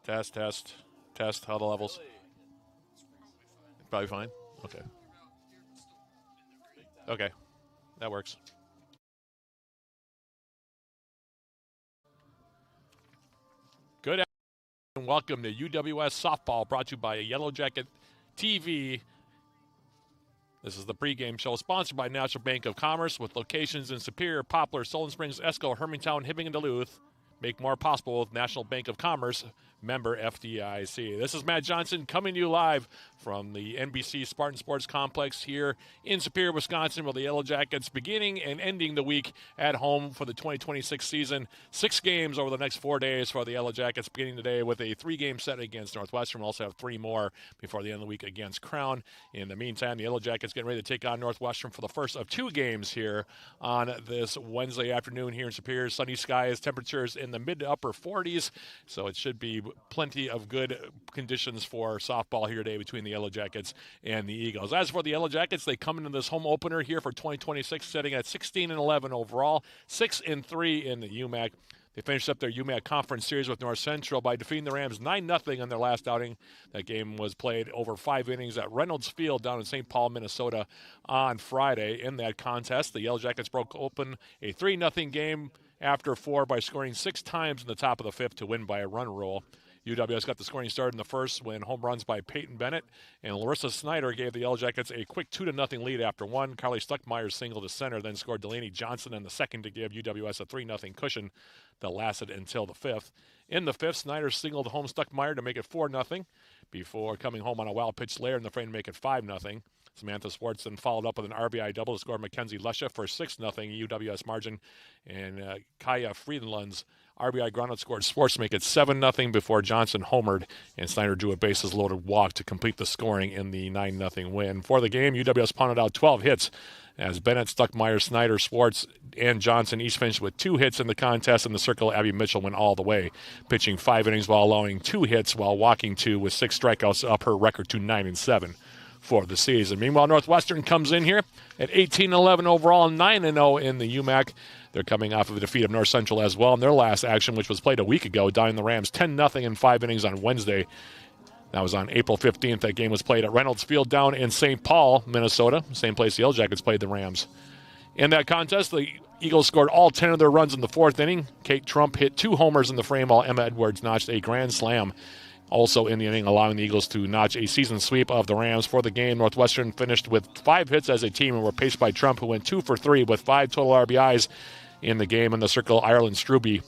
Test. How the levels? Probably fine. Okay. Okay. That works. Good afternoon and welcome to UWS Softball, brought to you by Yellow Jacket TV. This is the pregame show sponsored by National Bank of Commerce with locations in Superior, Poplar, Solon Springs, Esco, Hermantown, Hibbing, and Duluth. Make more possible with National Bank of Commerce, member FDIC. This is Matt Johnson coming to you live from the NBC Spartan Sports Complex here in Superior, Wisconsin, with the Yellow Jackets beginning and ending the week at home for the 2026 season. 6 games over the next 4 days for the Yellow Jackets, beginning today with a 3-game set against Northwestern. We'll also have 3 more before the end of the week against Crown. In the meantime, the Yellow Jackets getting ready to take on Northwestern for the first of 2 games here on this Wednesday afternoon here in Superior. Sunny skies, temperatures in the mid to upper 40s, so it should be plenty of good conditions for softball here today between the Yellow Jackets and the Eagles. As for the Yellow Jackets, they come into this home opener here for 2026 sitting at 16-11 overall, 6-3 in the UMAC. They finished up their UMAC Conference Series with North Central by defeating the Rams 9-0 in their last outing. That game was played over 5 innings at Reynolds Field down in St. Paul, Minnesota on Friday. In that contest, the Yellow Jackets broke open a 3-0 game after 4 by scoring 6 times in the top of the 5th to win by a run rule. UWS got the scoring started in the first when home runs by Peyton Bennett and Larissa Snyder gave the Yellow Jackets a quick 2-0 lead after 1. Carly Stuckmeyer singled to center, then scored Delaney Johnson in the second to give UWS a 3-0 cushion that lasted until the 5th. In the 5th, Snyder singled home Stuckmeyer to make it 4-0 before coming home on a wild pitch later in the frame to make it 5-0. Samantha Swartz then followed up with an RBI double to score Mackenzie Lesha for a 6-0 UWS margin, and Kaya Friedenlund's RBI grounded scored Swartz to make it 7-0 before Johnson homered, and Snyder drew a bases-loaded walk to complete the scoring in the 9-0 win. For the game, UWS pounded out 12 hits as Bennett, Stuckmeyer, Snyder, Swartz, and Johnson each finished with 2 hits in the contest. In the circle, Abby Mitchell went all the way, pitching 5 innings while allowing 2 hits while walking 2 with 6 strikeouts, up her record to 9-7 for the season. Meanwhile, Northwestern comes in here at 18-11 overall and 9-0 in the UMAC. They're coming off of a defeat of North Central as well in their last action, which was played a week ago, dying the Rams 10-0 in 5 innings on Wednesday. That was on April 15th. That game was played at Reynolds Field down in St. Paul, Minnesota, same place the Yellow Jackets played the Rams. In that contest, the Eagles scored all 10 of their runs in the 4th inning. Kate Trump hit 2 homers in the frame while Emma Edwards notched a grand slam also in the inning, allowing the Eagles to notch a season sweep of the Rams. For the game, Northwestern finished with 5 hits as a team and were paced by Trump, who went 2 for 3 with 5 total RBIs in the game. In the circle, Ireland Struby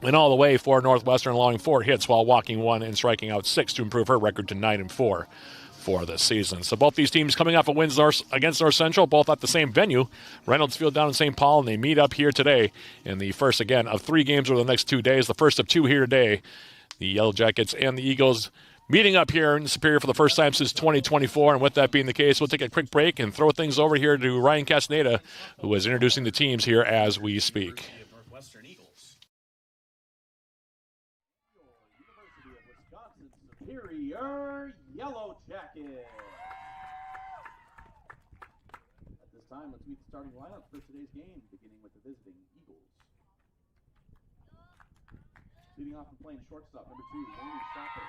went all the way for Northwestern, allowing 4 hits while walking 1 and striking out 6 to improve her record to 9-4 for the season. So both these teams coming off of wins against North Central, both at the same venue, Reynolds Field down in St. Paul, and they meet up here today in the first, again, of 3 games over the next 2 days, the first of 2 here today. The Yellow Jackets and the Eagles meeting up here in Superior for the first time since 2024. And with that being the case, we'll take a quick break and throw things over here to Ryan Castaneda, who is introducing the teams here as we speak. University of Wisconsin Superior Yellow Jackets. At this time, let's meet the starting lineup for today's game, beginning with the visiting Eagles. Leading off and playing shortstop, number 2, Lainey Shopper.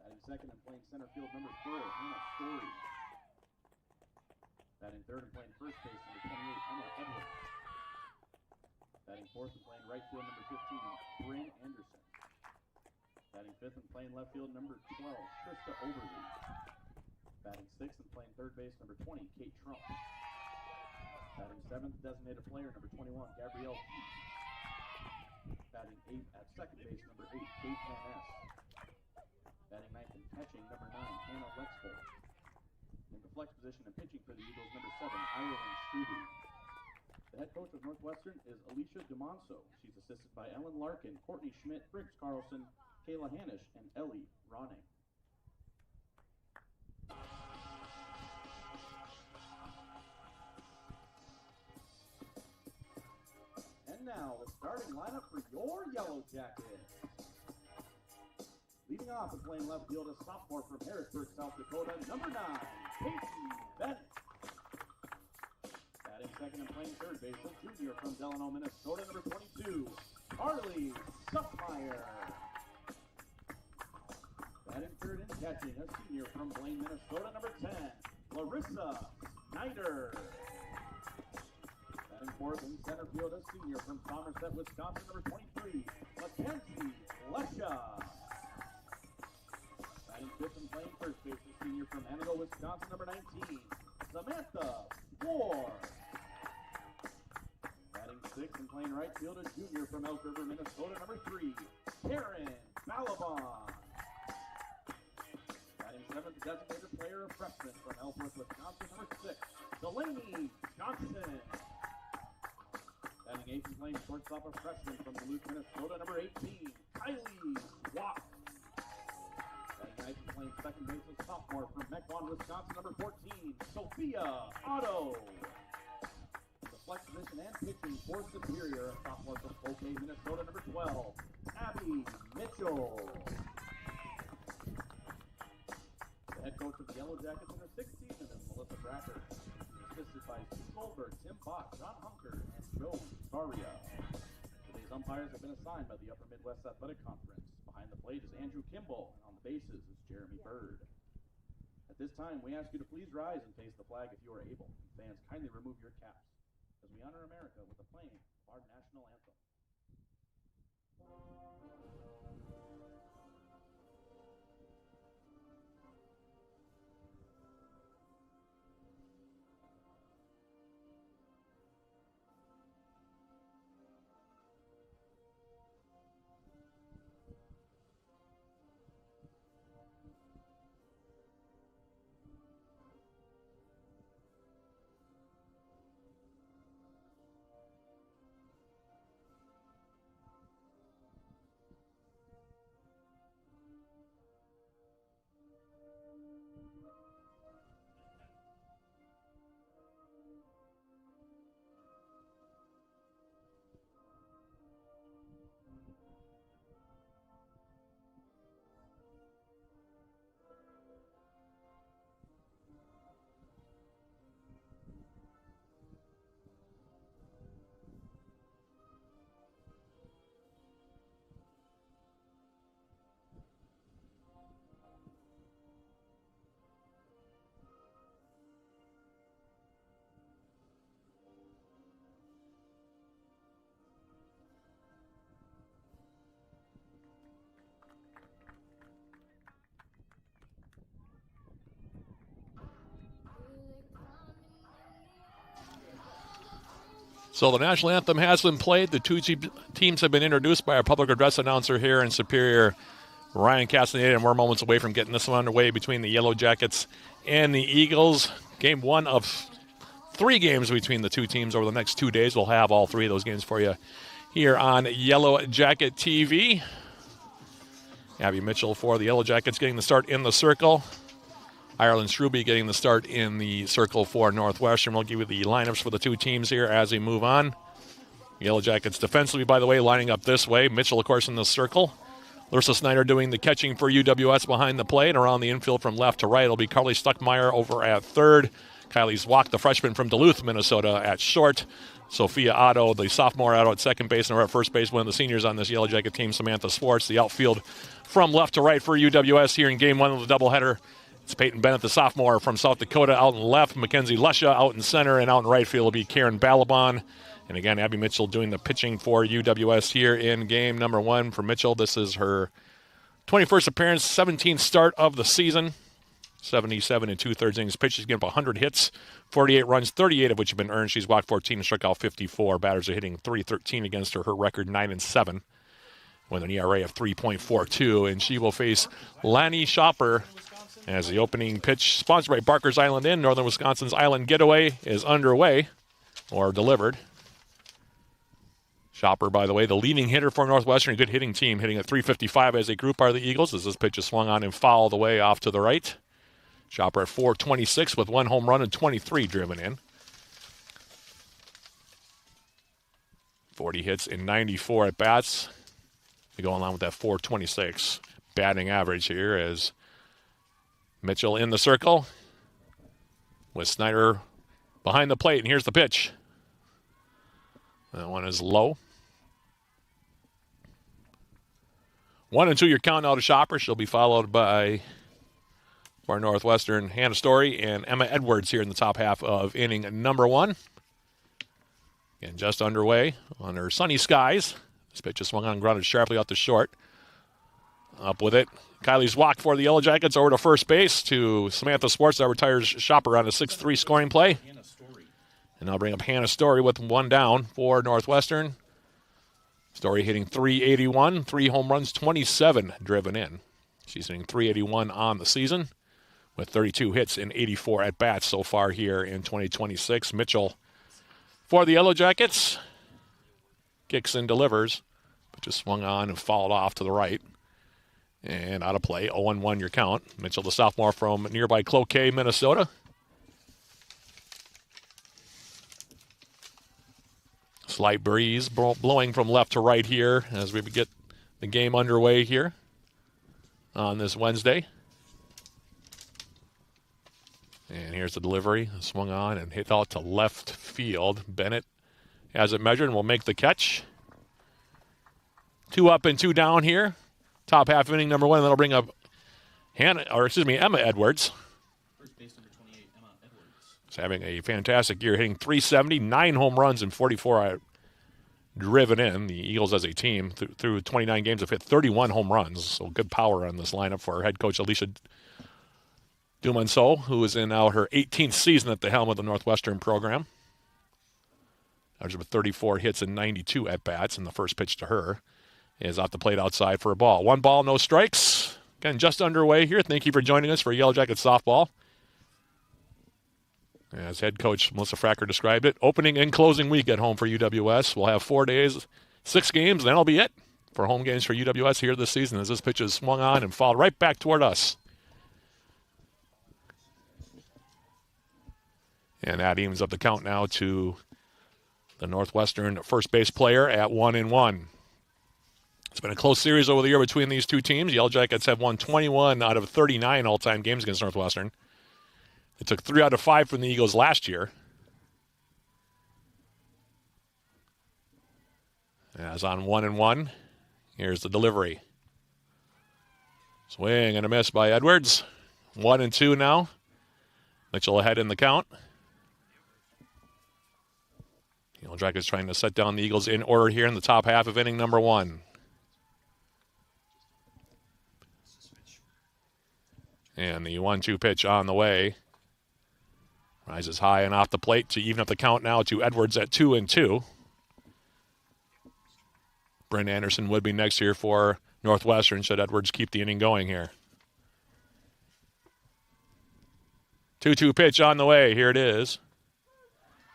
Batting second and playing center field, number 4, Hannah Story. Batting third and playing first base, number 28, Emma Edwards. Batting fourth and playing right field, number 15, Bryn Anderson. Batting fifth and playing left field, number 12, Trista Overly. Batting sixth and playing third base, number 20, Kate Trump. Batting seventh, designated player, number 21, Gabrielle Heath. Batting 8th at second base, number 8, Kate Van Ness. Batting 9th and catching, number 9, Hannah Lexford. In the flex position and pitching for the Eagles, number 7, Ireland Struby. The head coach of Northwestern is Alicia DeMonso. She's assisted by Ellen Larkin, Courtney Schmidt, Briggs Carlson, Kayla Hanisch, and Ellie Ronning. And now, the starting lineup for your Yellow Jackets. Leading off and playing left field is sophomore from Harrisburg, South Dakota, number 9, Casey Bennett. Batting second and playing third base, junior from Delano, Minnesota, number 22, Harley Stuckmeyer. catching a senior from Blaine, Minnesota, number 10, Larissa Snyder. Batting fourth in center field, a senior from Somerset, Wisconsin, number 23, Mackenzie Lesha. Batting fifth and playing first base, a senior from Annabelle, Wisconsin, number 19, Samantha Moore. Batting sixth and playing right field, a junior from Elk River, Minnesota, number 3, Karen Balaban. Batting seventh, designated player, a freshman from Ellsworth, Wisconsin, number 6, Delaney Johnson. Batting eighth and playing shortstop, a freshman from Duluth, Minnesota, number 18, Kylie Watt. Batting ninth and playing second base, a sophomore from Mequon, Wisconsin, number 14, Sophia Otto. The flex position and pitching for Superior, a sophomore from Pregame, Minnesota, number 12, Abby Mitchell. The head coach of the Yellow Jackets in her 6th season is Melissa Bracker, assisted by Steve Goldberg, Tim Bach, John Hunker, and Joe Faria. Today's umpires have been assigned by the Upper Midwest Athletic Conference. Behind the plate is Andrew Kimball, and on the bases is Jeremy Bird. At this time, we ask you to please rise and face the flag if you are able. Fans, kindly remove your caps as we honor America with the playing of our national anthem. So the national anthem has been played. The two teams have been introduced by our public address announcer here in Superior, Ryan Castaneda, and we're moments away from getting this one underway between the Yellow Jackets and the Eagles. Game one of 3 games between the two teams over the next 2 days. We'll have all 3 of those games for you here on Yellow Jacket TV. Abby Mitchell for the Yellow Jackets getting the start in the circle. Ireland Struby getting the start in the circle for Northwestern. We'll give you the lineups for the two teams here as we move on. Yellow Jackets defensively, by the way, lining up this way. Mitchell, of course, in the circle. Larissa Snyder doing the catching for UWS behind the plate. Around the infield from left to right, it'll be Carly Stuckmeyer over at third. Kylie Zwack, the freshman from Duluth, Minnesota, at short. Sophia Otto, the sophomore, out at second base, and we're at first base. One of the seniors on this Yellow Jacket team, Samantha Swartz. The outfield from left to right for UWS here in game one of the doubleheader. It's Peyton Bennett, the sophomore from South Dakota, out in left. Mackenzie Lesha out in center, and out in right field will be Karen Balaban. And again, Abby Mitchell doing the pitching for UWS here in game number 1 for Mitchell. This is her 21st appearance, 17th start of the season. 77 and 2/3 innings pitched. She's given up 100 hits, 48 runs, 38 of which have been earned. She's walked 14 and struck out 54. Batters are hitting .313 against her. Her record 9-7 with an ERA of 3.42. And she will face Lanny Shopper as the opening pitch, sponsored by Barker's Island Inn. Northern Wisconsin's Island Getaway is underway or delivered. Shopper, by the way, the leading hitter for Northwestern, a good hitting team, hitting at .355 as a group are the Eagles, as this pitch is swung on and fouled away off to the right. Shopper at .426 with 1 home run and 23 driven in. 40 hits in 94 at bats. We go along with that .426 batting average here as Mitchell in the circle with Snyder behind the plate, and here's the pitch. That one is low. 1-2 your count out to Shopper. She'll be followed by for Northwestern, Hannah Story and Emma Edwards here in the top half of inning number 1. And just underway under sunny skies. This pitch is swung on and grounded sharply out to short. Up with it. Kylie's walk for the Yellow Jackets over to first base to Samantha Sports, our retires shopper on a 6-3 scoring play. And I'll bring up Hannah Story with 1 down for Northwestern. Story hitting .381, 3 home runs, 27 driven in. She's hitting .381 on the season with 32 hits and 84 at-bats so far here in 2026. Mitchell for the Yellow Jackets. Kicks and delivers, but just swung on and fouled off to the right. And out of play, 0-1 your count. Mitchell, the sophomore from nearby Cloquet, Minnesota. Slight breeze blowing from left to right here as we get the game underway here on this Wednesday. And here's the delivery. Swung on and hit out to left field. Bennett has it measured and will make the catch. 2 up and 2 down here. Top half inning number 1. That'll bring up Emma Edwards. First base number 28, Emma Edwards. She's having a fantastic year, hitting .370, 9 home runs and 44 driven in. The Eagles as a team through 29 games have hit 31 home runs. So good power on this lineup for head coach Alicia Dumonceau, who is in now her 18th season at the helm of the Northwestern program. Average of 34 hits and 92 at-bats, and the first pitch to her is off the plate outside for a ball. 1 ball, no strikes. Again, just underway here. Thank you for joining us for Yellow Jackets softball. As head coach Melissa Fracker described it, opening and closing week at home for UWS. We'll have 4 days, 6 games, and that'll be it for home games for UWS here this season as this pitch is swung on and fouled right back toward us. And that evens up the count now to the Northwestern first base player at 1-1. It's been a close series over the year between these two teams. Yellow Jackets have won 21 out of 39 all-time games against Northwestern. They took 3 out of 5 from the Eagles last year. As on 1-1, here's the delivery. Swing and a miss by Edwards. 1-2 now. Mitchell ahead in the count. Yellow Jackets trying to set down the Eagles in order here in the top half of inning number 1. And the 1-2 pitch on the way. Rises high and off the plate to even up the count now to Edwards at 2-2. Bryn Anderson would be next here for Northwestern should Edwards keep the inning going here. 2-2 pitch on the way. Here it is.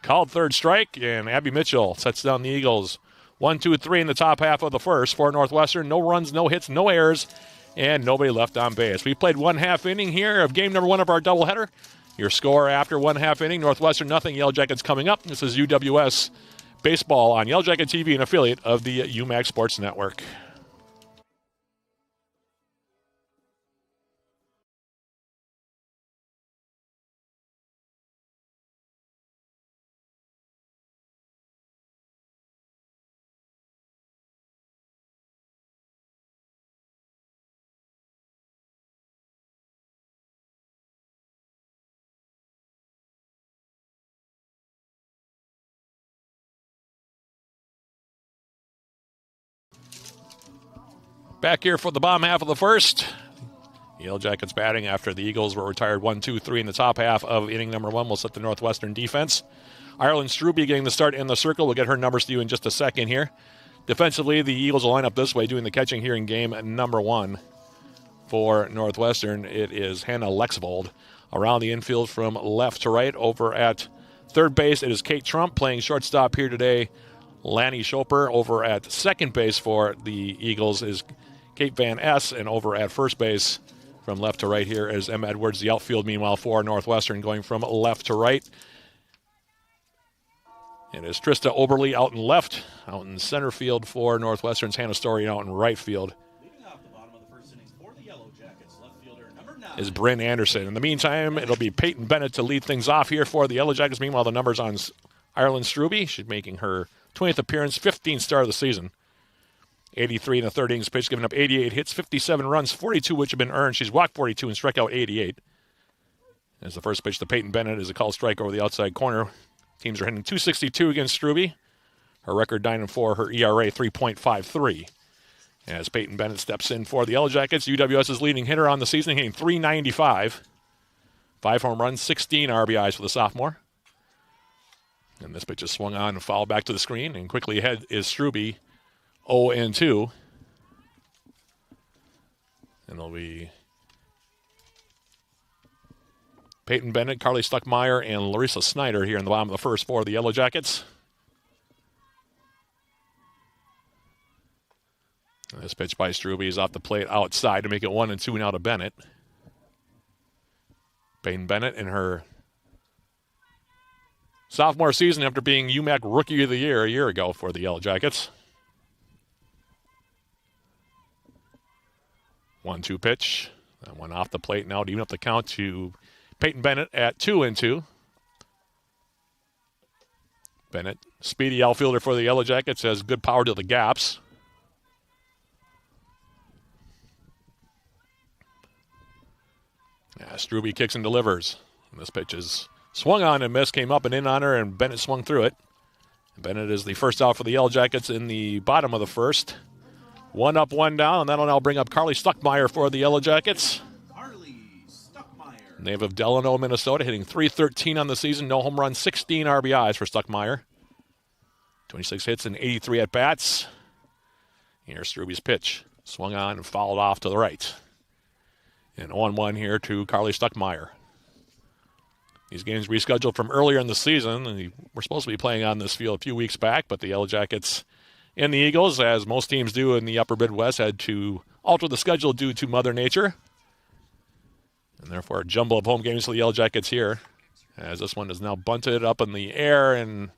Called third strike, and Abby Mitchell sets down the Eagles. 1-2-3 in the top half of the first for Northwestern. No runs, no hits, no errors, and nobody left on base. We played 1/2 inning here of game number 1 of our doubleheader. Your score after 1/2 inning, Northwestern nothing, Yellow Jackets coming up. This is UWS Baseball on Yellow Jacket TV, an affiliate of the UMAC Sports Network. Back here for the bottom half of the first. Yellow Jackets batting after the Eagles were retired 1-2-3 in the top half of inning number 1. We'll set the Northwestern defense. Ireland Struby getting the start in the circle. We'll get her numbers to you in just a second here. Defensively, the Eagles will line up this way, doing the catching here in game number 1. For Northwestern, it is Hannah Lexvold. Around the infield from left to right. Over at third base, it is Kate Trump playing shortstop here today. Lanny Schoper. Over at second base for the Eagles is Kate Van S. And over at first base from left to right here is Emma Edwards. The outfield, meanwhile, for Northwestern going from left to right. It is Trista Oberly out in left. Out in center field for Northwestern's Hannah Story out in right field. Leading off the bottom of the first innings for the Yellow Jackets, left fielder number 9 is Bryn Anderson. In the meantime, it'll be Peyton Bennett to lead things off here for the Yellow Jackets. Meanwhile, the numbers on Ireland Struby. She's making her 20th appearance, 15th start of the season. 83 in the third innings pitch, giving up 88 hits, 57 runs, 42 which have been earned. She's walked 42 and struck out 88. As the first pitch to Peyton Bennett is a called strike over the outside corner. Teams are hitting .262 against Struby. Her record 9-4, her ERA 3.53. As Peyton Bennett steps in for the Yellow Jackets, UWS's leading hitter on the season, hitting .395. 5 home runs, 16 RBIs for the sophomore. And this pitch is swung on and fouled back to the screen. And quickly ahead is Struby, 0-2. And it'll be Peyton Bennett, Carly Stuckmeyer, and Larissa Snyder here in the bottom of the first for the Yellow Jackets. This pitch by Struby is off the plate outside to make it 1-2 now to Bennett. Peyton Bennett in her sophomore season after being UMAC Rookie of the Year a year ago for the Yellow Jackets. 1-2 pitch. That one off the plate now to even up the count to Peyton Bennett at 2-2. Bennett, speedy outfielder for the Yellow Jackets, has good power to the gaps. Struby kicks and delivers. And this pitch is swung on and missed, came up and in on her, and Bennett swung through it. Bennett is the first out for the Yellow Jackets in the bottom of the first. 1 up, 1 down, and that'll now bring up Carly Stuckmeyer for the Yellow Jackets. Carly Stuckmeyer. Native of Delano, Minnesota, hitting .313 on the season. No home runs, 16 RBIs for Stuckmeyer. 26 hits and 83 at-bats. Here's Struby's pitch. Swung on and fouled off to the right. And 1-1 here to Carly Stuckmeyer. These games rescheduled from earlier in the season. And we're supposed to be playing on this field a few weeks back, but the Yellow Jackets and the Eagles, as most teams do in the upper Midwest, had to alter the schedule due to Mother Nature. And therefore, a jumble of home games for the Yellow Jackets here. As this one is now bunted up in the air, and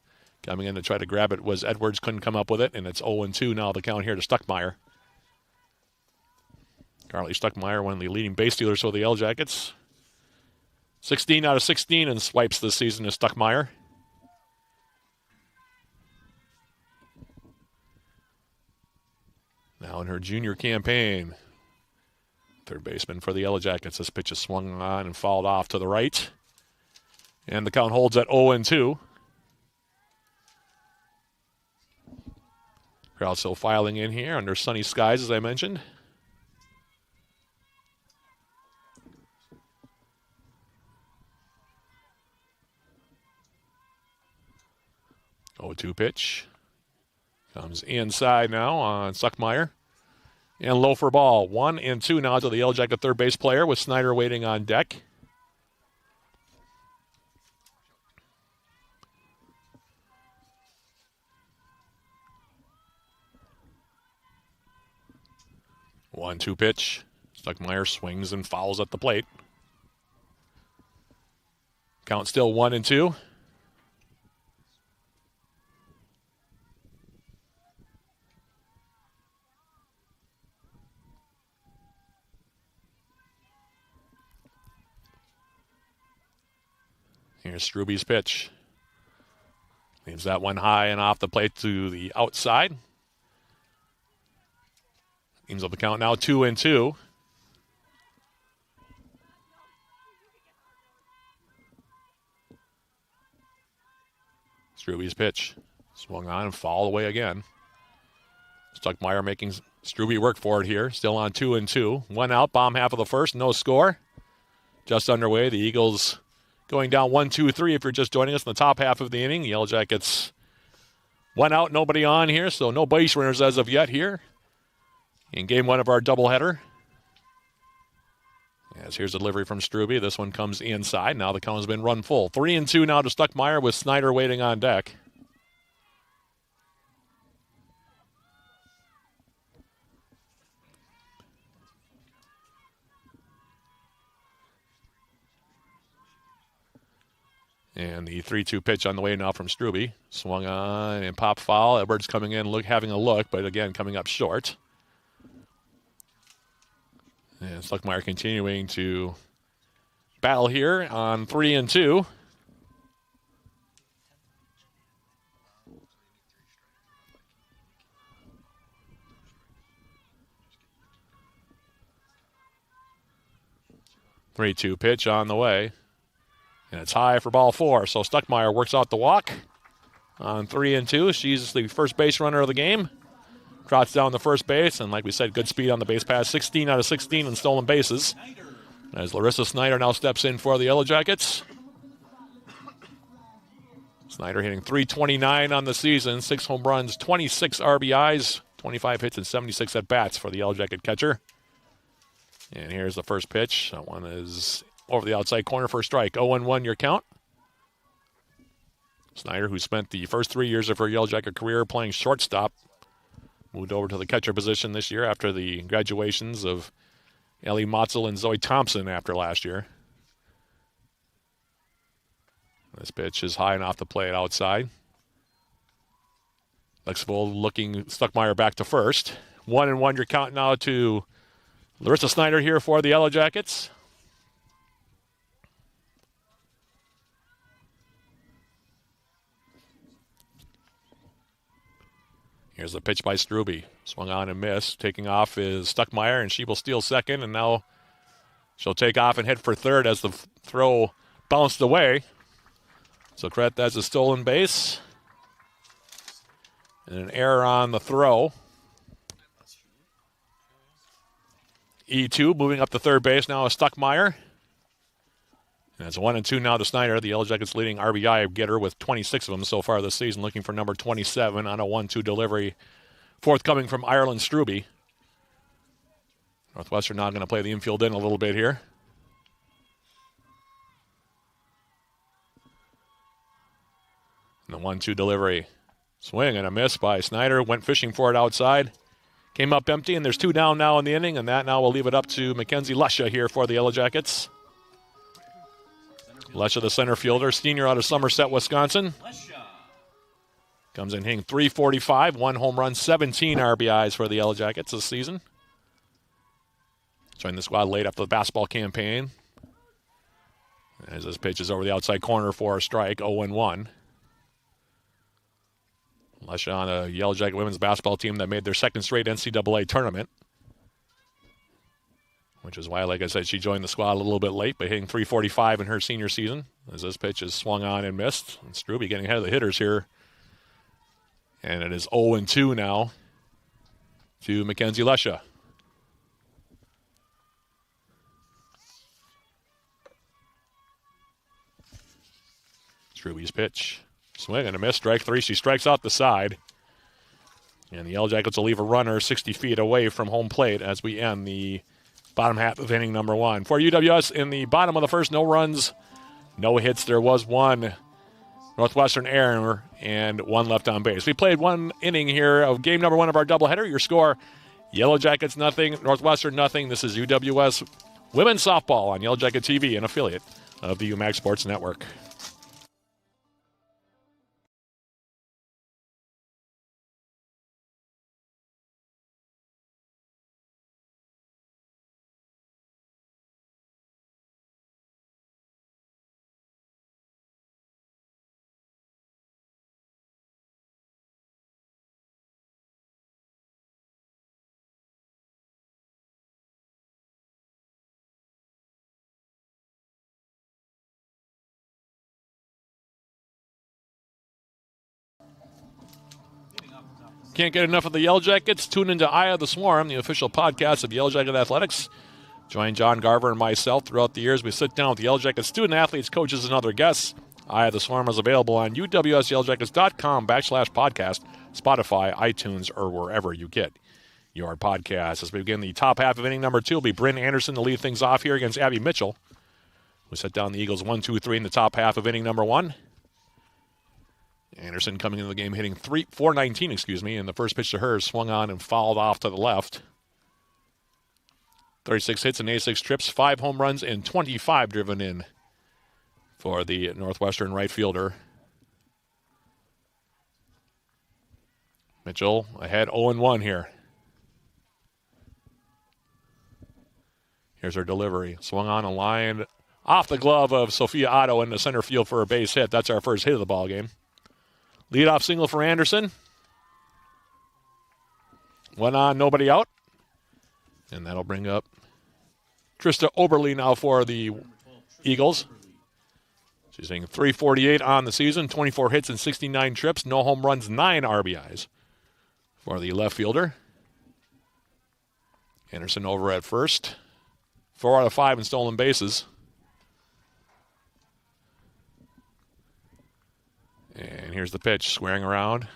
coming in to try to grab it was Edwards. Couldn't come up with it, and it's 0-2 now the count here to Stuckmeyer. Carly Stuckmeyer, one of the leading base stealers for the Yellow Jackets. 16 out of 16 in swipes this season is Stuckmeyer. Now in her junior campaign, third baseman for the Yellow Jackets. This pitch is swung on and fouled off to the right. And the count holds at 0-2. Crowd still filing in here under sunny skies, as I mentioned. .02 pitch. Comes inside now on Stuckmeyer. And low for ball. 1-2 now to the Yellow Jacket third base player with Snyder waiting on deck. One-two pitch. Stuckmeyer swings and fouls at the plate. Count still 1-2. Here's Struby's pitch. Leaves that one high and off the plate to the outside. Teams up the count now 2-2. Struby's pitch. Swung on and fouled away again. Stuckmeyer making Struby work for it here. Still on 2-2. 1 out, bottom half of the first, no score. Just underway. The Eagles going down 1-2-3 if you're just joining us in the top half of the inning. The Yellow Jackets 1 out, nobody on here, so no base runners as of yet here in game 1 of our doubleheader. As here's a delivery from Struby. This one comes inside. Now the count has been run full. 3-2 now to Stuckmeyer with Snyder waiting on deck. And the 3-2 pitch on the way now from Struby. Swung on and pop foul. Edwards coming in, having a look, but again coming up short. And Stuckmeyer continuing to battle here on 3-2. Three-two pitch on the way. And it's high for ball 4. So Stuckmeyer works out the walk on 3-2. She's the first base runner of the game. Trots down the first base, and like we said, good speed on the base pass. 16 out of 16 in stolen bases. As Larissa Snyder now steps in for the Yellow Jackets. Snyder hitting .329 on the season, 6 home runs, 26 RBIs, 25 hits, and 76 at-bats for the Yellow Jacket catcher. And here's the first pitch. That one is over the outside corner for a strike. 0-1 your count. Snyder, who spent the first 3 years of her Yellow Jacket career playing shortstop, moved over to the catcher position this year after the graduations of Ellie Motzel and Zoe Thompson after last year. This pitch is high and off the plate outside. Lexvold looking Stuckmeyer back to first. 1-1 your count now to Larissa Snyder here for the Yellow Jackets. Here's the pitch by Struby. Swung on and missed. Taking off is Stuckmeyer, and she will steal second, and now she'll take off and head for third as the throw bounced away. So credit that's a stolen base. And an error on the throw. E2 moving up to third base now is Stuckmeyer. And it's 1-2 now to Snyder, the Yellow Jackets leading RBI getter with 26 of them so far this season, looking for number 27 on a 1-2 delivery. Forthcoming from Ireland Struby. Northwestern now going to play the infield in a little bit here. And the 1-2 delivery. Swing and a miss by Snyder. Went fishing for it outside. Came up empty, and there's 2 down now in the inning, and that now will leave it up to Mackenzie Lesha here for the Yellow Jackets. Lesha, the center fielder, senior out of Somerset, Wisconsin. Comes in hitting .345, 1 home run, 17 RBIs for the Yellow Jackets this season. Joined the squad late after the basketball campaign. As this pitch is over the outside corner for a strike, 0-1. Lesha on a Yellow Jacket women's basketball team that made their second straight NCAA tournament. Which is why, like I said, she joined the squad a little bit late, but hitting .345 in her senior season. As this pitch is swung on and missed. And Struby getting ahead of the hitters here. And it is 0-2 now to Mackenzie Lesha. Struby's pitch. Swing and a miss. Strike 3. She strikes out the side. And the Yellow Jackets will leave a runner 60 feet away from home plate as we end the bottom half of inning number 1. For UWS in the bottom of the first, no runs, no hits. There was 1 Northwestern error and 1 left on base. We played 1 inning here of game number 1 of our doubleheader. Your score, Yellow Jackets nothing, Northwestern nothing. This is UWS Women's Softball on Yellow Jacket TV, an affiliate of the UMAC Sports Network. Can't get enough of the Yellow Jackets? Tune into Eye of the Swarm, the official podcast of Yellow Jacket Athletics. Join John Garver and myself throughout the years. We sit down with the Yellow Jacket student athletes, coaches, and other guests. Eye of the Swarm is available on uwsyellowjackets.com/podcast, Spotify, iTunes, or wherever you get your podcasts. As we begin the top half of inning number 2, will be Bryn Anderson to lead things off here against Abby Mitchell. We set down the Eagles 1-2-3 in the top half of inning number 1. Anderson coming into the game hitting .419, and the first pitch to her swung on and fouled off to the left. 36 hits and 86 trips, 5 home runs, and 25 driven in for the Northwestern right fielder. Mitchell ahead 0-1 here. Here's her delivery. Swung on a line off the glove of Sophia Otto in the center field for a base hit. That's our first hit of the ball game. Leadoff single for Anderson. 1 on, nobody out. And that'll bring up Trista Oberle now for the Eagles. She's hitting .348 on the season, 24 hits and 69 trips, no home runs, 9 RBIs for the left fielder. Anderson over at first. 4 out of 5 in stolen bases. And here's the pitch, squaring around.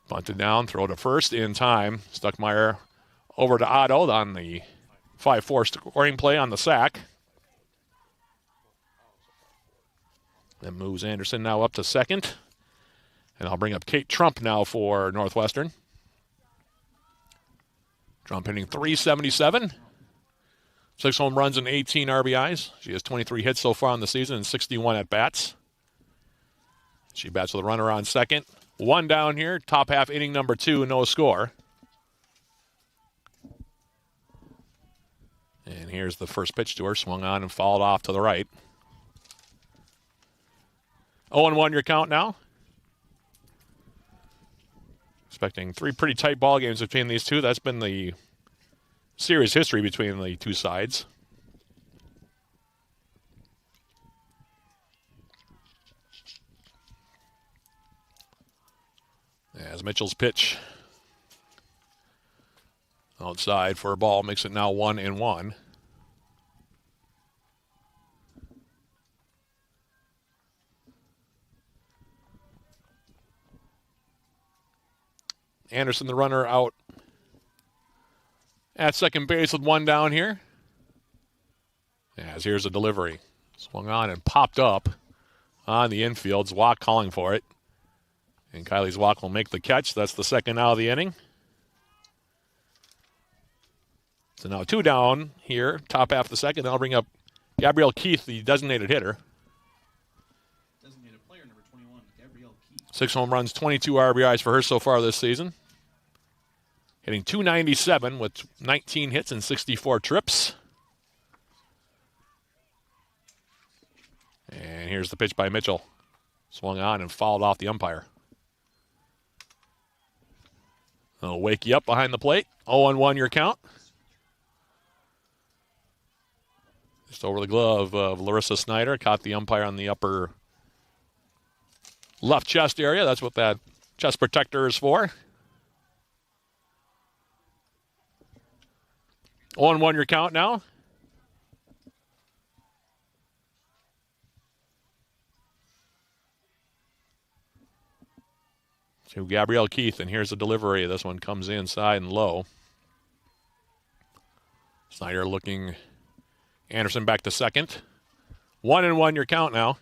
Bunted down, throw to first in time. Stuckmeyer over to Otto on the 5-4 scoring play on the sack. Then moves Anderson now up to second. And I'll bring up Kate Trump now for Northwestern. Trump hitting .377. 6 home runs and 18 RBIs. She has 23 hits so far in the season and 61 at-bats. She bats with a runner on second. 1 down here, top half inning number 2, no score. And here's the first pitch to her, swung on and fouled off to the right. 0-1 your count now. Expecting 3 pretty tight ball games between these two. That's been the series history between the two sides. As Mitchell's pitch outside for a ball makes it now 1-1. Anderson, the runner, out at second base with 1 down here. As here's a delivery. Swung on and popped up on the infield. Zwak calling for it. And Kylie Zwak will make the catch. That's the second out of the inning. So now 2 down here, top half of the second. I'll bring up Gabrielle Keith, the designated hitter. Designated player number 21, Gabrielle Keith. 6 home runs, 22 RBIs for her so far this season. Hitting .297 with 19 hits and 64 trips. And here's the pitch by Mitchell. Swung on and fouled off the umpire. They'll wake you up behind the plate. 0-1 your count. Just over the glove of Larissa Snyder. Caught the umpire on the upper left chest area. That's what that chest protector is for. 0-1 your count now. To Gabrielle Keith, and here's the delivery. This one comes inside and low. Snyder looking Anderson back to second. 1-1 your count now.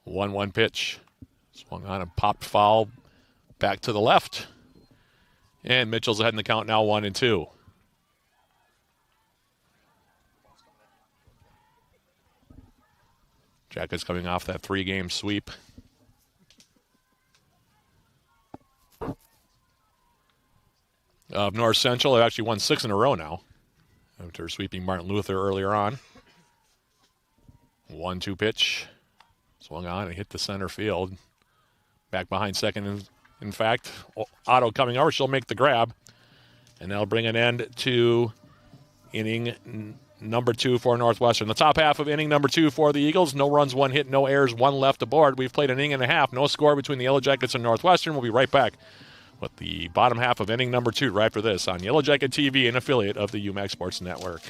One pitch. Swung on and popped foul back to the left. And Mitchell's ahead in the count now, 1-2. Jackets coming off that 3-game sweep. Of North Central, they've actually won 6 in a row now after sweeping Martin Luther earlier on. 1-2 pitch. Swung on and hit the center field. Back behind second, in fact. Otto coming over. She'll make the grab. And that'll bring an end to inning number 2 for Northwestern. The top half of inning number 2 for the Eagles. No runs, 1 hit, no errors, 1 left aboard. We've played an inning and a half. No score between the Yellow Jackets and Northwestern. We'll be right back with the bottom half of inning number 2 right after this on Yellow Jacket TV, an affiliate of the UMAC Sports Network.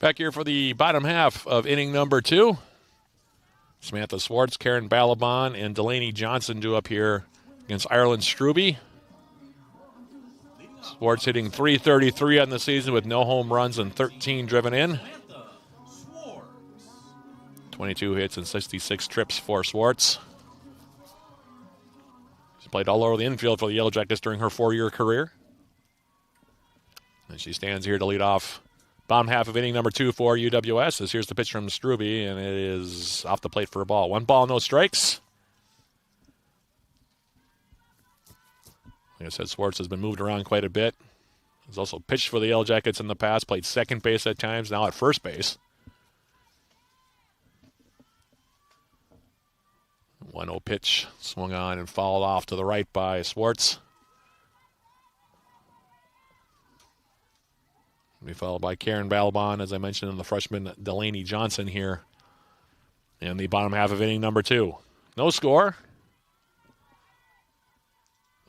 Back here for the bottom half of inning number 2. Samantha Swartz, Karen Balaban, and Delaney Johnson do up here against Ireland Struby. Swartz hitting .333 on the season with no home runs and 13 driven in. 22 hits and 66 trips for Swartz. She played all over the infield for the Yellow Jackets during her 4-year career. And she stands here to lead off bottom half of inning number 2 for UWS. As here's the pitch from Struby, and it is off the plate for a ball. 1 ball, no strikes. Like I said, Swartz has been moved around quite a bit. He's also pitched for the Yellow Jackets in the past, played second base at times, now at first base. 1-0 pitch, swung on and fouled off to the right by Swartz. Be followed by Karen Balaban, as I mentioned, and the freshman Delaney Johnson here in the bottom half of inning number 2. No score.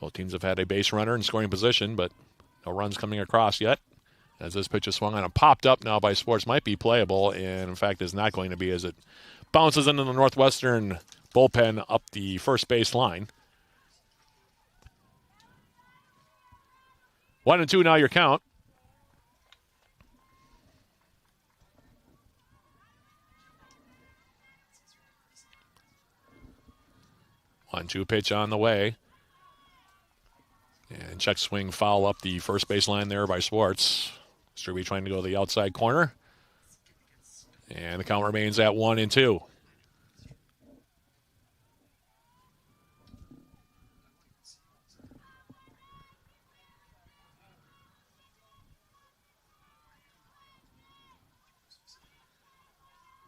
Both teams have had a base runner in scoring position, but no runs coming across yet. As this pitch is swung on and popped up now by Swartz, might be playable, and in fact is not going to be as it bounces into the Northwestern bullpen up the first base line. 1-2 now your count. One-two pitch on the way. And check swing foul up the first base line there by Swartz. Struby trying to go to the outside corner. And the count remains at 1-2.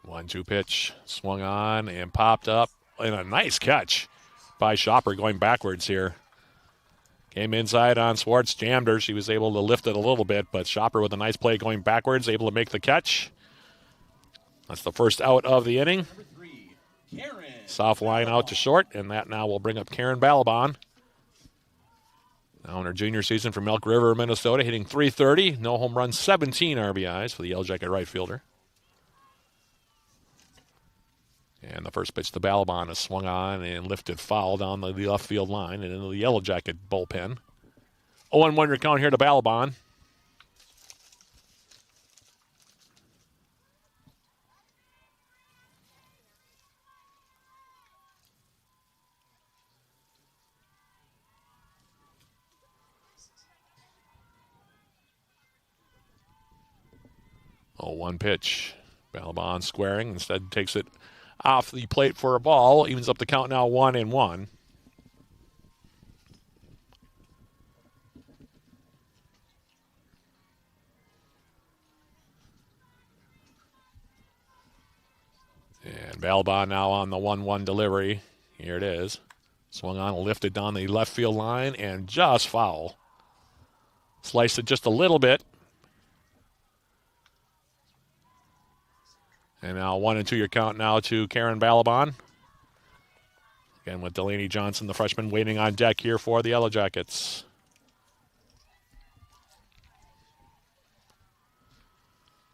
One-two pitch, swung on and popped up. And a nice catch by Shopper going backwards here. Came inside on Swartz, jammed her. She was able to lift it a little bit, but Shopper with a nice play going backwards, able to make the catch. That's the first out of the inning. Soft line out to short, and that now will bring up Karen Balaban. Now in her junior season from Elk River, Minnesota, hitting .330. No home runs, 17 RBIs for the Yellow Jacket right fielder. And the first pitch to Balaban is swung on and lifted foul down the left field line and into the Yellow Jacket bullpen. 0-1 your count here to Balaban. One pitch. Balaban squaring, instead takes it off the plate for a ball. Evens up the count now 1-1. And Balaban now on the 1-1 delivery. Here it is. Swung on, lifted down the left field line, and just foul. Sliced it just a little bit. And now 1-2 your count now to Karen Balaban. Again with Delaney Johnson, the freshman, waiting on deck here for the Yellow Jackets.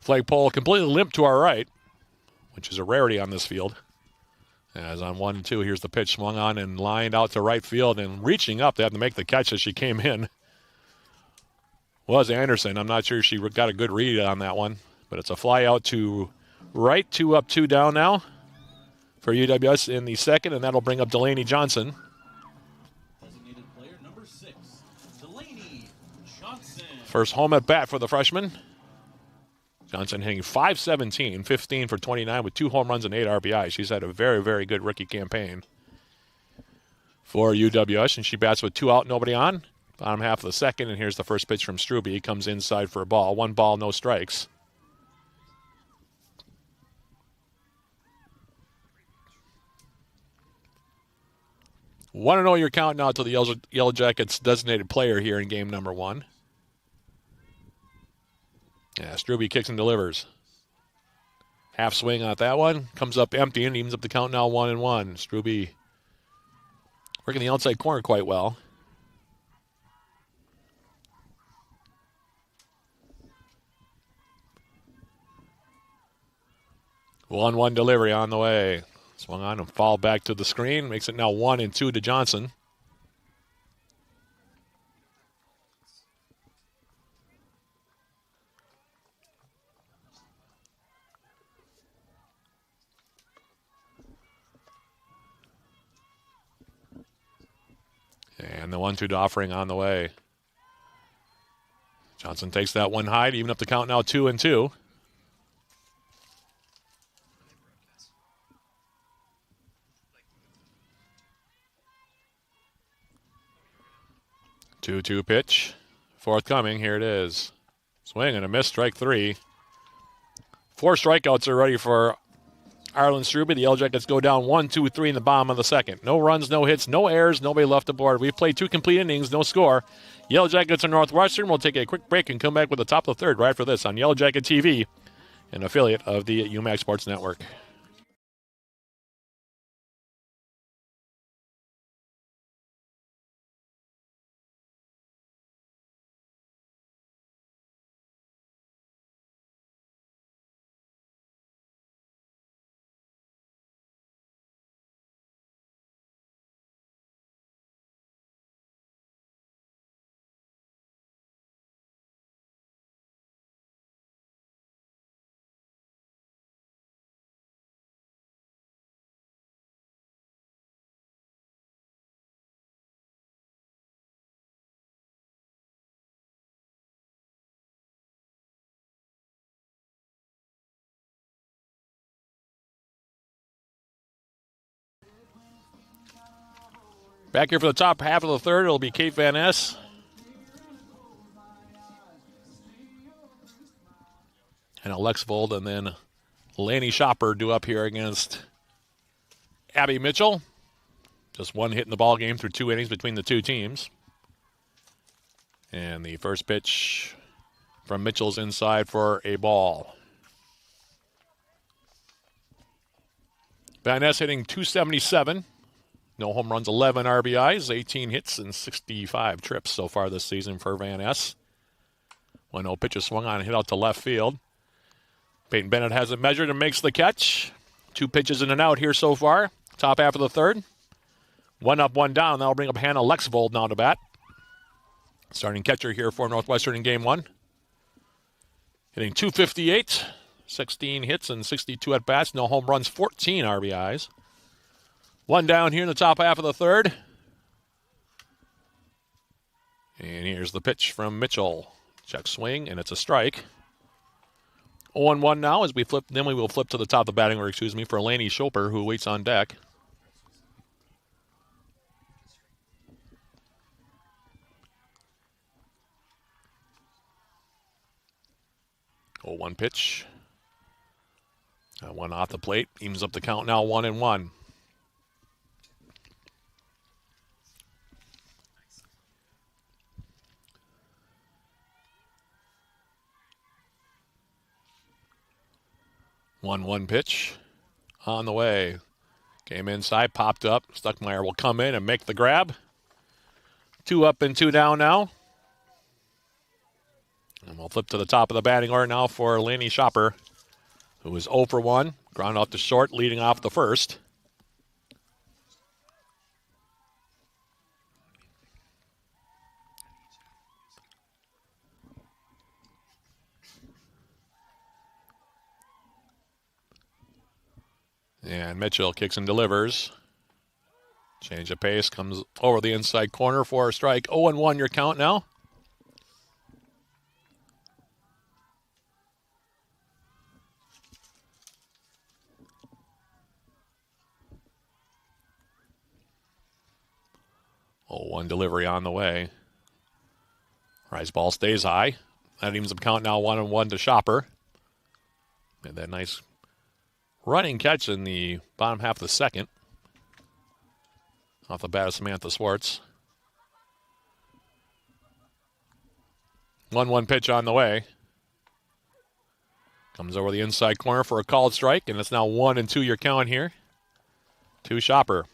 Flagpole completely limp to our right, which is a rarity on this field. As on 1-2, here's the pitch swung on and lined out to right field, and reaching up, they had to make the catch as she came in. Was Anderson. I'm not sure she got a good read on that one, but it's a fly out to right, 2 up, 2 down now for UWS in the second, and that'll bring up Delaney Johnson. Designated player number 6, Delaney Johnson. First home at bat for the freshman. Johnson hitting .517, 15 for 29 with 2 home runs and 8 RBI. She's had a very, very good rookie campaign for UWS, and she bats with 2 out, nobody on. Bottom half of the second, and here's the first pitch from Struby. He comes inside for a ball. 1 ball, no strikes. Want to know your count now to the Yellow Jackets designated player here in game number 1. Yeah, Struby kicks and delivers. Half swing on that one. Comes up empty and evens up the count now 1-1. Struby working the outside corner quite well. 1-1 delivery on the way. Swung on and fouled back to the screen. Makes it now 1-2 to Johnson. And the 1-2 offering on the way. Johnson takes that one high, even up the count now 2-2. 2-2 pitch. Forthcoming. Here it is. Swing and a miss. Strike 3. 4 strikeouts are ready for Arlen Struby. The Yellow Jackets go down 1-2-3 in the bottom of the second. No runs, no hits, no errors, nobody left aboard. We've played 2 complete innings, no score. Yellow Jackets and Northwestern. We'll take a quick break and come back with the top of the third right after this on Yellow Jacket TV, an affiliate of the UMAC Sports Network. Back here for the top half of the third, it'll be Kate Van Ness. And Alex Vold, and then Laney Shopper due up here against Abby Mitchell. Just one hit in the ball game through 2 innings between the 2 teams. And the first pitch from Mitchell's inside for a ball. Van Ness hitting .277. No home runs, 11 RBIs, 18 hits, and 65 trips so far this season for Van Ness. 1-0 pitch is swung on and hit out to left field. Peyton Bennett has it measured and makes the catch. 2 pitches in and out here so far. Top half of the third. 1 up, 1 down. That'll bring up Hannah Lexvold now to bat. Starting catcher here for Northwestern in game 1. Hitting .258, 16 hits and 62 at-bats. No home runs, 14 RBIs. 1 down here in the top half of the third. And here's the pitch from Mitchell. Check swing, and it's a strike. 0-1 now as we flip. Then we will flip to the top of the batting order, for Laney Schoper, who waits on deck. Oh, 1 pitch. One off the plate. Evens up the count now 1-1. One pitch on the way. Came inside, popped up. Stuckmeyer will come in and make the grab. 2 up and 2 down now. And we'll flip to the top of the batting order now for Laney Shopper, who is 0 for 1. Ground out to short, leading off the first. And Mitchell kicks and delivers. Change of pace, comes over the inside corner for a strike. 0-1 your count now. One delivery on the way. Rise ball stays high. That evens up count now 1-1 to Shopper. And that nice running catch in the bottom half of the second. Off the bat of Samantha Swartz. 1-1 pitch on the way. Comes over the inside corner for a called strike, and it's now 1-2 your count here to Shopper.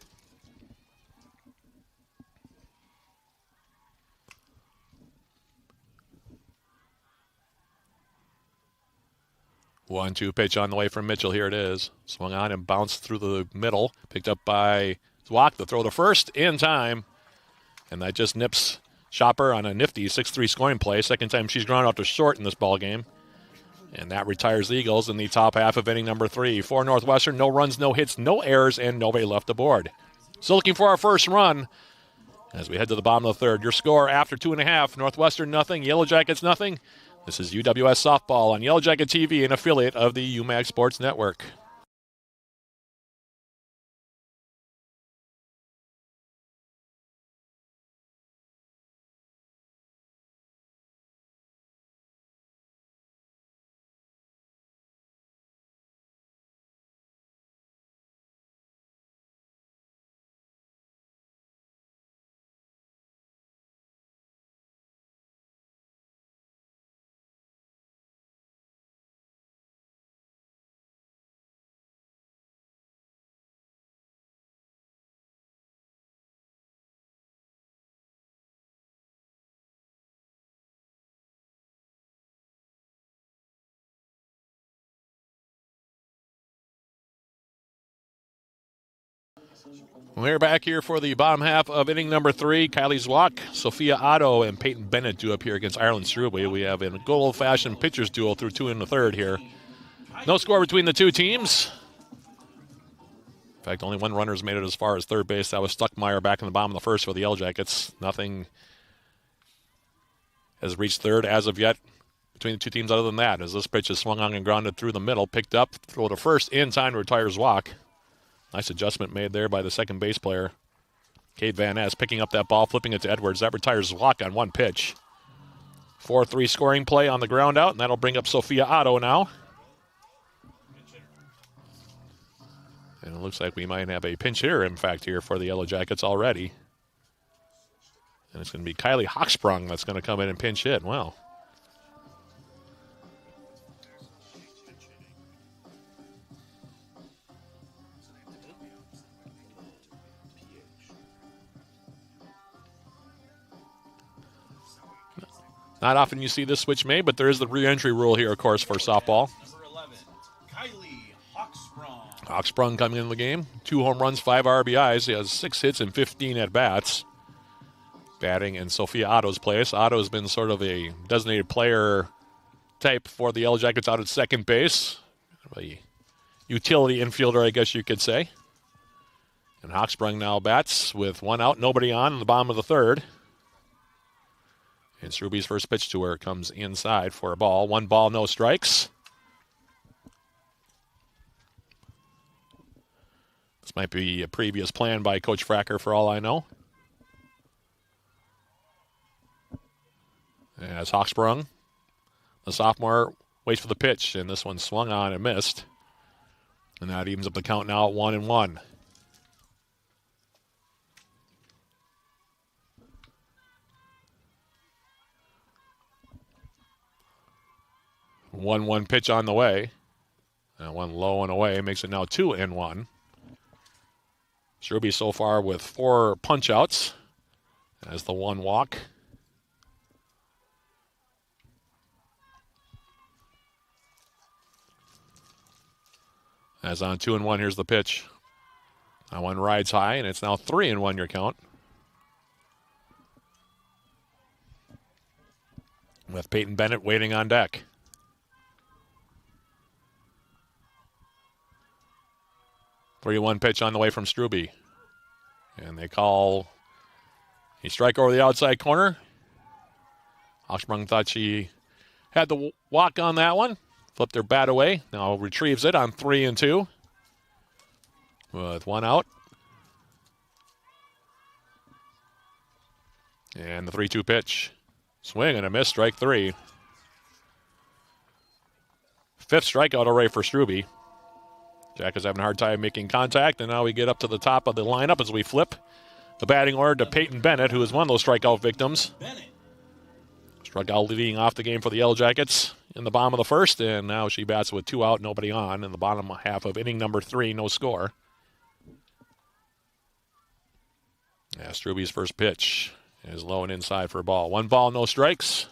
1-2 pitch on the way from Mitchell. Here it is. Swung on and bounced through the middle. Picked up by Zwak. The throw to first in time. And that just nips Shopper on a nifty 6-3 scoring play. Second time she's ground out to short in this ball game. And that retires the Eagles in the top half of inning number 3. For Northwestern, no runs, no hits, no errors, and nobody left aboard. Still looking for our first run as we head to the bottom of the third. Your score after 2.5, Northwestern nothing, Yellow Jackets nothing. This is UWS Softball on Yellow Jacket TV, an affiliate of the UMAC Sports Network. We're back here for the bottom half of inning number 3. Kylie Zwak, Sophia Otto, and Peyton Bennett do up here against Ireland Struble. We have a good old-fashioned pitcher's duel through 2 in the third here. No score between the two teams. In fact, only one runner's made it as far as third base. That was Stuckmeyer back in the bottom of the first for the Yellow Jackets. Nothing has reached third as of yet between the two teams other than that. As this pitch is swung on and grounded through the middle, picked up, throw to first in time to retire Zwak. Nice adjustment made there by the second base player. Kate Van Ness picking up that ball, flipping it to Edwards. That retires Zwak on one pitch. 4-3 scoring play on the ground out, and that'll bring up Sophia Otto now. And it looks like we might have a pinch hitter, in fact, here for the Yellow Jackets already. And it's going to be Kylie Hochsprung that's going to come in and pinch hit. Wow. Not often you see this switch made, but there is the re-entry rule here, of course, for softball. Number 11, Kylie Hochsprung. Hochsprung coming in the game. 2 home runs, 5 RBIs. He has 6 hits and 15 at-bats. Batting in Sophia Otto's place. Otto has been sort of a designated player type for the Yellow Jackets out at second base. A utility infielder, I guess you could say. And Hochsprung now bats with 1 out, nobody on in the bottom of the third. And Strube's first pitch to her comes inside for a ball. 1 ball, no strikes. This might be a previous plan by Coach Fracker for all I know. As Hochsprung, the sophomore, waits for the pitch, and this one swung on and missed. And that evens up the count now at 1-1. 1-1 pitch on the way. And 1 low and away makes it now 2-1. Strube so far with 4 punch-outs as the 1 walk. As on 2-1, here's the pitch. That one rides high, and it's now 3-1 your count. With Peyton Bennett waiting on deck. Three-one pitch on the way from Strube. And they call a strike over the outside corner. Hochsprung thought she had the walk on that one. Flipped her bat away. Now retrieves it on 3-2. With 1 out. And the 3-2 pitch. Swing and a miss, strike 3. 5th strikeout already for Strube. Jack is having a hard time making contact, and now we get up to the top of the lineup as we flip the batting order to Peyton Bennett, who is one of those strikeout victims. Struck out leading off the game for the Yellow Jackets in the bottom of the first, and now she bats with 2 out, nobody on in the bottom half of inning number 3, no score. Yeah, Strube's first pitch is low and inside for a ball. 1 ball, no strikes.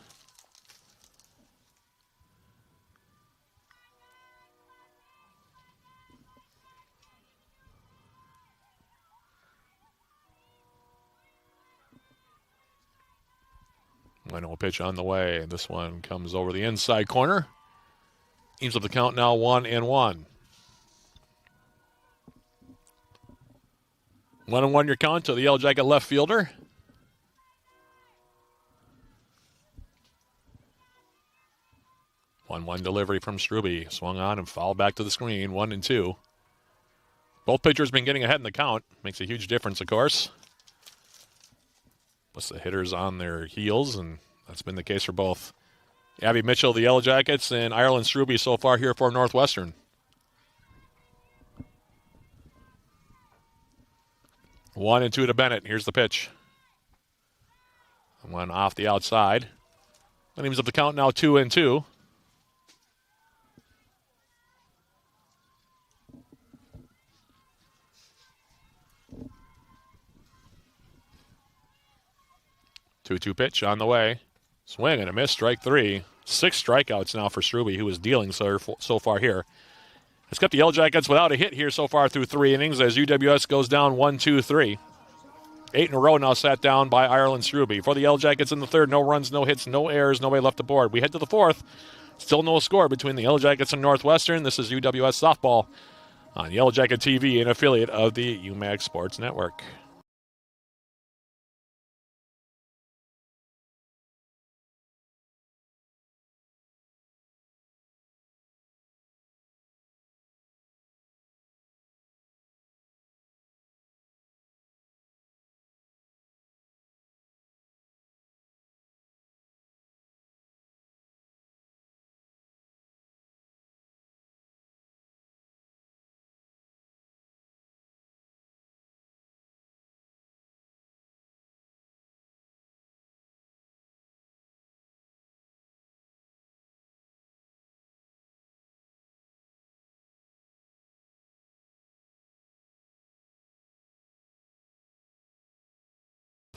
1-0 pitch on the way. This one comes over the inside corner. Teams up the count now 1-1. 1-1 your count to the Yellow Jacket left fielder. One delivery from Struby. Swung on and fouled back to the screen. 1-2. Both pitchers been getting ahead in the count. Makes a huge difference, of course. Plus the hitters on their heels, and that's been the case for both Abby Mitchell, the Yellow Jackets, and Ireland Struby so far here for Northwestern. 1-2 to Bennett. Here's the pitch. One off the outside. That evens up the count now 2-2. Two pitch on the way. Swing and a miss, strike 3. 6 strikeouts now for Struby, who is dealing so far here. It's kept the Yellow Jackets without a hit here so far through 3 innings as UWS goes down 1-2-3. 8 in a row now sat down by Ireland Struby. For the Yellow Jackets in the third, no runs, no hits, no errors, nobody left the board. We head to the fourth. Still no score between the Yellow Jackets and Northwestern. This is UWS Softball on Yellow Jacket TV, an affiliate of the UMAC Sports Network.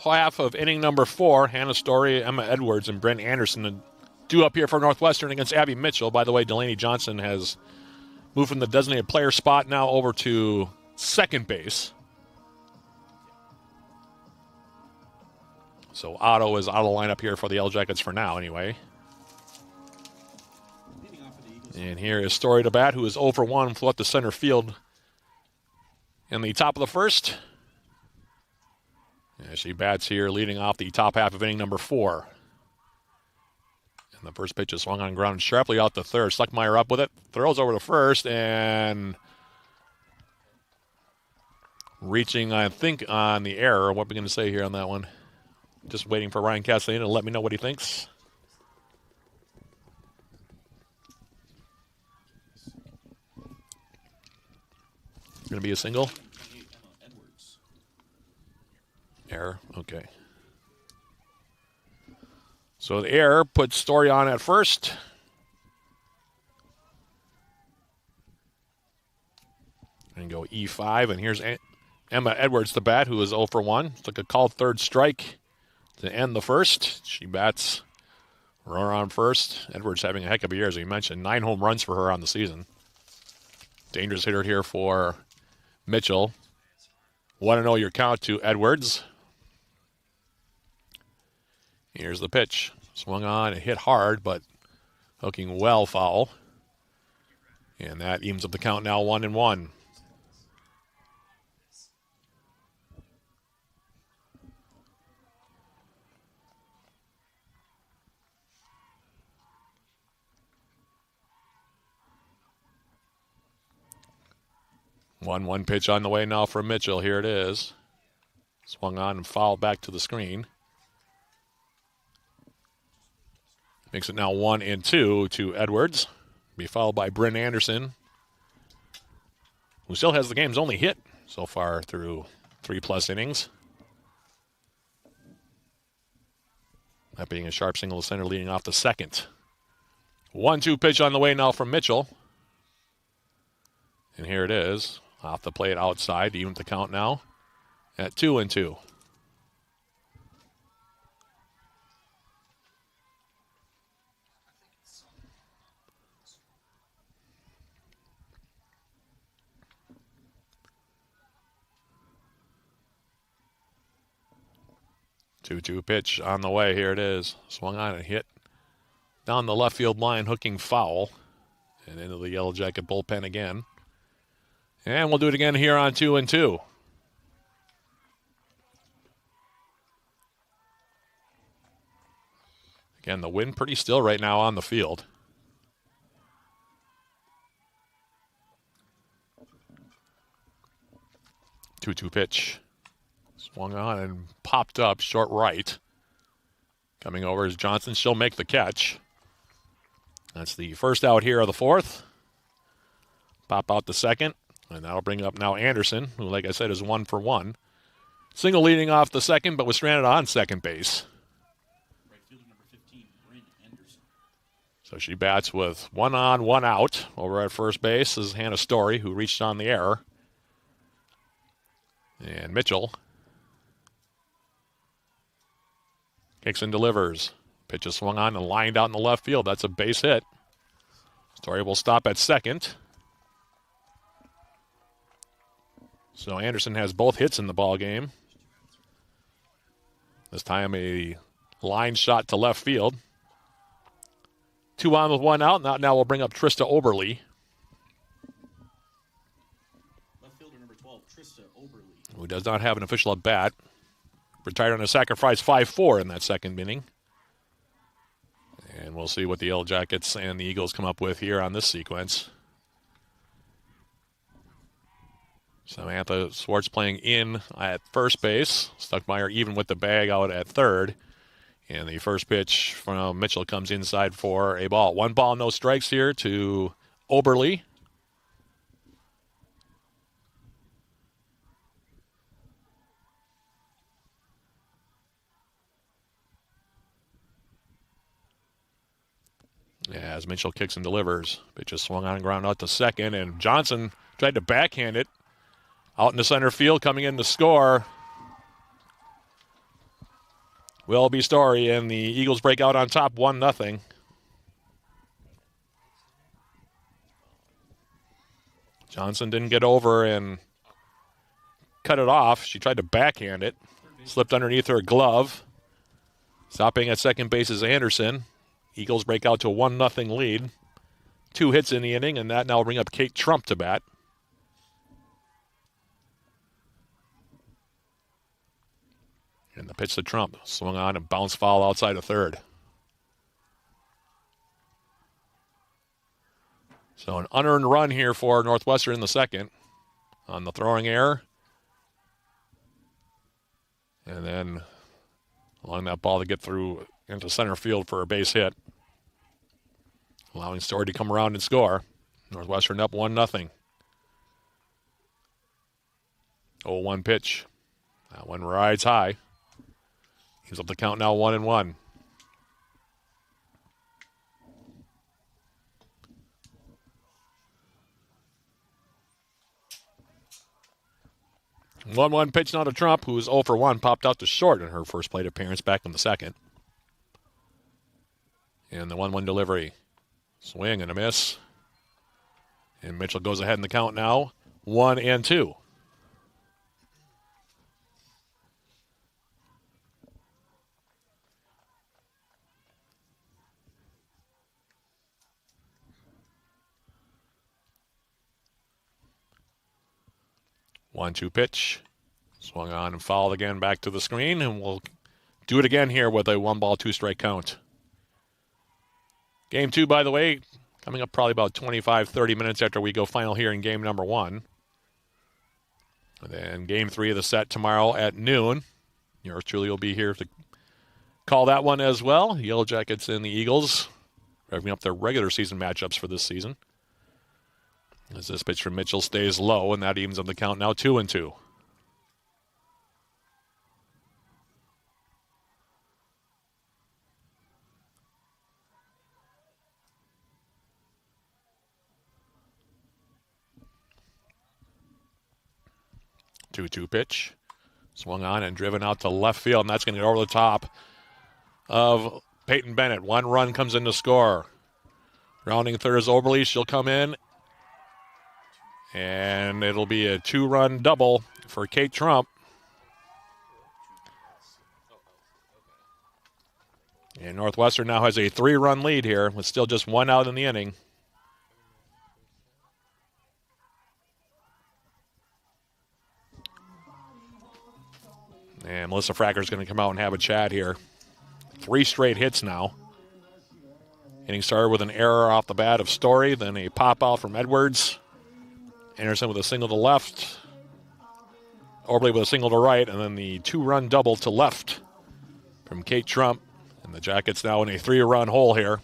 Half of inning number 4, Hannah Story, Emma Edwards, and Brent Anderson due up here for Northwestern against Abby Mitchell. By the way, Delaney Johnson has moved from the designated player spot now over to second base. So Otto is out of the lineup here for the Yellow Jackets for now anyway. And here is Story to bat, who is 0 for 1, flew up to center field in the top of the first. As she bats here, leading off the top half of inning number 4. And the first pitch is swung on ground sharply out to third. Stuckmeyer up with it, throws over to first, and reaching, I think, on the error. What are we going to say here on that one? Just waiting for Ryan Castellano to let me know what he thinks. Going to be a single? Error, okay. So the error puts Story on at first. And go E5, and here's Emma Edwards to bat, who is 0 for 1. Took a called third strike to end the first. She bats runner on first. Edwards having a heck of a year, as we mentioned. 9 home runs for her on the season. Dangerous hitter here for Mitchell. 1-0 your count to Edwards. Here's the pitch. Swung on and hit hard, but hooking well foul. And that evens up the count now 1-1. One pitch on the way now from Mitchell. Here it is. Swung on and fouled back to the screen. Makes it now 1-2 to Edwards. Be followed by Bryn Anderson, who still has the game's only hit so far through 3+ innings. That being a sharp single to center leading off the second. 1-2 pitch on the way now from Mitchell. And here it is. Off the plate outside to even the count now at 2-2. 2-2 pitch on the way. Here it is. Swung on and hit down the left field line, hooking foul. And into the Yellow Jacket bullpen again. And we'll do it again here on 2-2. Again, the wind pretty still right now on the field. 2-2 pitch. Swung on and popped up short right. Coming over is Johnson. She'll make the catch. That's the first out here of the fourth. Pop out the second. And that'll bring up now Anderson, who, like I said, is 1 for 1. Single leading off the second, but was stranded on second base. Right fielder number 15, Bryn Anderson. So she bats with 1 on, 1 out. Over at first base is Hannah Story, who reached on the error. And Mitchell kicks and delivers. Pitch is swung on and lined out in the left field. That's a base hit. Story will stop at second. So Anderson has both hits in the ball game. This time a line shot to left field. 2 on with 1 out. Now we'll bring up Trista Oberly. Left fielder number 12, Trista Oberly. Who does not have an official at bat. Retired on a sacrifice 5-4 in that second inning. And we'll see what the Yellow Jackets and the Eagles come up with here on this sequence. Samantha Swartz playing in at first base. Stuckmeyer even with the bag out at third. And the first pitch from Mitchell comes inside for a ball. 1 ball, no strikes here to Oberly. As Mitchell kicks and delivers. Pitch is swung on and ground out to second. And Johnson tried to backhand it. Out in the center field, coming in to score will be Story, and the Eagles break out on top 1-0. Johnson didn't get over and cut it off. She tried to backhand it. Slipped underneath her glove. Stopping at second base is Anderson. Eagles break out to a 1-0 lead. 2 hits in the inning, and that now will bring up Kate Trump to bat. And the pitch to Trump. Swung on and bounced foul outside of third. So an unearned run here for Northwestern in the second on the throwing error. And then allowing that ball to get through into center field for a base hit. Allowing Story to come around and score. Northwestern up 1-0. 0-1 pitch. That one rides high. He's up the count now 1-1. One pitch now to Trump, who is 0 for 1, popped out to short in her first plate appearance back in the second. And the 1-1 delivery. Swing and a miss. And Mitchell goes ahead in the count now, 1-2. One-two pitch. Swung on and fouled again back to the screen, and we'll do it again here with a 1-ball, 2-strike count. Game 2, by the way, coming up probably about 25-30 minutes after we go final here in game number 1. And then game 3 of the set tomorrow at noon. Yours truly will be here to call that one as well. Yellow Jackets and the Eagles revving up their regular season matchups for this season. As this pitch from Mitchell stays low, and that evens up the count now 2-2. Two-two pitch. Swung on and driven out to left field, and that's going to get over the top of Peyton Bennett. 1 run comes in to score. Rounding third is Oberly. She'll come in. And it'll be a 2-run double for Kate Trump. And Northwestern now has a 3-run lead here with still just 1 out in the inning. And Melissa Fracker's going to come out and have a chat here. 3 straight hits now. Inning started with an error off the bat of Story, then a pop out from Edwards. Anderson with a single to left. Orbley with a single to right, and then the 2-run double to left from Kate Trump. And the Jackets now in a 3-run hole here.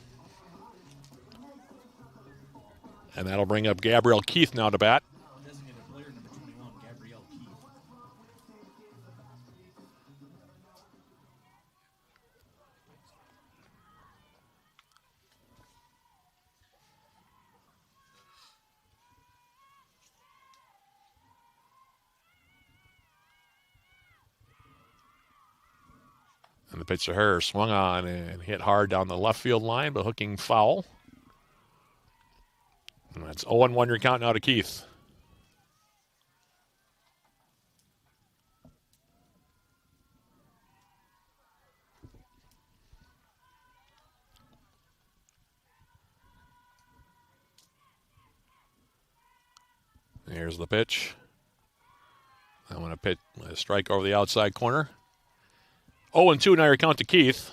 And that'll bring up Gabrielle Keith now to bat. Designated player number 21, Gabrielle Keith. And the pitch to her swung on and hit hard down the left field line, but hooking foul. And that's 0-1 your count now to Keith. Here's the pitch. I'm going to pitch a strike over the outside corner. 0-2 now your count to Keith.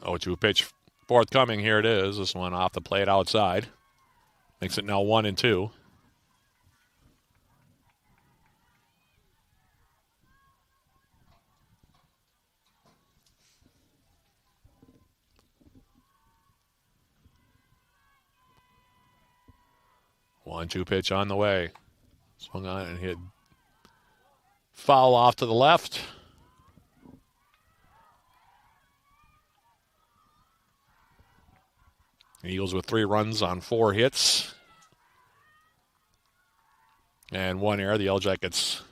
Oh, 2 pitch forthcoming. Here it is. This one off the plate outside. Makes it now 1-2. One-two pitch on the way. Swung on and hit foul off to the left. Eagles with 3 runs on 4 hits. And 1 error. The Yellow Jackets,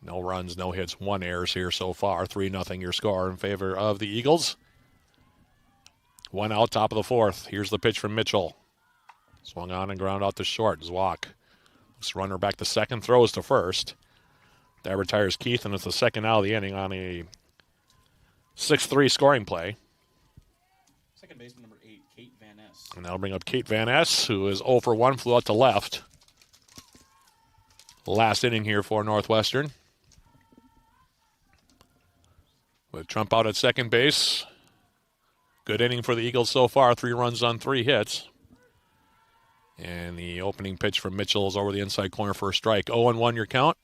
no runs, no hits, 1 errors here so far. 3-0 your score in favor of the Eagles. 1 out, top of the 4th. Here's the pitch from Mitchell. Swung on and ground out to short. Zwak. This runner back to second, throws to first. That retires Keith, and it's the 2nd out of the inning on a 6-3 scoring play. Second baseman number 8, Kate Van Ness. And that'll bring up Kate Van Ness, who is 0 for 1, flew out to left. Last inning here for Northwestern. With Trump out at second base. Good inning for the Eagles so far. 3 runs on 3 hits. And the opening pitch from Mitchell is over the inside corner for a strike. 0-1 your count.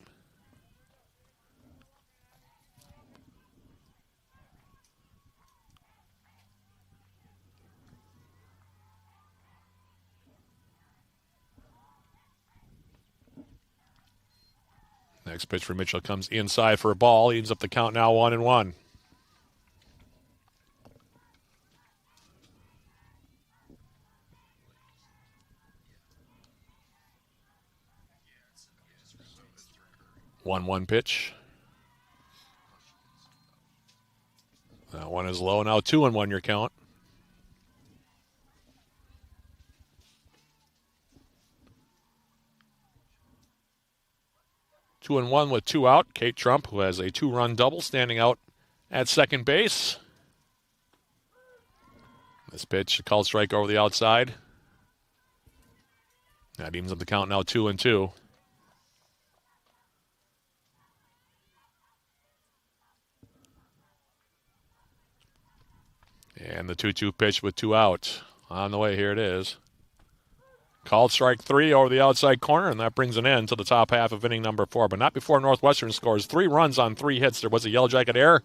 Next pitch for Mitchell comes inside for a ball. He ends up the count now 1-1. One pitch. That one is low. Now 2-1 your count. Two and one with 2 out. Kate Trump, who has a 2-run double, standing out at second base. This pitch, a called strike over the outside. That evens up the count now 2-2. And the 2-2 pitch with 2 out. On the way, here it is. Called strike 3 over the outside corner, and that brings an end to the top half of inning number 4. But not before Northwestern scores 3 runs on 3 hits. There was a Yellow Jacket error,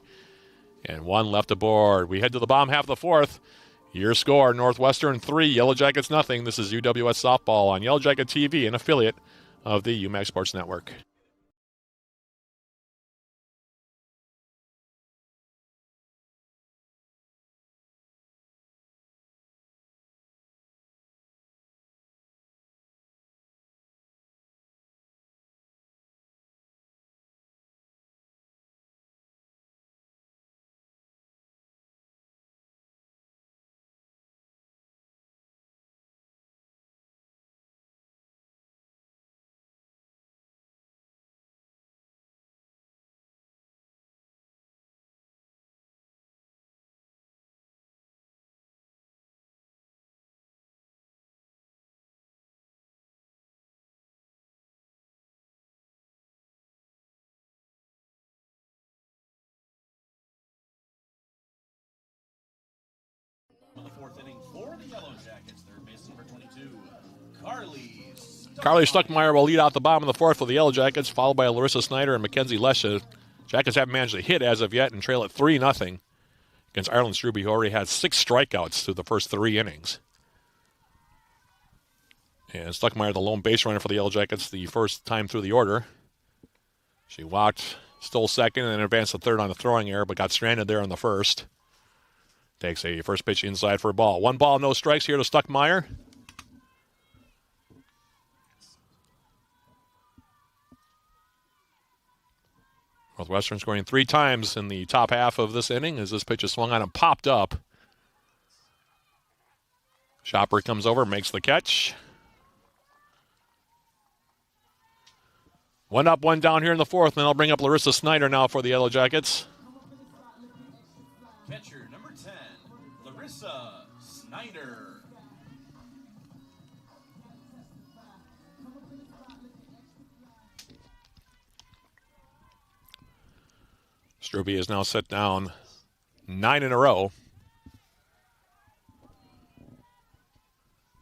and 1 left aboard. We head to the bottom half of the 4th. Your score, Northwestern 3, Yellow Jackets nothing. This is UWS Softball on Yellow Jacket TV, an affiliate of the UMAC Sports Network. fourth inning for the Yellow Jackets. Third base number 22, Carly Stuckmeyer will lead out the bottom of the fourth for the Yellow Jackets, followed by Larissa Snyder and Mackenzie Lesha. Jackets haven't managed to hit as of yet and trail at 3-0 against Arlen Struby, who already had 6 strikeouts through the first 3 innings. And Stuckmeyer, the lone base runner for the Yellow Jackets, the first time through the order. She walked, stole second, and then advanced to third on a throwing error, but got stranded there on the first. Takes a first pitch inside for a ball. 1 ball, no strikes here to Stuckmeyer. Northwestern scoring 3 times in the top half of this inning as this pitch is swung on and popped up. Shopper comes over, makes the catch. 1 up, 1 down here in the fourth, and they'll bring up Larissa Snyder now for the Yellow Jackets. Catcher number 10, Larissa Snyder. Struby is now set down 9 in a row.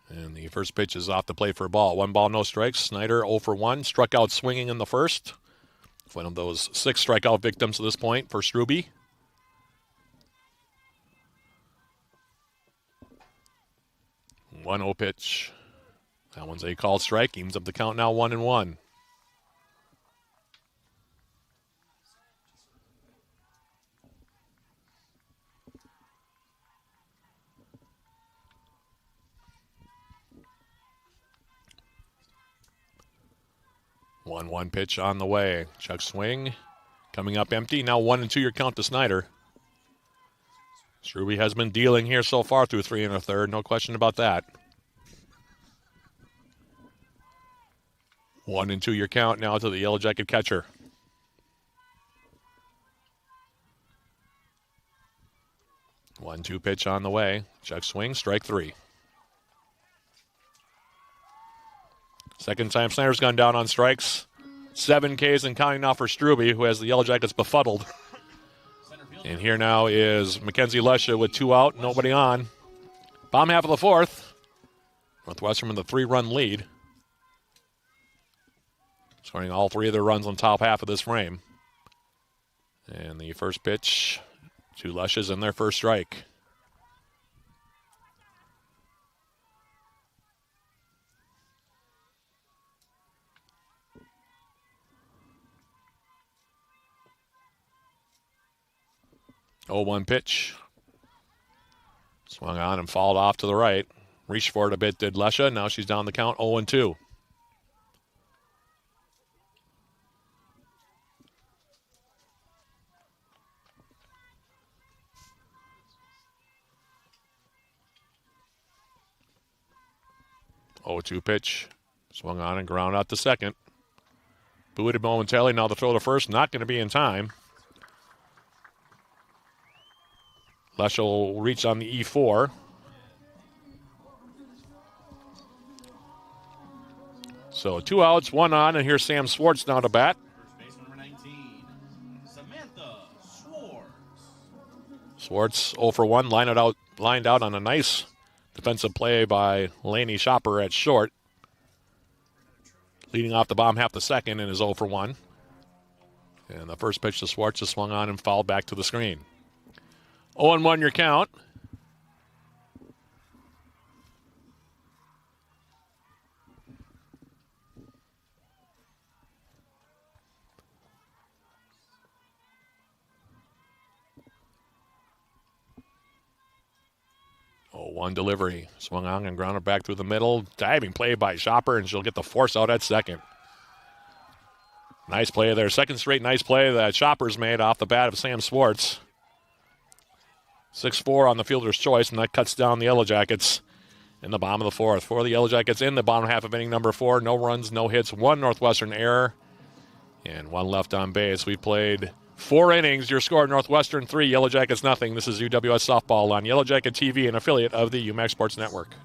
And the first pitch is off the plate for a ball. 1 ball, no strikes. Snyder 0 for 1. Struck out swinging in the first. One of those 6 strikeout victims at this point for Struby. 1-0 pitch. That one's a called strike. Evens up the count now 1-1. One pitch on the way. Chuck swing. Coming up empty. Now 1-2 your count to Snyder. Struby has been dealing here so far through 3 1/3. No question about that. 1-2 your count now to the Yellow Jacket catcher. One-two pitch on the way. Chuck swing. Strike 3. Second time Snyder's gone down on strikes. 7 Ks and counting now for Struby, who has the Yellow Jackets befuddled. And here now is Mackenzie Lesha with 2 out, nobody on. Bottom half of the fourth. Northwestern with a 3-run lead. Scoring all 3 of their runs on top half of this frame. And the first pitch to Lesha's in their first strike. Oh, 1 pitch. Swung on and fouled off to the right. Reached for it a bit, did Lesha. Now she's down the count 0-2. Oh, 2 pitch. Swung on and ground out to second. Booted momentarily. Now the throw to first. Not going to be in time. Lesha will reach on the E4. So 2 outs, 1 on, and here's Sam Swartz now to bat. First base number 19, Samantha Swartz. Swartz 0 for 1, lined out on a nice defensive play by Laney Shopper at short. Leading off the bottom half the second and is 0 for 1. And the first pitch to Swartz is swung on and fouled back to the screen. 0-1 your count. One delivery. Swung on and grounded back through the middle. Diving play by Shopper, and she'll get the force out at second. Nice play there. Second straight nice play that Shopper's made off the bat of Sam Swartz. 6-4 on the fielder's choice, and that cuts down the Yellow Jackets in the bottom of the fourth. For the Yellow Jackets in the bottom half of inning number 4. No runs, no hits, 1 Northwestern error, and 1 left on base. We played 4 innings. Your score, Northwestern 3, Yellow Jackets nothing. This is UWS Softball on Yellow Jacket TV, an affiliate of the UMAC Sports Network.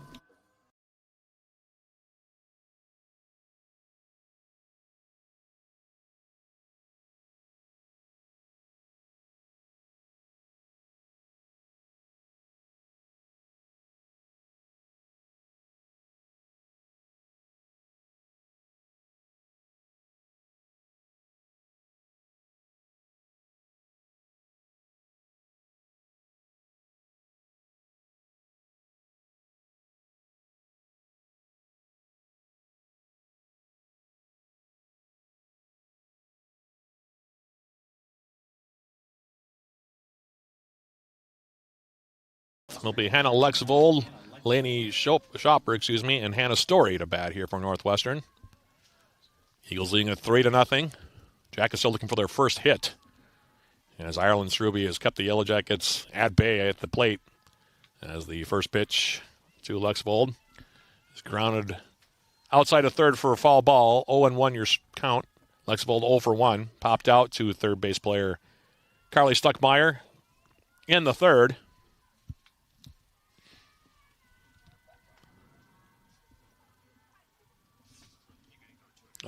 It'll be Hannah Lexvold, Laney Shopper, and Hannah Story to bat here for Northwestern. Eagles leading at 3-0. Jack is still looking for their first hit. And as Ireland Struby has kept the Yellow Jackets at bay at the plate, as the first pitch to Lexvold is grounded outside of third for a foul ball. 0-1 your count. Lexvold 0 for 1. Popped out to third base player Carly Stuckmeyer in the third.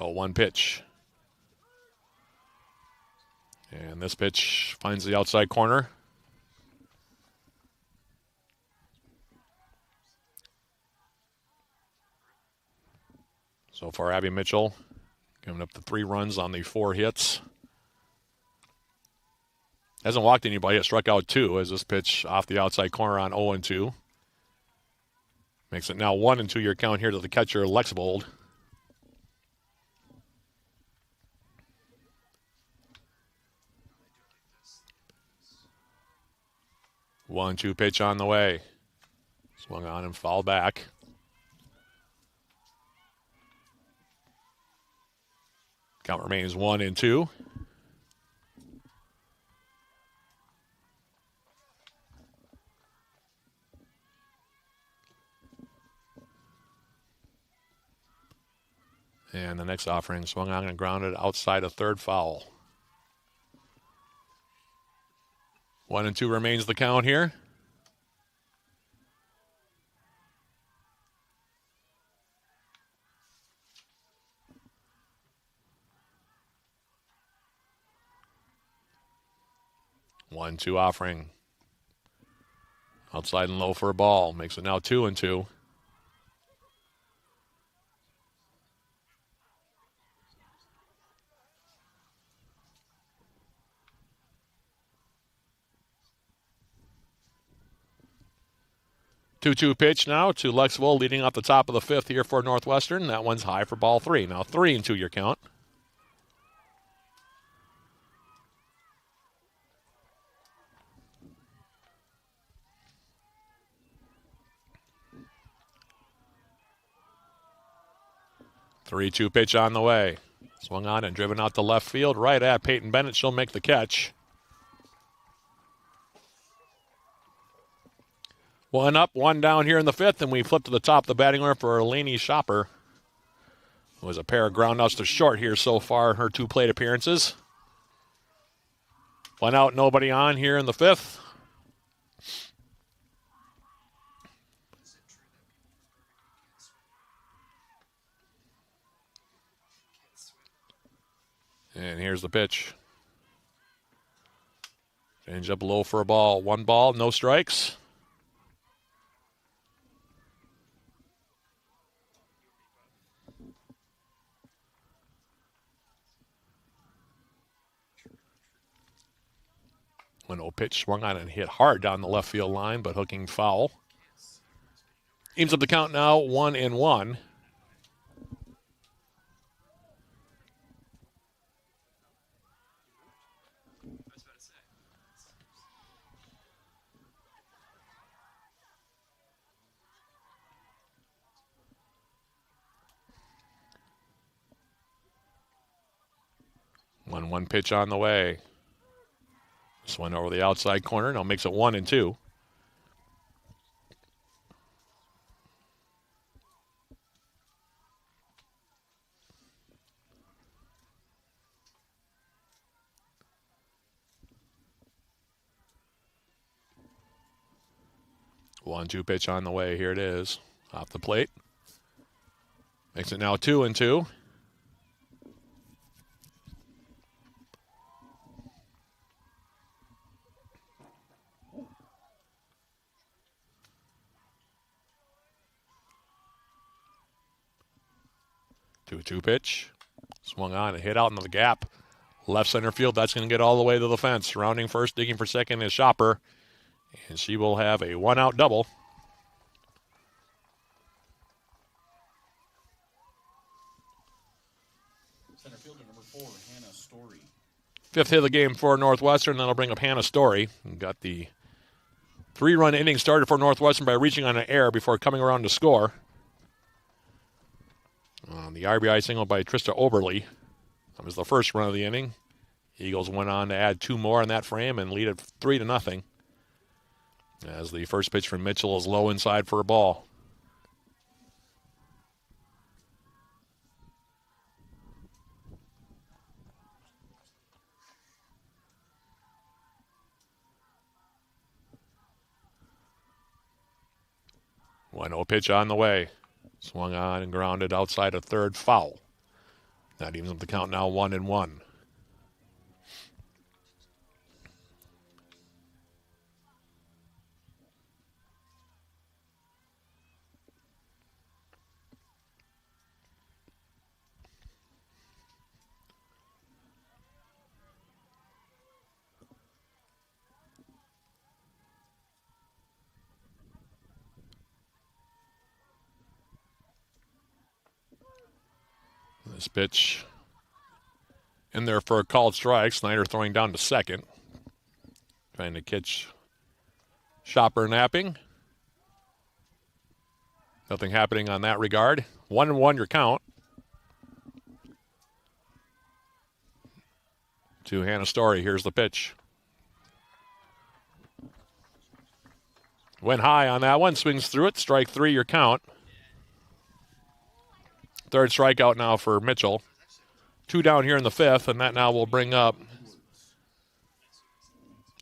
One pitch. And this pitch finds the outside corner. So far, Abby Mitchell giving up the 3 runs on the 4 hits. Hasn't walked anybody. It struck out 2 as this pitch off the outside corner on 0-2. Makes it now 1-2 your count here to the catcher, Lexvold. 1-2 pitch on the way. Swung on and fouled back. Count remains 1-2. And the next offering swung on and grounded outside a third foul. 1-2 remains the count here. One-two offering. Outside and low for a ball. Makes it now 2-2. Two-two pitch now to Lexvold, leading off the top of the 5th here for Northwestern. That one's high for ball 3. Now 3-2 your count. Three-two pitch on the way. Swung on and driven out to left field, right at Peyton Bennett. She'll make the catch. 1 up, 1 down here in the 5th, and we flip to the top of the batting order for Laney Shopper. It was a pair of groundouts to short here so far in her 2 plate appearances. 1 out, nobody on here in the 5th. And here's the pitch. Change up low for a ball. 1 ball, no strikes. When no pitch swung on and hit hard down the left field line, but hooking foul. Evens up the count now, 1-1. One pitch on the way. This one over the outside corner. Now makes it 1-2. One-two pitch on the way. Here it is. Off the plate. Makes it now 2-2. Two pitch. Swung on and hit out into the gap. Left center field. That's going to get all the way to the fence. Rounding first, digging for second is Shopper. And she will have a 1-out double. Center fielder number 4, Hannah Story. 5th hit of the game for Northwestern. That'll bring up Hannah Story. And got the 3-run inning started for Northwestern by reaching on an error before coming around to score. The RBI single by Trista Oberly. That was the first run of the inning. Eagles went on to add 2 more in that frame and lead it 3-0. As the first pitch from Mitchell is low inside for a ball. One 0 pitch on the way. Swung on and grounded outside of third, foul. That evens up the count now 1-1. This pitch in there for a called strike. Snyder throwing down to second. Trying to catch Shopper napping. Nothing happening on that regard. 1-1 your count. To Hannah Story. Here's the pitch. Went high on that one. Swings through it. Strike 3 your count. Third strikeout now for Mitchell. 2 down here in the 5th, and that now will bring up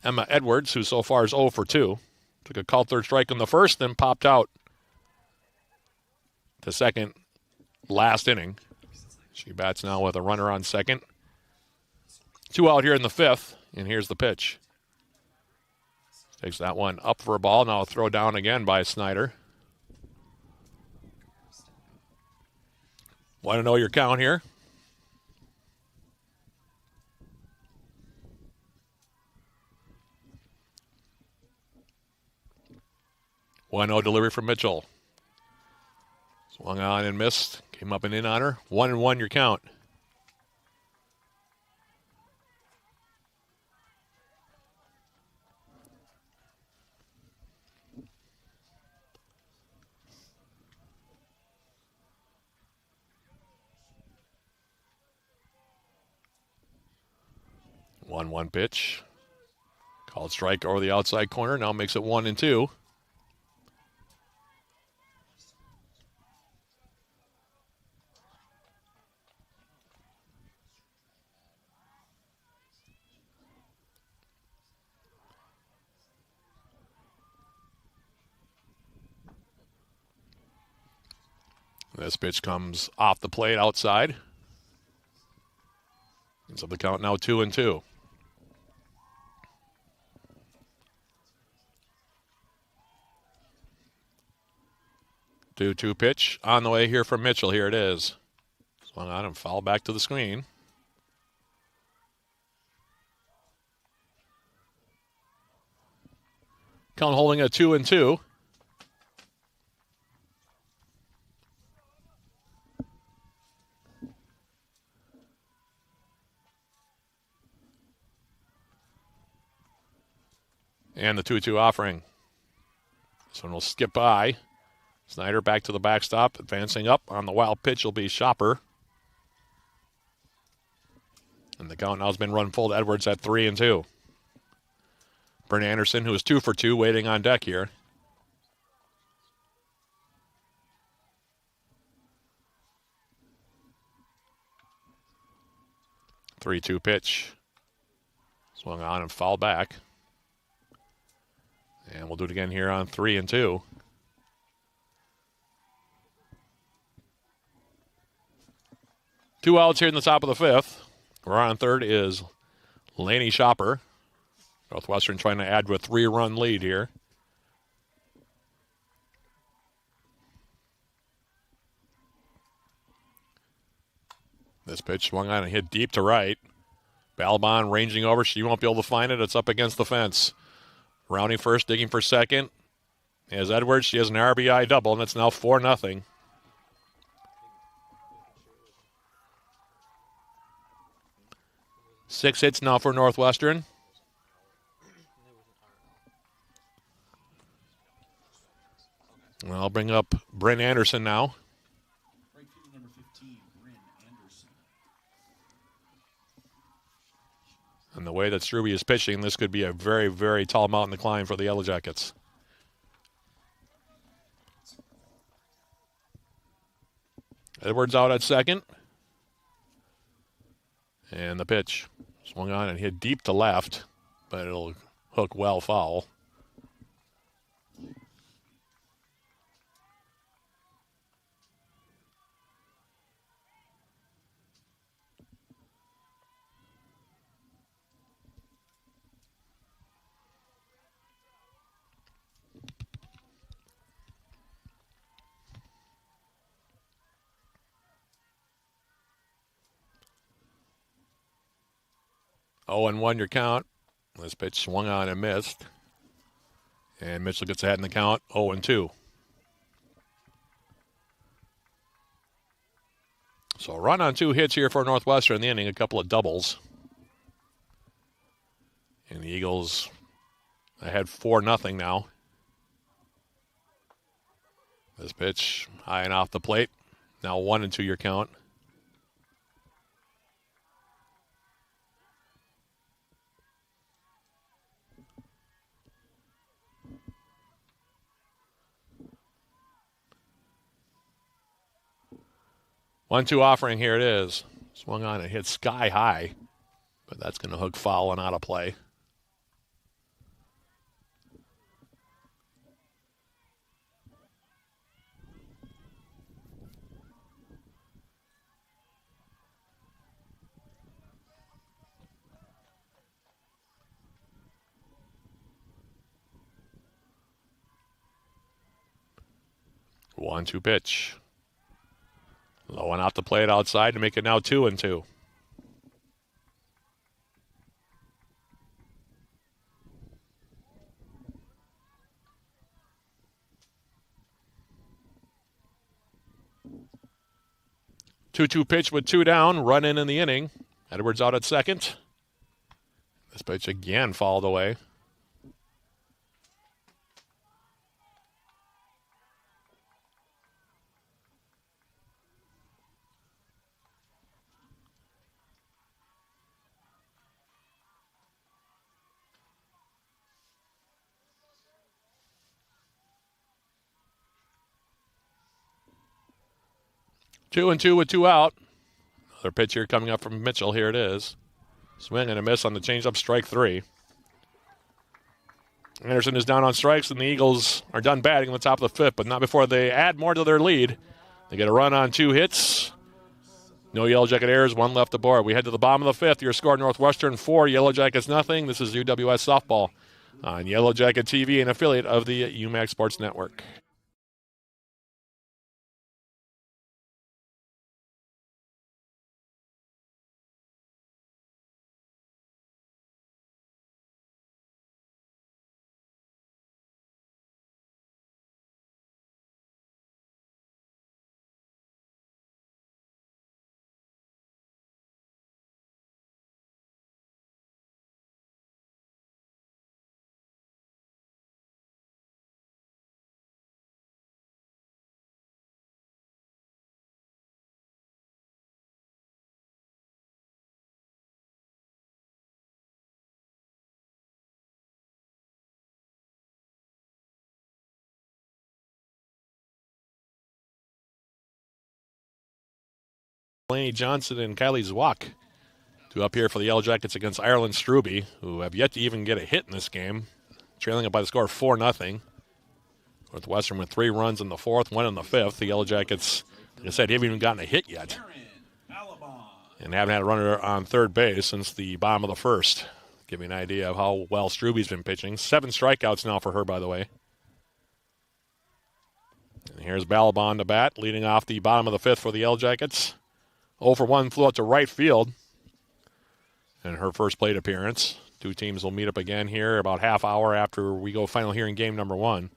Emma Edwards, who so far is 0 for 2. Took a called third strike in the first, then popped out to second last inning. She bats now with a runner on second. 2 out here in the 5th, and here's the pitch. Takes that one up for a ball. Now a throw down again by Snyder. Want to know your count here? 1-0 delivery from Mitchell. Swung on and missed. Came up and in on her. 1-1 your count. One pitch. Called strike over the outside corner. Now makes it 1-2. This pitch comes off the plate outside. And so the count now 2-2. 2-2 pitch on the way here from Mitchell. Here it is. Swung on and foul back to the screen. Count holding at 2-2. And the 2-2 offering. This one will skip by. Snyder back to the backstop, advancing up on the wild pitch will be Shopper. And the count now has been run full to Edwards at 3-2. Bryn Anderson, who is 2 for 2, waiting on deck here. The 3-2 pitch. Swung on and fouled back. And we'll do it again here on 3-2. Two outs here in the top of the 5th. We're on third is Laney Shopper. Northwestern trying to add to a 3-run lead here. This pitch swung on and hit deep to right. Balbon ranging over. She won't be able to find it. It's up against the fence. Rounding first, digging for second. As Edwards, she has an RBI double, and it's now 4-0. Six hits now for Northwestern. I'll bring up Bryn Anderson now. Right field number 15, Bryn Anderson. And the way that Struby is pitching, this could be a very, very tall mountain to climb for the Yellow Jackets. Edwards out at second. And the pitch swung on and hit deep to left, but it'll hook well foul. Oh, and 1 your count. This pitch swung on and missed. And Mitchell gets ahead in the count, 0-2. So a run on 2 hits here for Northwestern in the inning, a couple of doubles. And the Eagles ahead 4-0 now. This pitch high and off the plate. Now 1-2 your count. One-two offering, here it is. Swung on and hit sky high, but that's going to hook foul and out of play. One-two pitch. Low and out the plate outside to make it now 2-2. Two-two pitch with 2 down, run in the inning. Edwards out at second. This pitch again fouled away. Two and two with 2 out. Another pitch here coming up from Mitchell. Here it is. Swing and a miss on the changeup, strike 3. Anderson is down on strikes, and the Eagles are done batting in the top of the 5th, but not before they add more to their lead. They get a run on 2 hits. No Yellow Jacket errors, 1 left aboard. We head to the bottom of the 5th. Your score, Northwestern 4, Yellow Jackets nothing. This is UWS Softball on Yellow Jacket TV, an affiliate of the UMAC Sports Network. Delaney Johnson and Kylie Zwak to up here for the Yellow Jackets against Ireland Struby, who have yet to even get a hit in this game, trailing up by the score of 4-0. Northwestern with 3 runs in the 4th, 1 in the 5th. The Yellow Jackets, like I said, haven't even gotten a hit yet, and haven't had a runner on third base since the bottom of the 1st. Give you an idea of how well Struby's been pitching. 7 strikeouts now for her, by the way. And here's Balabon to bat, leading off the bottom of the 5th for the Yellow Jackets. 0 for 1 flew out to right field in her first plate appearance. 2 teams will meet up again here about half hour after we go final here in game number 1.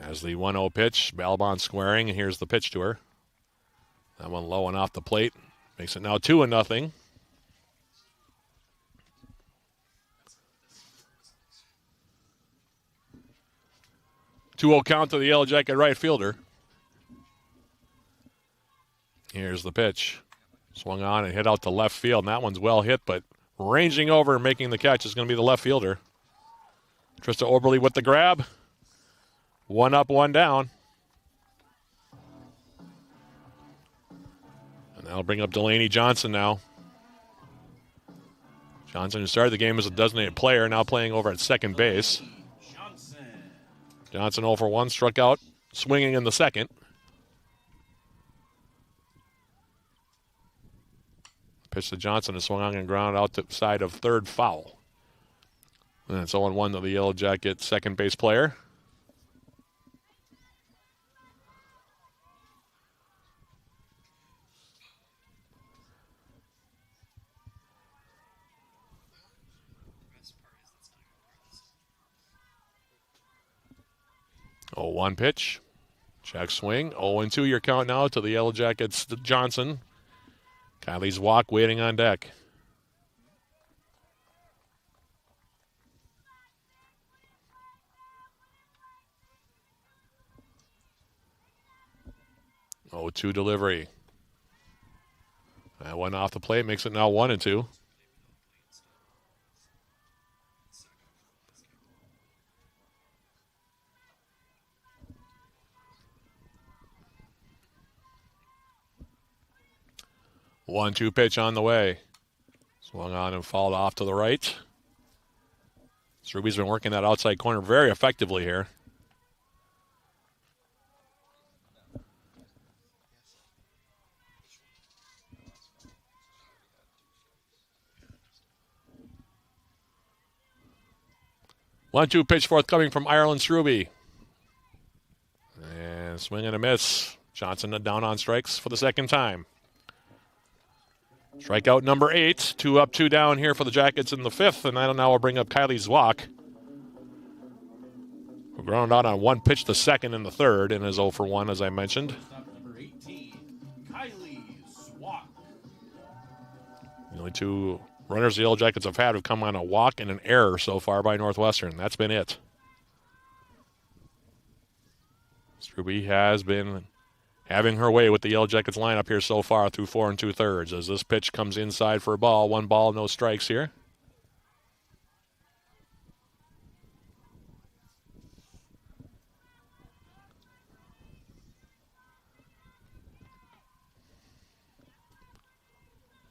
As the 1-0 pitch, Balabon squaring, and here's the pitch to her. That one low and off the plate. Makes it now 2-0. 2-0 count to the Yellow Jacket right fielder. Here's the pitch. Swung on and hit out to left field. And that one's well hit, but ranging over and making the catch is going to be the left fielder. Trista Oberle with the grab. 1 up, 1 down. And that'll bring up Delaney Johnson now. Johnson, who started the game as a designated player, now playing over at second base. Johnson 0 for 1, struck out, swinging in the second. Pitch to Johnson is swung on and ground out to the side of third, foul. And it's 0-1 to the Yellow Jacket second base player. Oh, 1 pitch. Check swing. 0-2 your count now to the Yellow Jackets Johnson. Kylie's walk waiting on deck. Oh, 2 delivery. That one off the plate makes it now 1-2. One-two pitch on the way. Swung on and fouled off to the right. Struby's been working that outside corner very effectively here. One-two pitch forthcoming from Ireland Struby. And swing and a miss. Johnson down on strikes for the second time. Strikeout number 8. 2 up, 2 down here for the Jackets in the 5th. And that'll now bring up Kylie Zwak. Who ground out on 1 pitch the second in the 3rd and is 0 for 1, as I mentioned. Number 18, Kylie Zwak. The only 2 runners the Yellow Jackets have had come on a walk and an error so far by Northwestern. That's been it. Struby has been having her way with the Yellow Jackets lineup here so far through 4 2/3. As this pitch comes inside for a ball. 1 ball, no strikes here.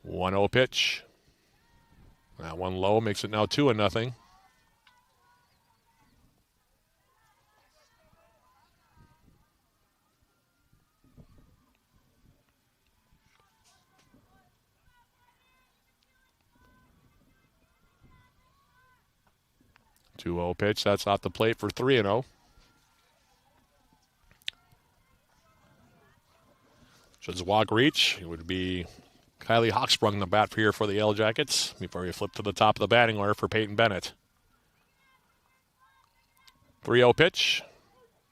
One 0 pitch. That one low makes it now 2-0. Two 0 pitch. That's off the plate for 3-0. Should Zwak reach, it would be Kylie Hawksprung the bat here for the Yellow Jackets before we flip to the top of the batting order for Peyton Bennett. 3-0 pitch.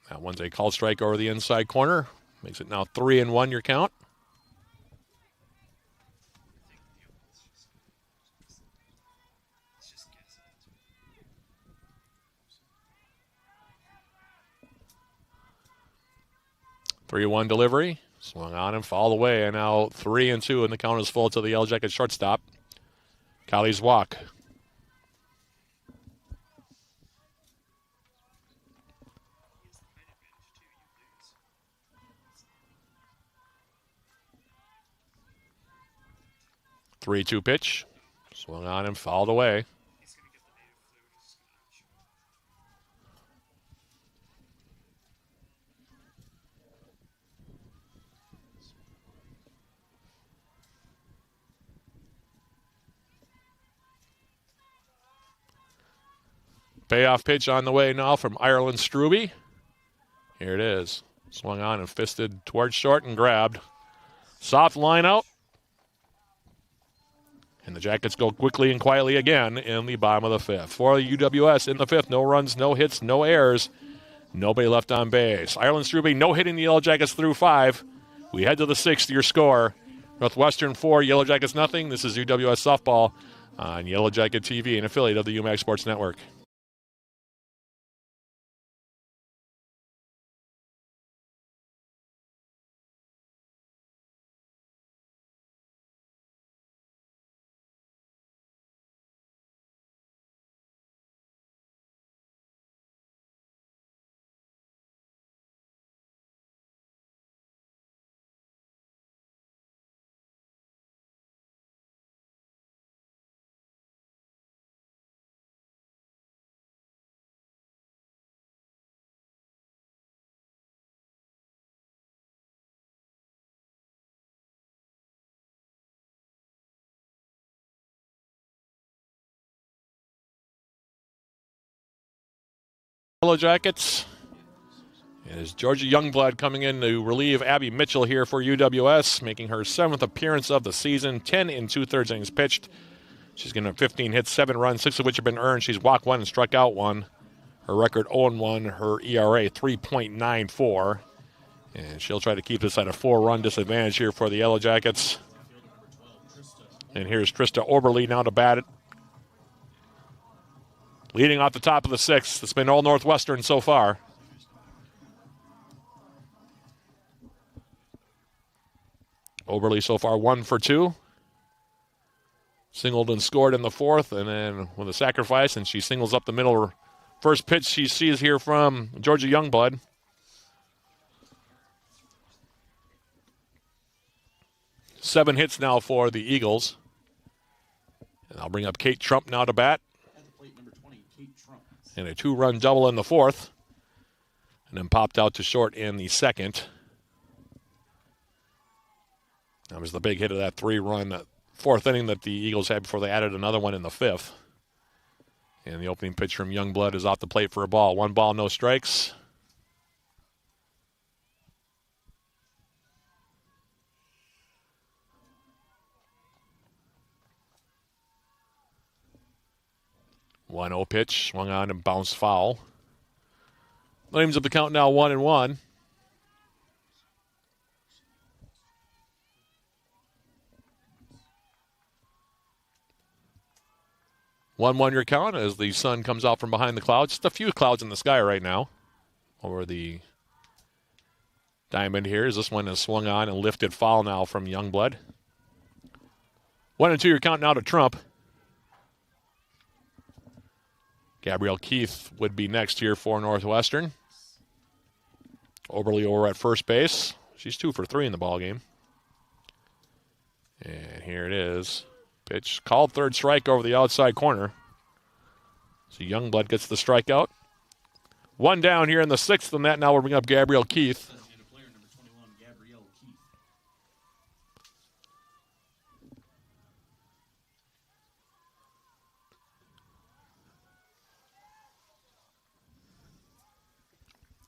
That one's a called strike over the inside corner. Makes it now 3-1 your count. Three-one delivery. Swung on and fouled away, and now 3-2, and the count is full to the Yellow Jacket shortstop. Kylie Zwak. Three-two pitch. Swung on and fouled away. Payoff pitch on the way now from Ireland Struby. Here it is. Swung on and fisted towards short and grabbed. Soft line out. And the Jackets go quickly and quietly again in the bottom of the 5th. For the UWS in the 5th, no runs, no hits, no errors. Nobody left on base. Ireland Struby no hitting the Yellow Jackets through 5. We head to the 6th, your score. Northwestern 4, Yellow Jackets nothing. This is UWS Softball on Yellow Jacket TV, an affiliate of the UMAC Sports Network. Yellow Jackets. It is Georgia Youngblood coming in to relieve Abby Mitchell here for UWS, making her 7th appearance of the season, 10 in 2/3 innings pitched. She's going to have 15 hits, 7 runs, 6 of which have been earned. She's walked 1 and struck out 1. Her record 0-1, her ERA 3.94. And she'll try to keep this at a 4-run disadvantage here for the Yellow Jackets. And here's Trista Oberle now to bat it. Leading off the top of the 6th. It's been all Northwestern so far. Oberle so far 1 for 2. Singled and scored in the 4th, and then with a sacrifice, and she singles up the middle. First pitch she sees here from Georgia Youngblood. Seven hits now for the Eagles. And I'll bring up Kate Trump now to bat. At the plate, number 20, Kate Trump. And a 2-run double in the 4th. And then popped out to short in the 2nd. That was the big hit of that 3-run 4th inning that the Eagles had before they added another one in the 5th. And the opening pitch from Youngblood is off the plate for a ball. 1 ball, no strikes. One 0 pitch, swung on and bounced foul. Names up the count now 1-1. 1-1 your count as the sun comes out from behind the clouds. Just a few clouds in the sky right now over the diamond here as this one is swung on and lifted foul now from Youngblood. 1-2 your count now to Trump. Gabrielle Keith would be next here for Northwestern. Oberle over at first base. She's 2 for 3 in the ballgame. And here it is. Pitch called, 3rd strike over the outside corner. So Youngblood gets the strikeout. 1 down here in the 6th, and that now will bring up Gabrielle Keith. Designated player, number 21, Gabrielle Keith.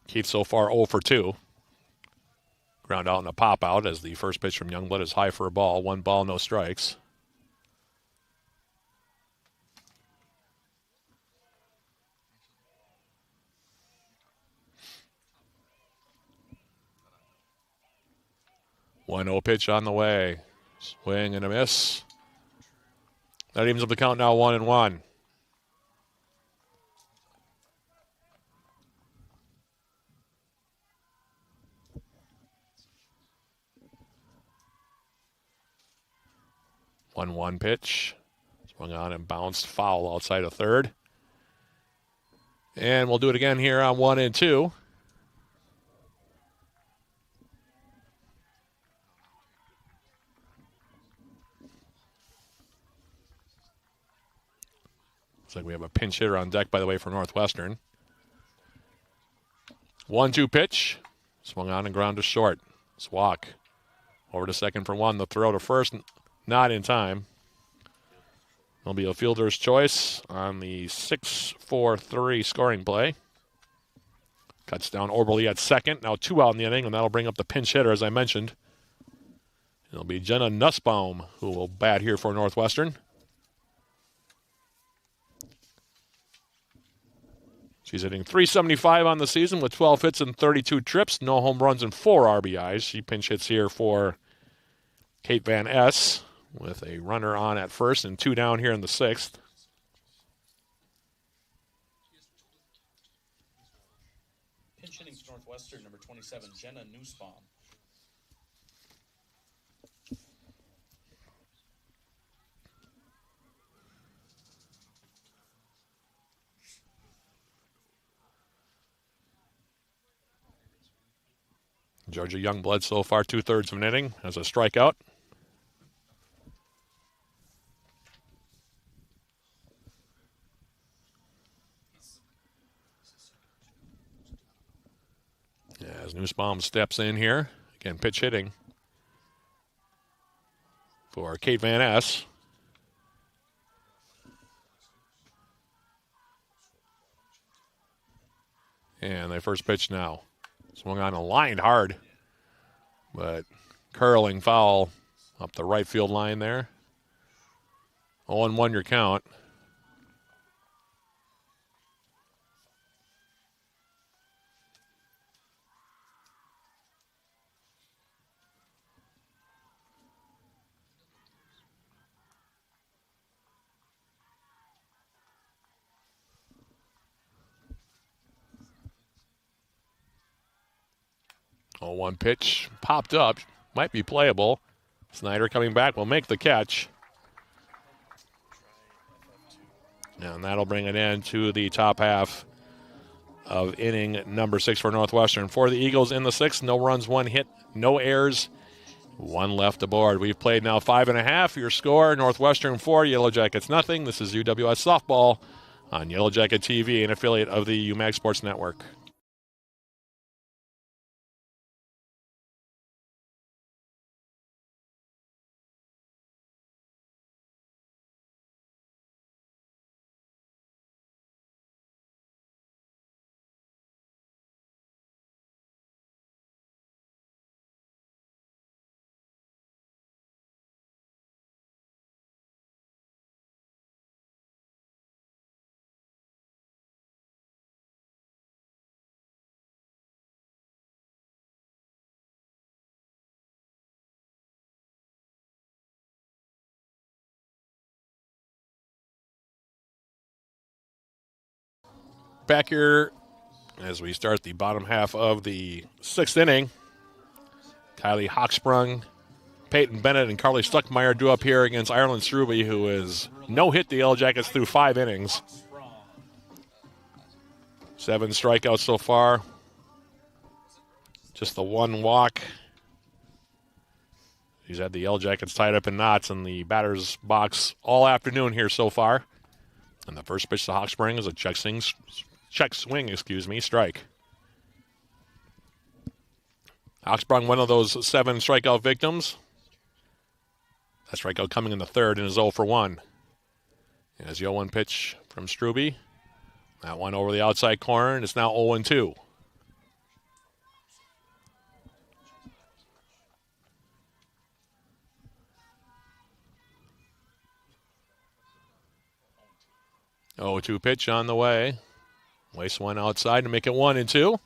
Keith so far 0 for 2. Ground out and a pop out as the first pitch from Youngblood is high for a ball. 1 ball, no strikes. One 0 pitch on the way. Swing and a miss. That evens up the count now 1-1. One pitch. Swung on and bounced foul outside of 3rd. And we'll do it again here on 1-2. Looks like we have a pinch hitter on deck, by the way, for Northwestern. 1-2 pitch. Swung on and ground to short. Swak over to second for 1. The throw to first, not in time. There'll be a fielder's choice on the 6-4-3 scoring play. Cuts down Oberle at second. Now 2 out in the inning, and that'll bring up the pinch hitter, as I mentioned. It'll be Jenna Nussbaum who will bat here for Northwestern. She's hitting .375 on the season with 12 hits and 32 trips, no home runs and 4 RBIs. She pinch hits here for Kate Van Ess with a runner on at first and 2 down here in the 6th. Pinch hitting for Northwestern, number 27, Jenna Nussbaum. Georgia Youngblood so far 2/3 of an inning as a strikeout. As Nussbaum steps in here, again pitch hitting for Kate Van Ess. And their first pitch now. Swung on a line hard, but curling foul up the right field line there. 0-1 your count. Oh, one pitch popped up, might be playable. Snyder coming back will make the catch. And that'll bring it in to the top half of inning number 6 for Northwestern. For the Eagles in the 6th, no runs, 1 hit, no errors, 1 left aboard. We've played now 5.5. Your score, Northwestern 4, Yellow Jackets nothing. This is UWS Softball on Yellow Jacket TV, an affiliate of the UMAC Sports Network. Back here as we start the bottom half of the 6th inning. Kylie Hochsprung, Peyton Bennett, and Carly Stuckmeyer do up here against Ireland Struby, who is no-hit the Yellow Jackets through 5 innings. 7 strikeouts so far. Just the 1 walk. He's had the Yellow Jackets tied up in knots in the batter's box all afternoon here so far. And the first pitch to Hochsprung is a check swing, strike. Hochsprung, one of those 7 strikeout victims. That strikeout coming in the 3rd and is 0 for 1. As the 0-1 pitch from Struby. That one over the outside corner, and it's now 0-2. Oh, 2 pitch on the way. Waste one outside to make it 1-2.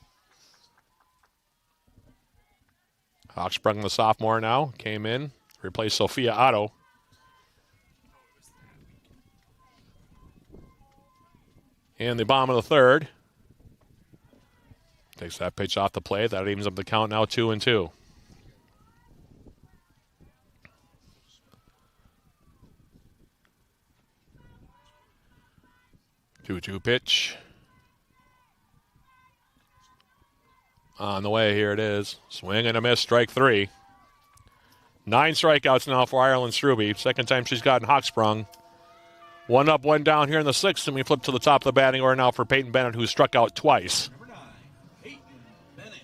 Hochsprung, the sophomore now, came in, replaced Sophia Otto. In the bottom of the 3rd. Takes that pitch off the plate. That evens up the count now 2-2. 2-2 pitch. On the way, here it is. Swing and a miss, strike 3. 9 strikeouts now for Ireland Struby. Second time she's gotten Hochsprung. 1 up, 1 down here in the 6th, and we flip to the top of the batting order now for Peyton Bennett, who struck out twice. Number 9, Peyton Bennett.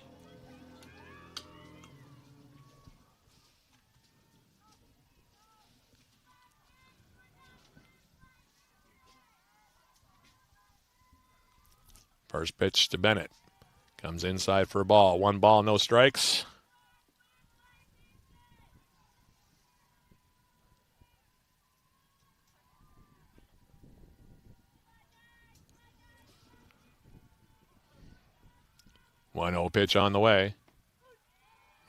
First pitch to Bennett. Comes inside for a ball. 1 ball, no strikes. One 0 pitch on the way.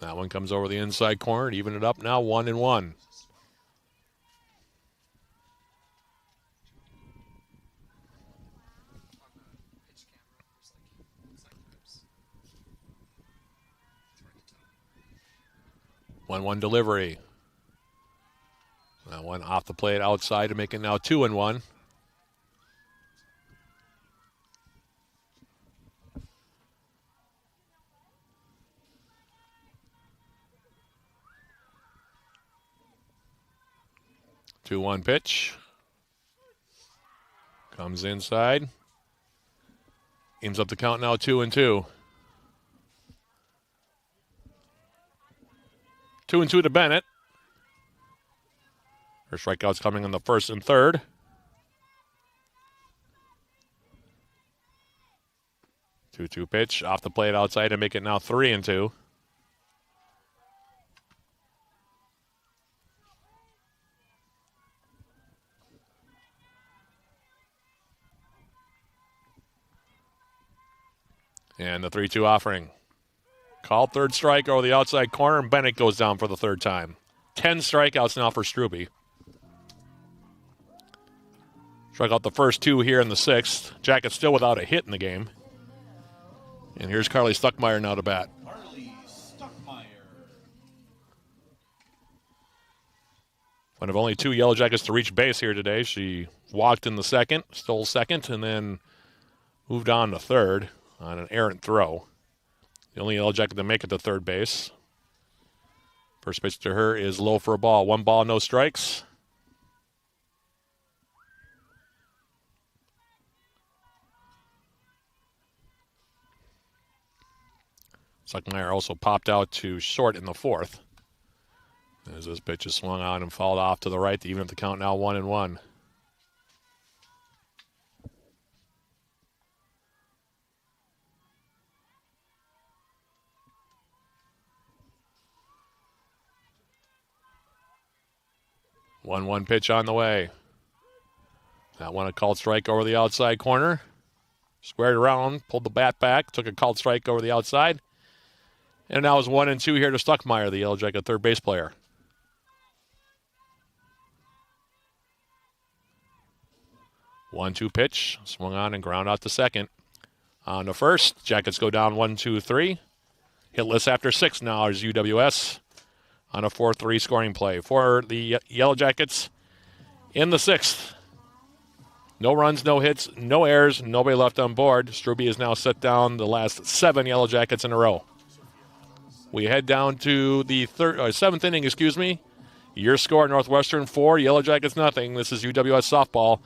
That one comes over the inside corner to even it up now 1-1. One delivery. That one off the plate outside to make it now 2-1. Two 1 pitch. Comes inside. Aims up the count now 2-2. 2-2 to Bennett. Her strikeouts coming in the 1st and 3rd. 2-2 pitch off the plate outside to make it now 3-2. And the 3-2 offering. Called third strike over the outside corner, and Bennett goes down for the third time. 10 strikeouts now for Strube. Struck out the first 2 here in the 6th. Jackets still without a hit in the game. And here's Carly Stuckmeyer now to bat. Carly Stuckmeyer. One of only 2 Yellow Jackets to reach base here today. She walked in the 2nd, stole 2nd, and then moved on to 3rd on an errant throw. The only Yellow Jacket to make it to 3rd base. First pitch to her is low for a ball. 1 ball, no strikes. Stuckmeyer also popped out to short in the 4th. As this pitch is swung on and fouled off to the right to even up the count now 1-1. One pitch on the way. That one a called strike over the outside corner. Squared around, pulled the bat back, took a called strike over the outside. And now it's 1-2 here to Stuckmeyer, the Yellow Jacket third base player. 1-2 pitch, swung on and ground out to second. On the first, Jackets go down 1-2-3. Hitless after 6 now is UWS on a 4-3 scoring play for the Yellow Jackets in the 6th. No runs, no hits, no errors, nobody left on board. Strube has now set down the last 7 Yellow Jackets in a row. We head down to the 7th inning, Your score, Northwestern 4, Yellow Jackets nothing. This is UWS softball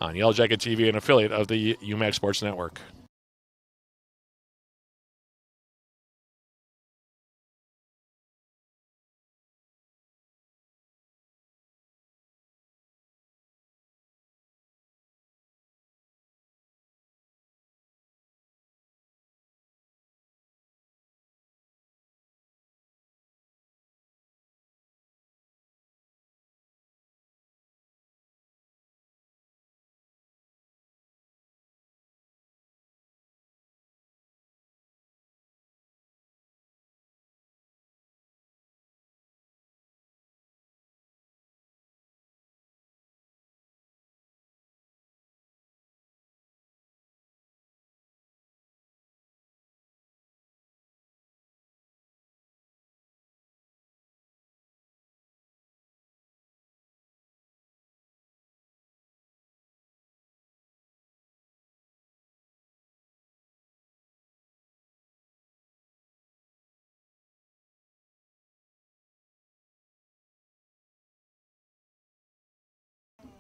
on Yellow Jacket TV, an affiliate of the UMAC Sports Network.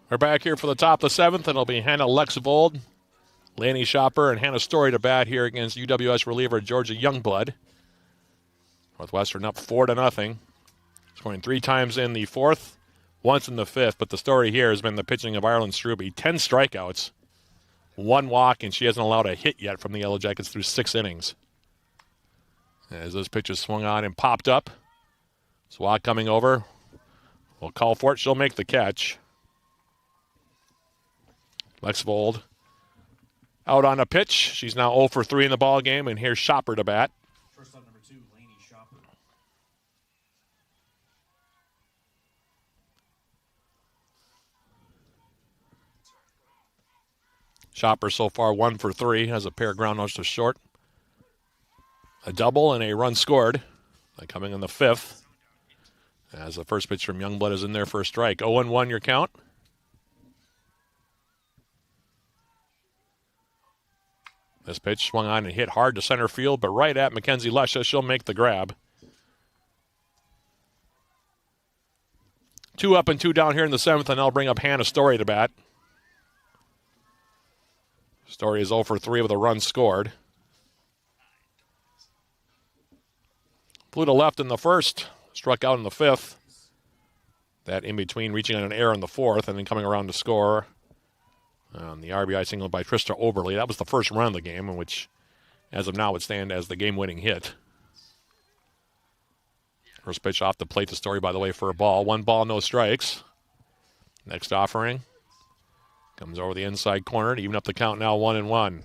We're back here for the top of the 7th. It'll be Hannah Lexvold, Lanny Shopper, and Hannah Story to bat here against UWS reliever Georgia Youngblood. Northwestern up 4-0. Scoring 3 times in the 4th, once in the 5th. But the story here has been the pitching of Ireland Strube. 10 strikeouts, 1 walk, and she hasn't allowed a hit yet from the Yellow Jackets through 6 innings. As those pitches swung on and popped up. Swat coming over. We'll call for it. She'll make the catch. Lexvold out on a pitch. She's now 0 for 3 in the ball game, and here's Shopper to bat. First up, number 2, Laney Shopper. Shopper so far 1 for 3, has a pair of ground outs to short. A double and a run scored. Coming in the 5th. As the first pitch from Youngblood is in there for a strike. 0-1 your count. This pitch swung on and hit hard to center field, but right at Mackenzie Lesha. She'll make the grab. 2 up and 2 down here in the 7th, and I'll bring up Hannah Story to bat. Story is 0 for 3 with a run scored. Flew to left in the 1st, struck out in the 5th. That in between reaching on an error in the 4th, and then coming around to score. The RBI single by Trista Oberle. That was the first run of the game in which as of now, would stand as the game-winning hit. First pitch off the plate to Story, by the way, for a ball. 1 ball, no strikes. Next offering comes over the inside corner to even up the count now 1-1.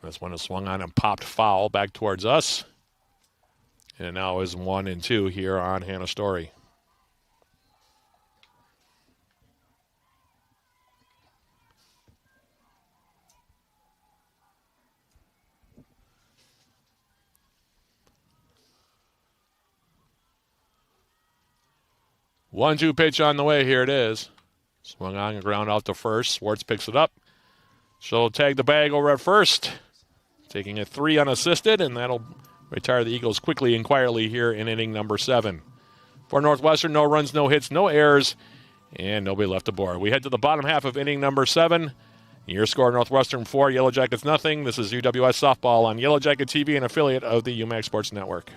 This one is swung on and popped foul back towards us. And it now is 1-2 here on Hannah Story. One-two pitch on the way. Here it is. Swung on and ground out to first. Swartz picks it up. She'll tag the bag over at first. Taking a 3 unassisted, and that'll retire the Eagles quickly and quietly here in inning number 7. For Northwestern, no runs, no hits, no errors, and nobody left aboard. We head to the bottom half of inning number 7. Your score, Northwestern 4, Yellow Jackets nothing. This is UWS Softball on Yellow Jacket TV, an affiliate of the UMAC Sports Network.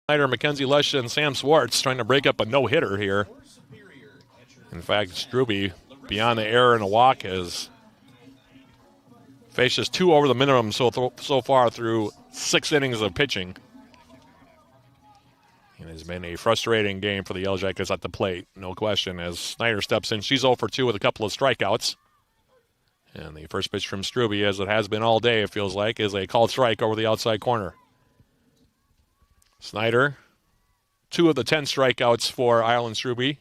Mackenzie Lesha and Sam Swartz trying to break up a no-hitter here. In fact, Struby, beyond the error and a walk, has faced just 2 over the minimum so far through 6 innings of pitching. It has been a frustrating game for the Yellow Jackets at the plate, no question, as Snyder steps in. She's 0 for 2 with a couple of strikeouts. And the first pitch from Struby, as it has been all day, it feels like, is a called strike over the outside corner. Snyder, 2 of the 10 strikeouts for Ireland Struby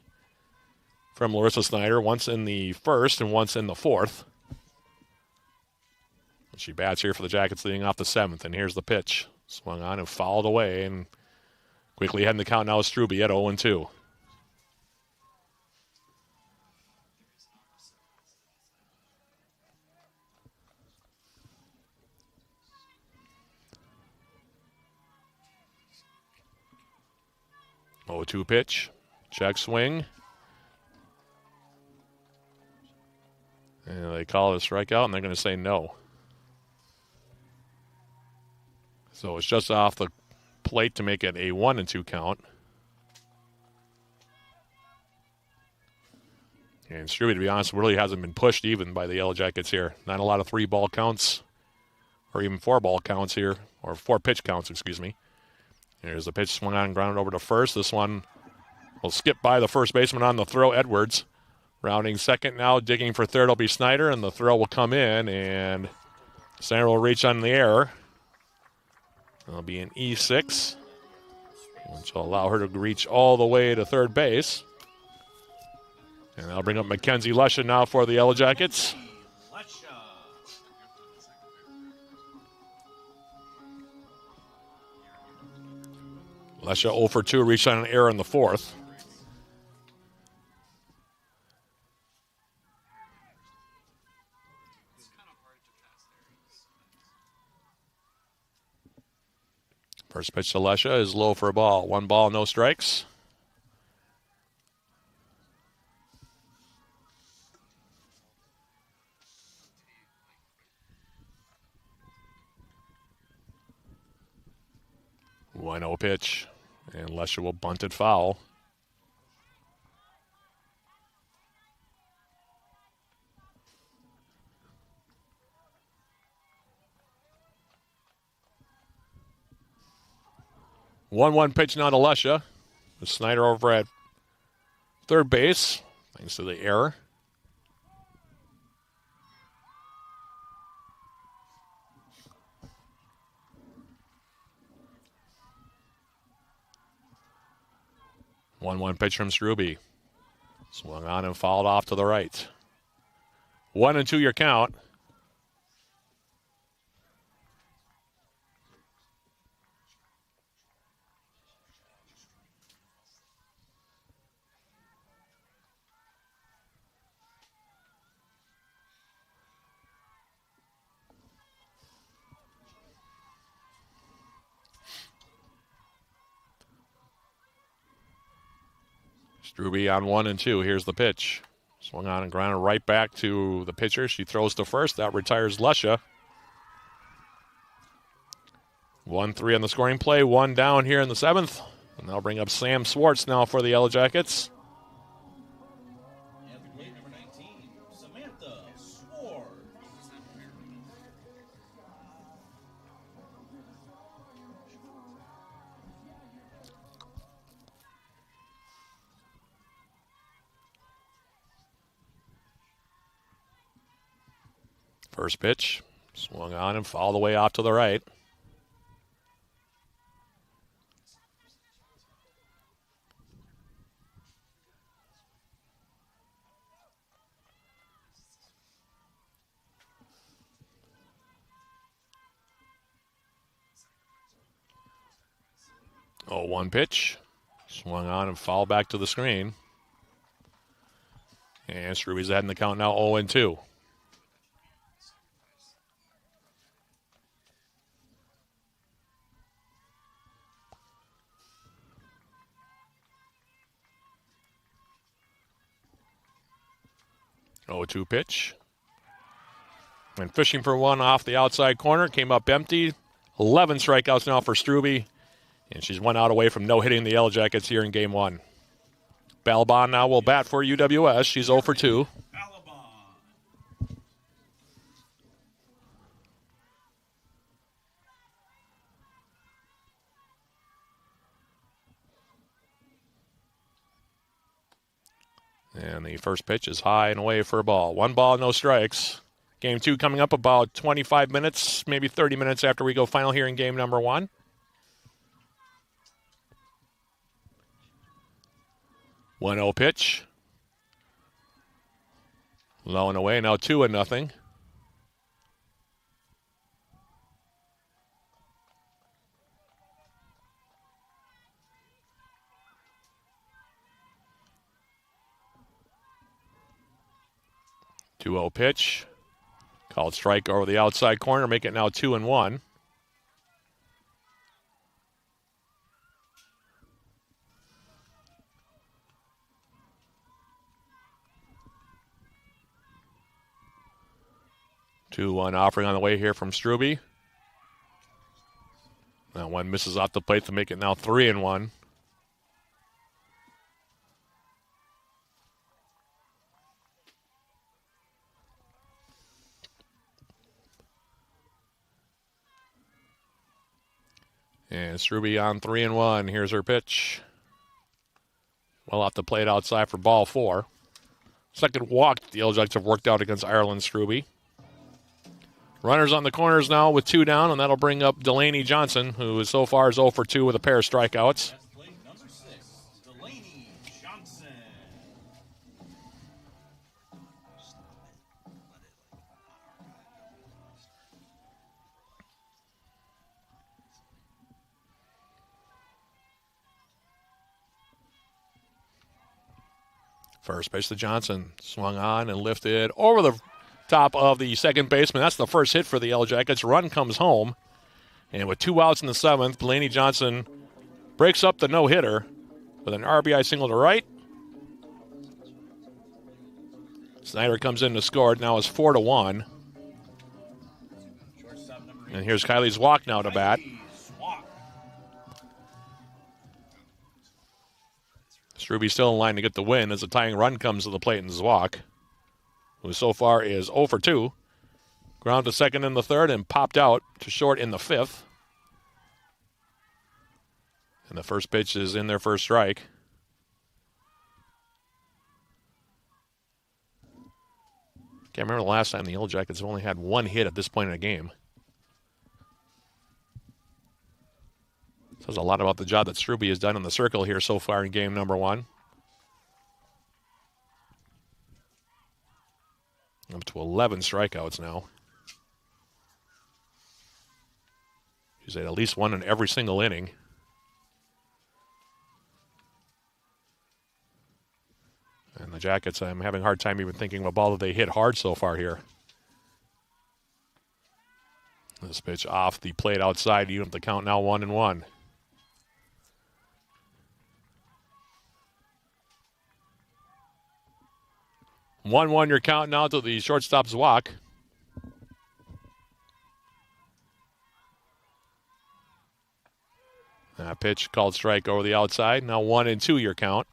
from Larissa Snyder, once in the first and once in the fourth. She bats here for the Jackets leading off the 7th, and here's the pitch. Swung on and fouled away, and quickly heading the count now is Struby at 0-2. Oh, 2 pitch, check swing. And they call it a strikeout, and they're going to say no. So it's just off the plate to make it a 1-2 count. And Struby, to be honest, really hasn't been pushed even by the Yellow Jackets here. Not a lot of 3-ball counts, or even 4-ball counts here, or 4-pitch counts, excuse me. Here's the pitch swung on and grounded over to first. This one will skip by the first baseman on the throw, Edwards. Rounding second now, digging for third will be Snyder, and the throw will come in, and Snyder will reach on the error. That'll be an E6, which will allow her to reach all the way to third base. And that'll bring up Mackenzie Lesha now for the Yellow Jackets. Lesha 0 for 2, reached on an error in the fourth. First pitch to Lesha is low for a ball. 1 ball, no strikes. One 0 pitch, and Lesha will bunt it foul. One pitch now to Lesha. With Snyder over at third base, thanks to the error. 1-1 pitch from Struby. Swung on and fouled off to the right. 1-2 your count. Struby on 1-2. Here's the pitch. Swung on and grounded right back to the pitcher. She throws to first. That retires Lusha. 1-3 on the scoring play. 1 down here in the 7th. And they'll bring up Sam Swartz now for the Yellow Jackets. And the great number 19, Samantha Swartz. First pitch. Swung on and fouled the way off to the right. Oh, 1 pitch. Swung on and fouled back to the screen. And Struby's ahead in the count now 0-2. Oh, 2 pitch. And fishing for one off the outside corner. Came up empty. 11 strikeouts now for Struby. And she's 1 out away from no-hitting the Yellow Jackets here in Game 1. Balabon now will bat for UWS. She's 0-2. And the first pitch is high and away for a ball. 1 ball, no strikes. Game 2 coming up about 25 minutes, maybe 30 minutes after we go final here in game number 1. 1-0 pitch. Low and away, now 2-0. Two-0 pitch. Called strike over the outside corner, make it now 2-1. Two-one offering on the way here from Struby. That one misses off the plate to make it now 3-1. And Struby on 3-1. Here's her pitch. Well off the plate outside for ball 4. Second walk the Yellow Jackets have worked out against Ireland Struby. Runners on the corners now with 2 down, and that'll bring up Delaney Johnson, who is so far is 0-2 with a pair of strikeouts. That's play number 6, Delaney Johnson. First pitch to Johnson. Swung on and lifted over the top of the second baseman. That's the first hit for the Yellow Jackets. Run comes home. And with 2 outs in the 7th, Delaney Johnson breaks up the no-hitter with an RBI single to right. Snyder comes in to score. Now it's 4-1. And here's Kylie Zwok now to bat. Struby still in line to get the win as a tying run comes to the plate in Zwok, who so far is 0-2. Ground to second in the 3rd and popped out to short in the 5th. And the first pitch is in their first strike. Can't remember the last time the Yellow Jackets have only had 1 hit at this point in a game. Says a lot about the job that Struby has done in the circle here so far in game number 1. Up to 11 strikeouts now. He's at least one in every single inning. And the Jackets, I'm having a hard time even thinking of a ball that they hit hard so far here. This pitch off the plate outside, even if the count now 1-1. Your count now to the shortstop's walk. Pitch called strike over the outside. Now 1-2 your count.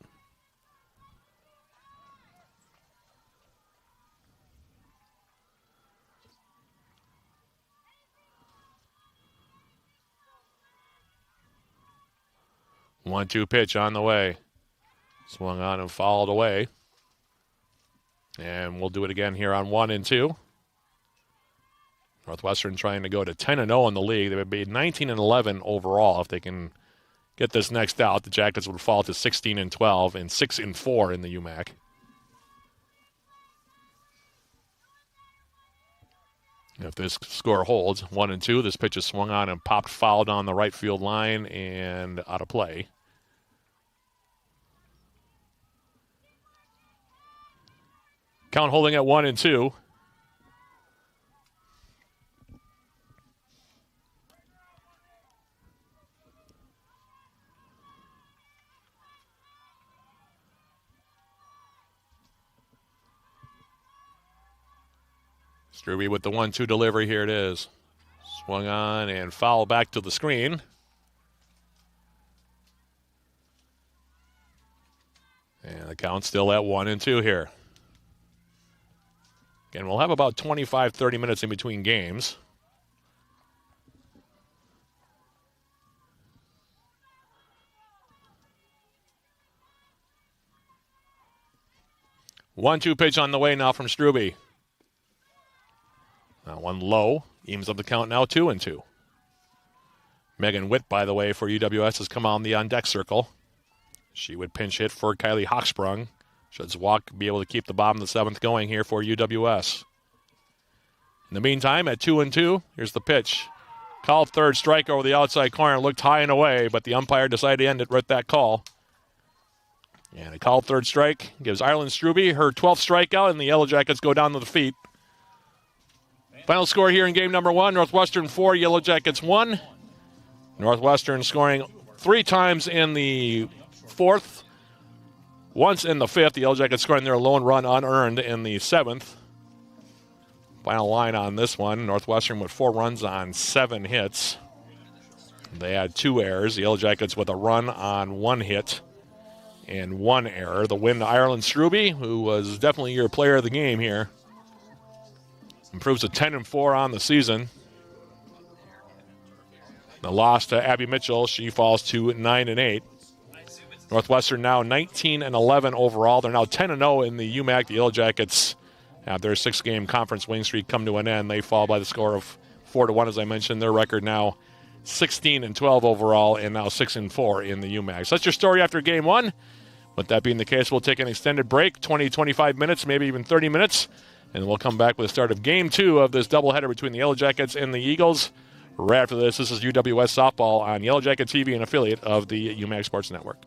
One-two pitch on the way. Swung on and fouled away. And we'll do it again here on 1-2. Northwestern trying to go to 10-0 in the league. They would be 19-11 overall. If they can get this next out, the Jackets would fall to 16-12 and 6-4 in the UMAC. If this score holds, 1-2, this pitch is swung on and popped foul down the right field line and out of play. Count holding at 1-2. Struby with the 1-2 delivery. Here it is. Swung on and foul back to the screen. And the count still at 1-2 here. Again, we'll have about 25, 30 minutes in between games. One-two pitch on the way now from Struby. That one low. Evens up the count now 2-2. Megan Witt, by the way, for UWS has come on the on-deck circle. She would pinch hit for Kylie Hochsprung. Should Zwak be able to keep the bottom of the 7th going here for UWS. In the meantime, at 2-2, here's the pitch. Called third strike over the outside corner. Looked high and away, but the umpire decided to end it with that call. And a called third strike gives Ireland Struby her 12th strikeout, and the Yellow Jackets go down to the feet. Final score here in game number 1, Northwestern 4, Yellow Jackets 1. Northwestern scoring 3 times in the 4th, once in the 5th. The Yellow Jackets scoring their lone run unearned in the 7th. Final line on this one, Northwestern with 4 runs on 7 hits. They had 2 errors. The Yellow Jackets with a run on 1 hit and 1 error. The win to Ireland Struby, who was definitely your player of the game here. Improves to 10-4 on the season. The loss to Abby Mitchell, she falls to 9-8. Northwestern now 19-11 overall. They're now 10-0 in the UMAC. The Yellow Jackets have their 6-game conference winning streak come to an end. They fall by the score of 4-1, as I mentioned. Their record now 16-12 overall and now 6-4 in the UMAC. So that's your story after game 1. With that being the case, we'll take an extended break, 20, 25 minutes, maybe even 30 minutes. And we'll come back with the start of game 2 of this doubleheader between the Yellow Jackets and the Eagles. Right after this is UWS Softball on Yellow Jacket TV, an affiliate of the UMAC Sports Network.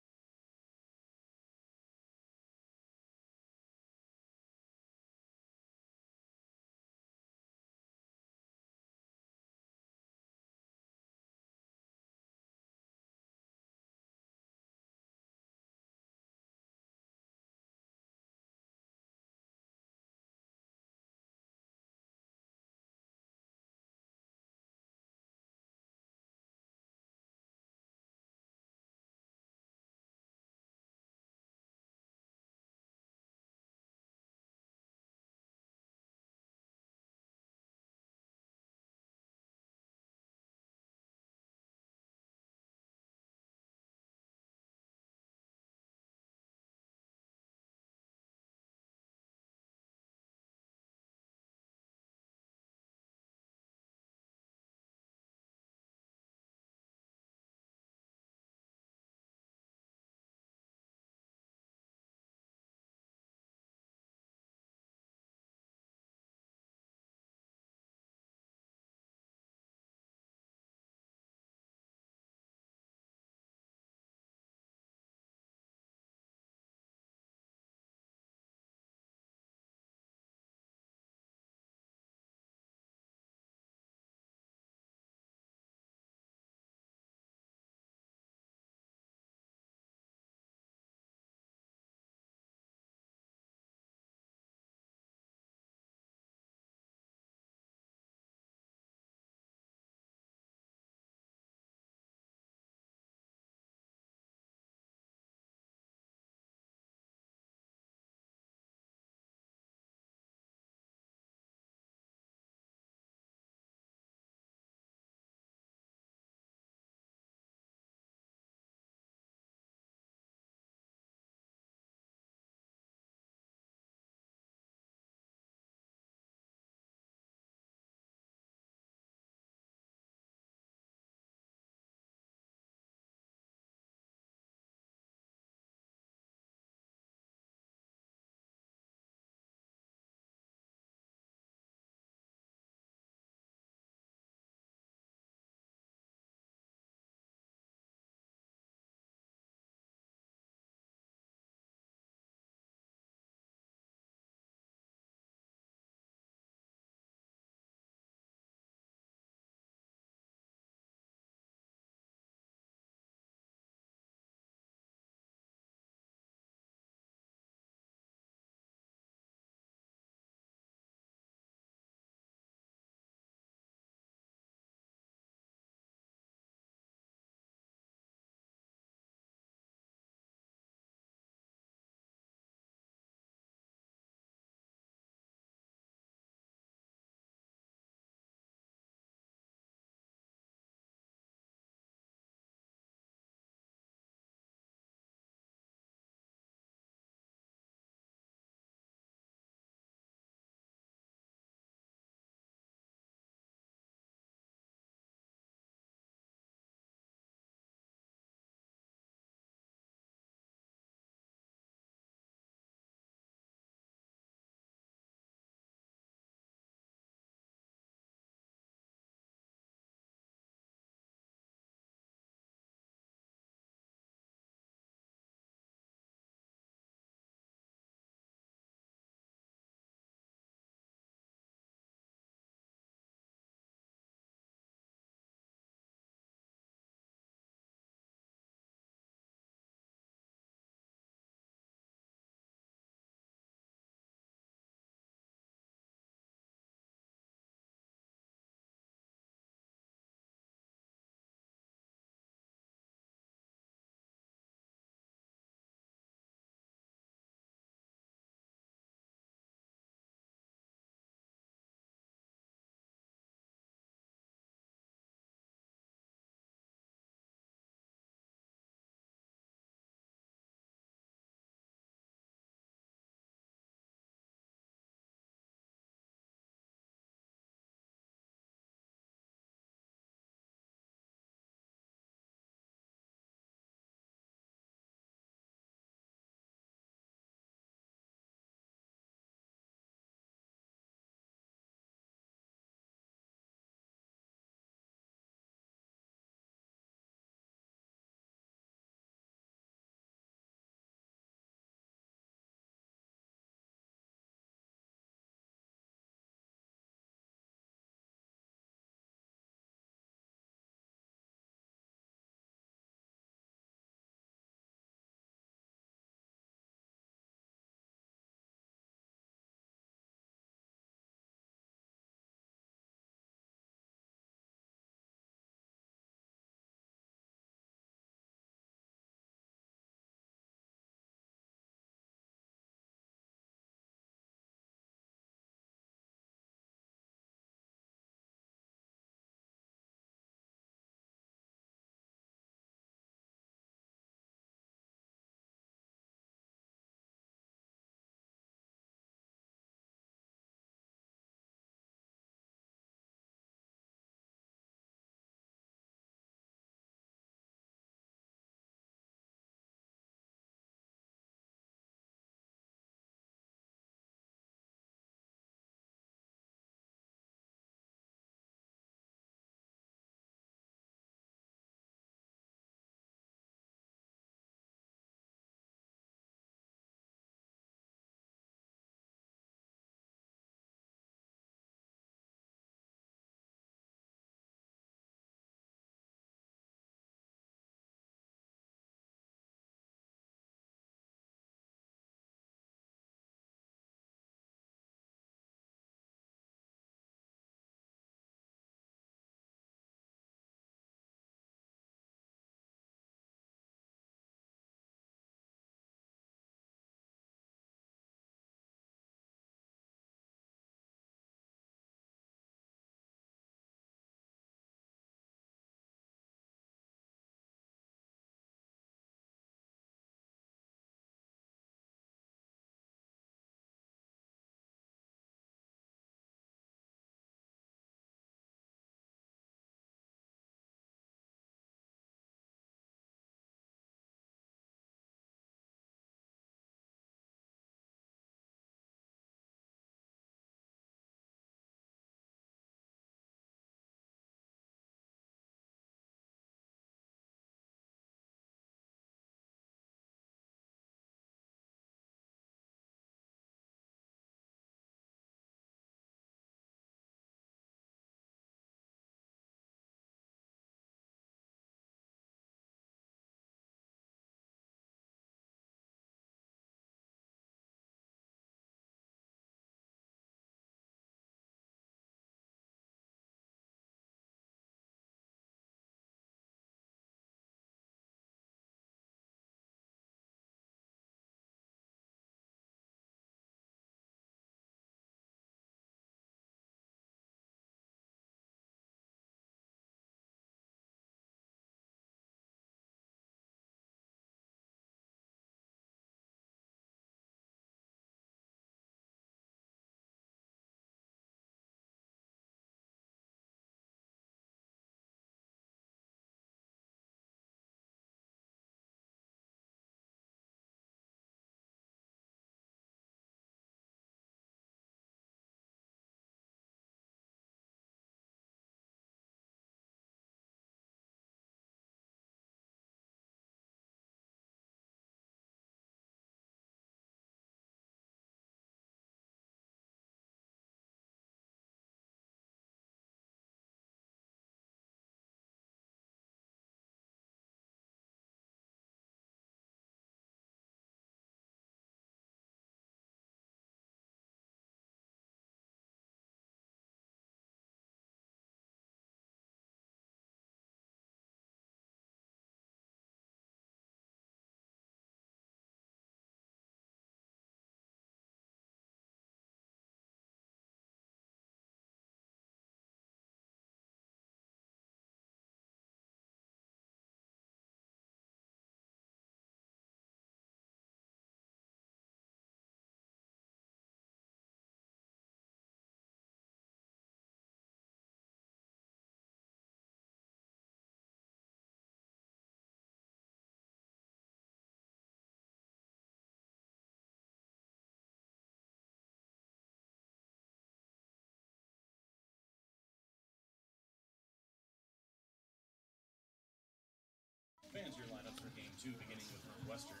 Fans, your lineups for game 2, beginning with Northwestern.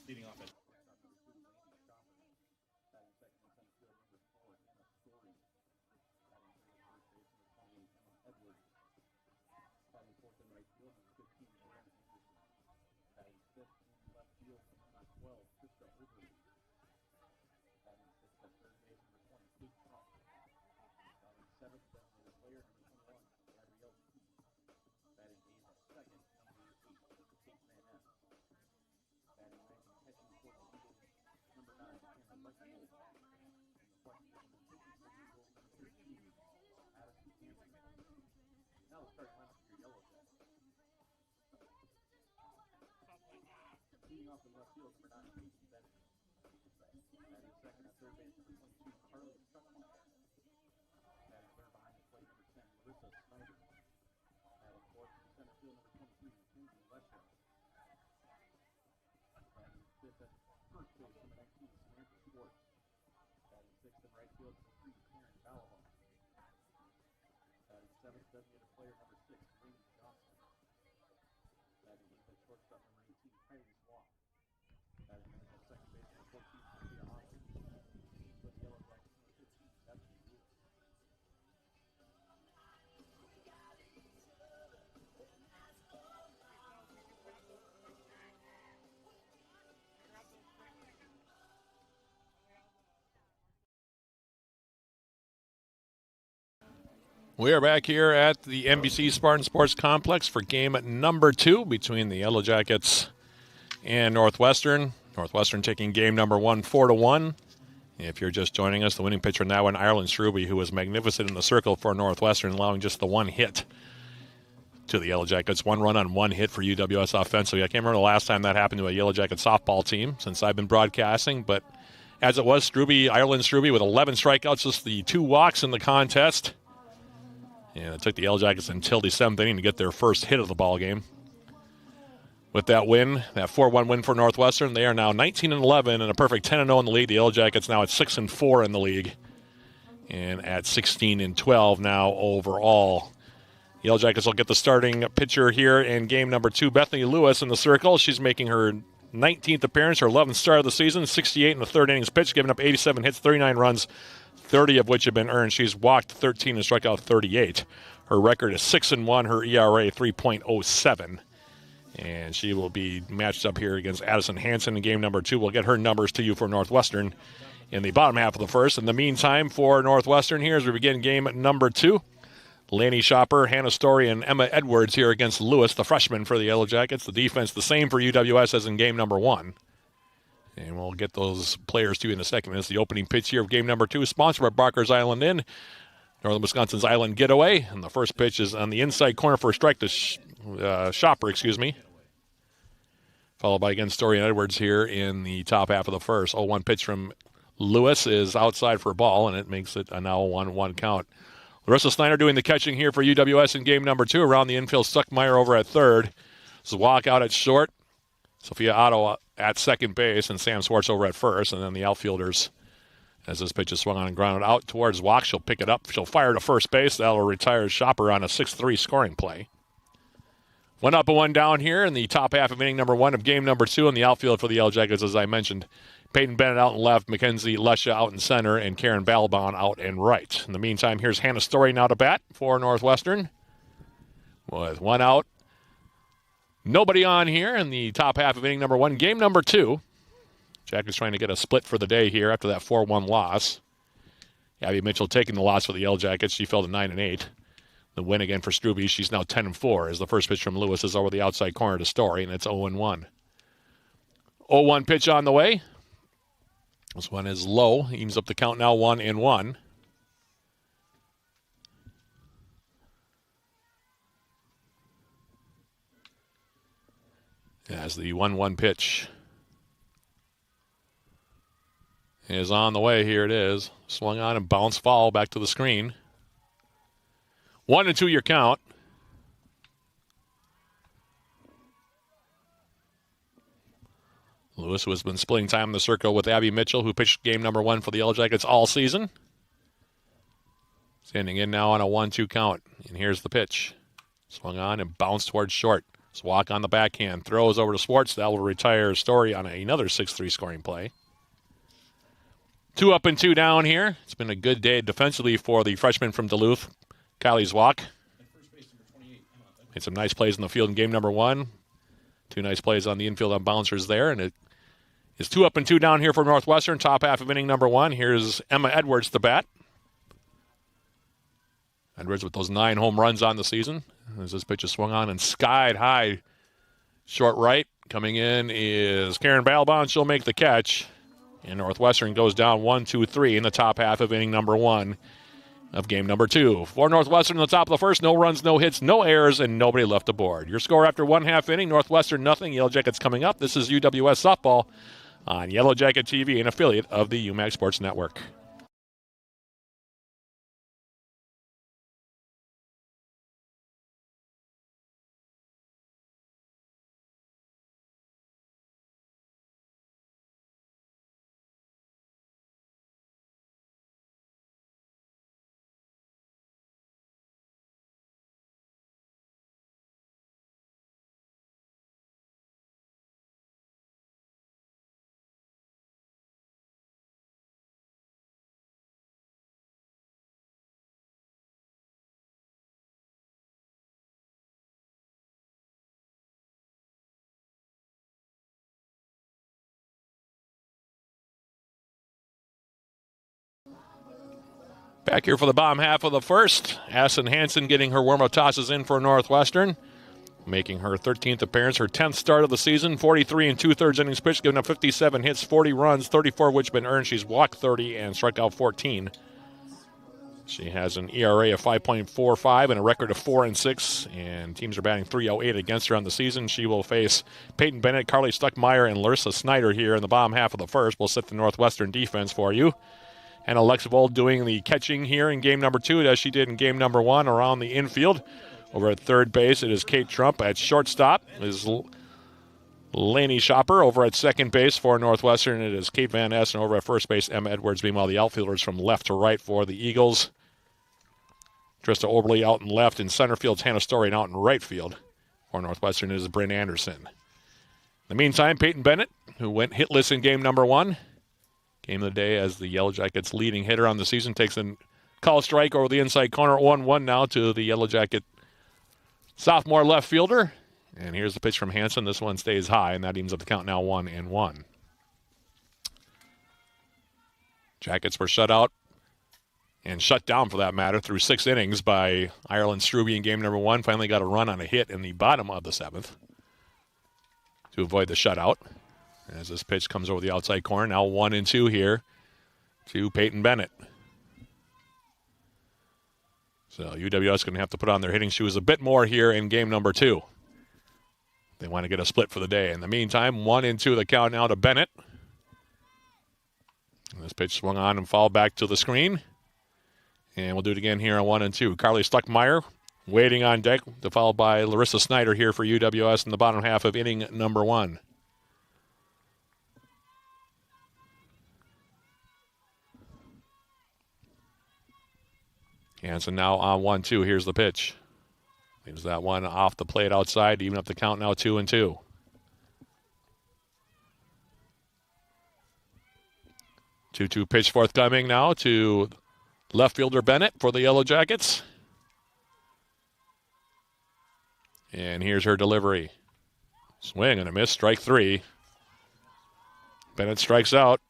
Leading off at batting fourth in right field, number 15, Brent Anderson. Batting fifth in left field, number 12, Krista Overby. Batting sixth at third base, number 20, Kate Trump. Batting seventh, designated player, number 21, Gabrielle Key. Batting eighth at second, number 8, Kate Van Ness. Batting ninth and catching for the Eagles, number 9, Hannah Lexfield. And the flex position is pitching for the Eagles, number 13, Addison Hanson. Now the starting lineup for your Yellow Jackets. Leading off in left field, number 9, Casey Bennett. Batting second at third base, number 22, Carly Stuckmeyer. Batting third behind the plate, number 10, Larissa Snyder. Batting fourth in center field, number 23, Mackenzie Lesha. Batting fifth at first base, number 19, Samantha Schwartz. Batting sixth in right field, number 3, Karen Balaban. Batting seventh, designated player, number 6, Rainy Johnson. Batting eighth at shortstop, number 18, Kylie Swaff. Batting ninth at second base, number 14, Sophia Otto. For the Yellow Jackets, number 15, Bethany Lewis. We are back here at the NBC Spartan Sports Complex for game number 2 between the Yellow Jackets and Northwestern. Northwestern taking game number 1 4-1. If you're just joining us, the winning pitcher now in Ireland Struby, who was magnificent in the circle for Northwestern, allowing just the one hit to the Yellow Jackets. 1 run on 1 hit for UWS offensively. I can't remember the last time that happened to a Yellow Jacket softball team since I've been broadcasting, but as it was, Ireland Struby with 11 strikeouts, just the 2 walks in the contest. And it took the Yellow Jackets until the 7th inning to get their first hit of the ball game. With that win, that 4-1 win for Northwestern, they are now 19-11 and a perfect 10-0 in the league. The Yellow Jackets now at 6-4 in the league and at 16-12 now overall. The Yellow Jackets will get the starting pitcher here in game number 2, Bethany Lewis in the circle. She's making her 19th appearance, her 11th start of the season, 68 in the third innings pitch, giving up 87 hits, 39 runs, 30 of which have been earned. She's walked 13 and struck out 38. Her record is 6-1, her ERA 3.07. And she will be matched up here against Addison Hanson in game number 2. We'll get her numbers to you for Northwestern in the bottom half of the first. In the meantime, for Northwestern here as we begin game number 2, Laney Shopper, Hannah Story, and Emma Edwards here against Lewis, the freshman for the Yellow Jackets. The defense the same for UWS as in game number 1. And we'll get those players to you in a second. It's the opening pitch here of game number 2, sponsored by Barker's Island Inn, Northern Wisconsin's Island Getaway. And the first pitch is on the inside corner for a strike to Shopper, followed by again Story and Edwards here in the top half of the first. 0-1 pitch from Lewis is outside for a ball, and it makes it a now 1-1 count. Larissa Snyder doing the catching here for UWS in game number 2. Around the infield, Stuckmeyer over at third. Zwak out at short. Sophia Otto at second base, and Sam Swartz over at first. And then the outfielders, as this pitch is swung on and grounded out towards Zwak, she'll pick it up. She'll fire to first base. That'll retire Shopper on a 6-3 scoring play. 1 up and 1 down here in the top half of inning number 1 of game number 2. In the outfield for the Yellow Jackets, as I mentioned, Peyton Bennett out in left, Mackenzie Lesha out in center, and Karen Balbon out in right. In the meantime, here's Hannah Story now to bat for Northwestern. With 1 out, nobody on here in the top half of inning number 1. Game number 2. Jackets trying to get a split for the day here after that 4-1 loss. Abby Mitchell taking the loss for the Yellow Jackets. She fell to 9-8. The win again for Struby. She's now 10-4 as the first pitch from Lewis is over the outside corner to Story, and it's 0-1. 0-1 pitch on the way. This one is low. Evens up the count now 1-1. As the 1-1 pitch is on the way. Here it is. Swung on and bounced foul back to the screen. 1-2 your count. Lewis, who has been splitting time in the circle with Abby Mitchell, who pitched game number 1 for the Yellow Jackets all season. Standing in now on a 1-2 count. And here's the pitch. Swung on and bounced towards short. Swak on the backhand, throws over to Swartz. That will retire Story on another 6-3 scoring play. 2 up and 2 down here. It's been a good day defensively for the freshman from Duluth, Kylie Zwak. Made some nice plays in the field in game number 1. 2 nice plays on the infield on bouncers there, and it is 2 up and 2 down here for Northwestern. Top half of inning number 1. Here's Emma Edwards to bat. Edwards with those 9 home runs on the season. As this pitch is swung on and skied high. Short right. Coming in is Karen Balbon. She'll make the catch. And Northwestern goes down 1-2-3 in the top half of inning number 1 of game number 2. For Northwestern in the top of the first, no runs, no hits, no errors, and nobody left aboard. Your score after 1/2 inning, Northwestern nothing. Yellow Jackets coming up. This is UWS Softball on Yellow Jacket TV, an affiliate of the UMAC Sports Network. Back here for the bottom half of the first. Assen Hansen getting her warm-up tosses in for Northwestern, making her 13th appearance, her 10th start of the season. 43 2/3 innings pitched, giving up 57 hits, 40 runs, 34 which have been earned. She's walked 30 and struck out 14. She has an ERA of 5.45 and a record of 4-6, and teams are batting .308 against her on the season. She will face Peyton Bennett, Carly Stuckmeyer, and Larissa Snyder here in the bottom half of the first. We'll set the Northwestern defense for you. And Alexa Vold doing the catching here in game number 2, as she did in game number 1 around the infield. Over at third base, it is Kate Trump. At shortstop is Laney Shopper. Over at second base for Northwestern, it is Kate Van Essen. Over at first base, Emma Edwards. Meanwhile, the outfielders from left to right for the Eagles. Trista Oberle out in left. In center field, Hannah Story, and out in right field for Northwestern is Bryn Anderson. In the meantime, Peyton Bennett, who went hitless in game number 1. Game of the day as the Yellow Jackets' leading hitter on the season, takes a call strike over the inside corner. 1-1 now to the Yellow Jacket sophomore left fielder. And here's the pitch from Hansen. This one stays high, and that evens up the count now 1-1. Jackets were shut out and shut down, for that matter, through 6 innings by Ireland Struby in game number 1. Finally got a run on a hit in the bottom of the 7th to avoid the shutout. As this pitch comes over the outside corner, now 1-2 here to Peyton Bennett. So UWS going to have to put on their hitting shoes a bit more here in game number 2. They want to get a split for the day. In the meantime, 1-2 the count now to Bennett. And this pitch swung on and fouled back to the screen. And we'll do it again here on 1-2. Carly Stuckmeyer waiting on deck, followed by Larissa Snyder here for UWS in the bottom half of inning number 1. Hansen now on 1-2. Here's the pitch. Leaves that one off the plate outside, even up the count now 2-2. Two pitch forthcoming now to left fielder Bennett for the Yellow Jackets. And here's her delivery. Swing and a miss, strike 3. Bennett strikes out.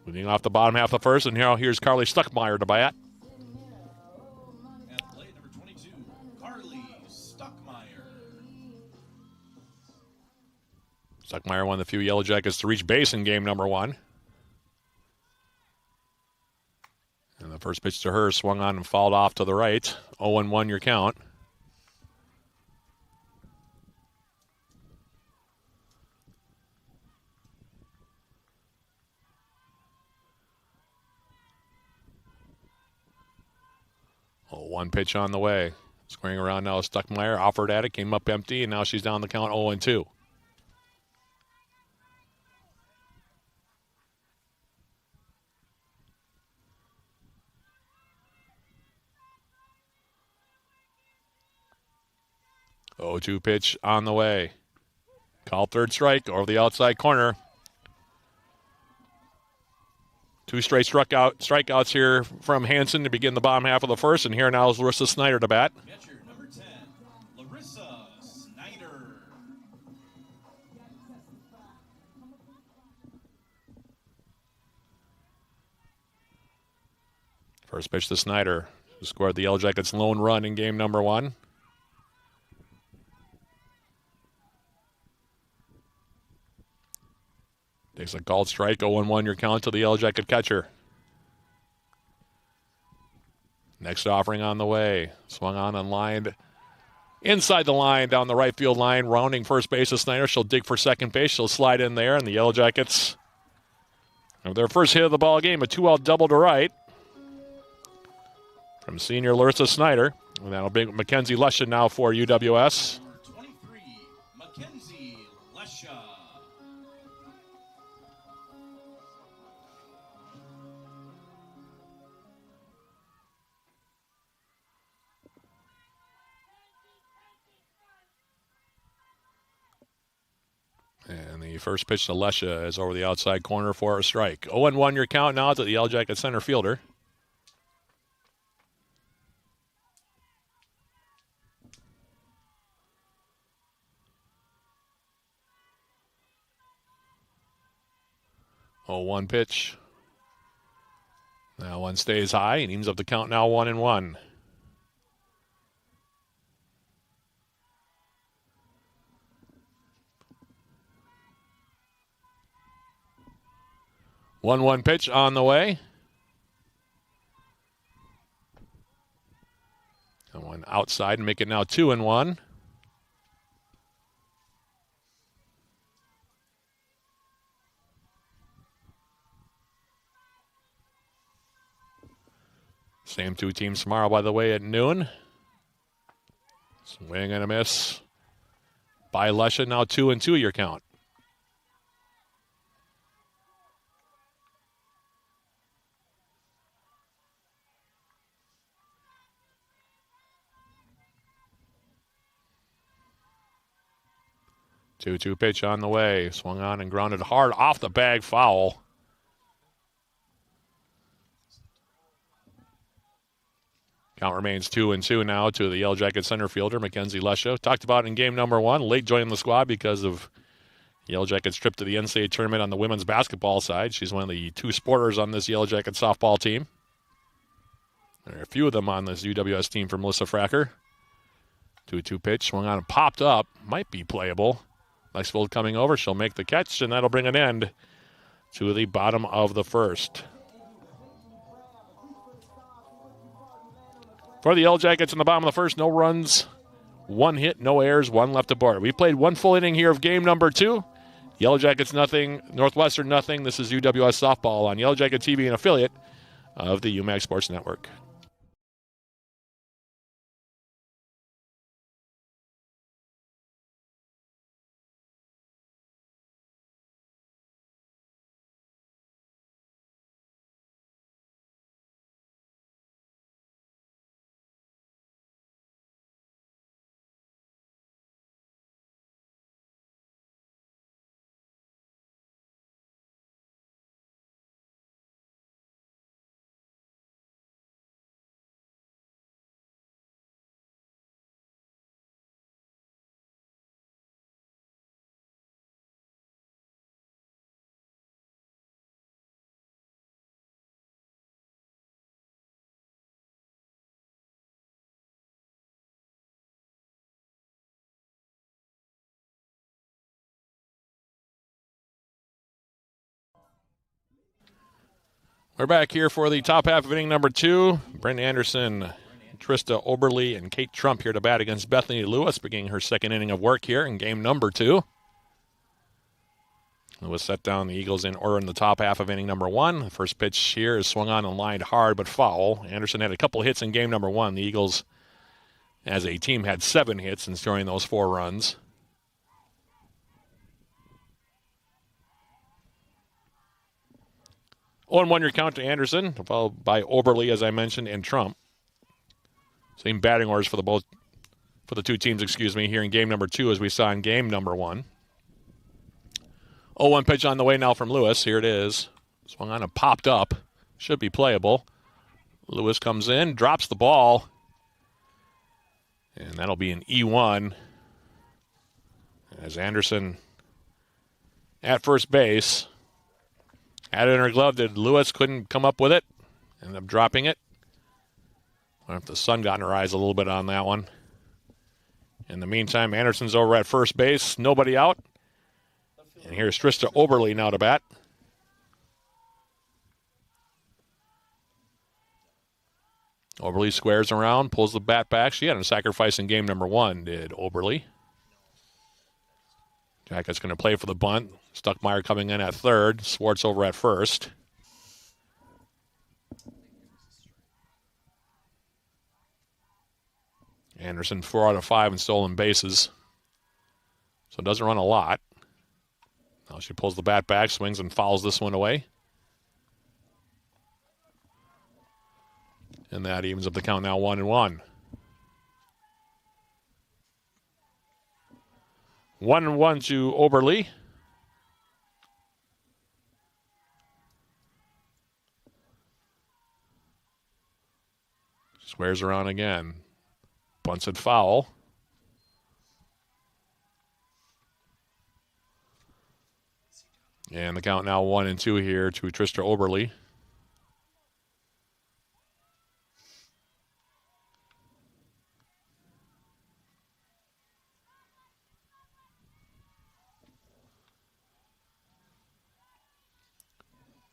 Moving off the bottom half of the first, and here's Carly Stuckmeyer to bat. At plate number 22, Carly Stuckmeyer. Stuckmeyer, one of the few Yellow Jackets to reach base in game number 1. And the first pitch to her swung on and fouled off to the right. 0-1 your count. One pitch on the way. Squaring around now, Stuckmeyer offered at it, came up empty, and now she's down the count 0-2. 0-2 pitch on the way. Called third strike over the outside corner. 2 straight strikeouts here from Hansen to begin the bottom half of the first, and here now is Larissa Snyder to bat. Catcher number 10, Larissa Snyder. First pitch to Snyder, who scored the Yellow Jackets' lone run in game number 1. Takes a called strike, 0-1 your count to the Yellow Jacket catcher. Next offering on the way. Swung on and lined inside the line, down the right field line, rounding first base of Snyder. She'll dig for second base. She'll slide in there, and the Yellow Jackets have their first hit of the ball game, a 2-out double to right from senior Larissa Snyder. And that'll bring Mackenzie Lesha now for UWS. Number 23, Mackenzie Lesha. And the first pitch to Lesha is over the outside corner for a strike. 0-1 your count now to the Yellow Jacket center fielder. Oh, 1 pitch. Now one stays high and evens up the count now 1-1. One pitch on the way. And one outside and make it now 2-1. Same 2 teams tomorrow, by the way, at noon. Swing and a miss by Lesha. Now 2-2 your count. Two pitch on the way. Swung on and grounded hard off the bag, foul. Count remains 2-2 now to the Yellow Jacket center fielder, Mackenzie Lesha. Talked about in game number 1, late joining the squad because of Yellow Jacket's trip to the NCAA tournament on the women's basketball side. She's one of the 2 sporters on this Yellow Jacket softball team. There are a few of them on this UWS team for Melissa Fracker. 2-2 pitch, swung on and popped up. Might be playable. Lexfield coming over. She'll make the catch, and that'll bring an end to the bottom of the first. For the Yellow Jackets in the bottom of the first, no runs, 1 hit, no errors, 1 left aboard. We played 1 full inning here of game number 2. Yellow Jackets nothing, Northwestern nothing. This is UWS softball on Yellow Jacket TV, an affiliate of the UMAC Sports Network. We're back here for the top half of inning number 2. Brent Anderson, Trista Oberly, and Kate Trump here to bat against Bethany Lewis, beginning her second inning of work here in game number 2. Lewis set down the Eagles in order in the top half of inning number 1. The first pitch here is swung on and lined hard but foul. Anderson had a couple hits in game number 1. The Eagles, as a team, had 7 hits in scoring those 4 runs. On 1 your count to Anderson, followed by Oberly, as I mentioned, and Trump. Same batting orders for for the two teams, here in game number 2 as we saw in game number 1. 0-1 pitch on the way now from Lewis. Here it is. Swung on and popped up. Should be playable. Lewis comes in, drops the ball. And that'll be an E1. As Anderson at first base. Had it in her glove. Lewis couldn't come up with it. Ended up dropping it. I wonder if the sun got in her eyes a little bit on that one. In the meantime, Anderson's over at first base. Nobody out. And here's Trista Oberle now to bat. Oberle squares around, pulls the bat back. She had a sacrifice in game number 1, did Oberle. Jacket's going to play for the bunt. Stuckmeyer coming in at third. Swartz over at first. Anderson 4 out of 5 in stolen bases. So it doesn't run a lot. Now she pulls the bat back, swings and fouls this one away. And that evens up the count now 1-1. 1-1 to Oberle. Squares around again. Bunts it foul. And the count now 1-2 here to Trista Oberle.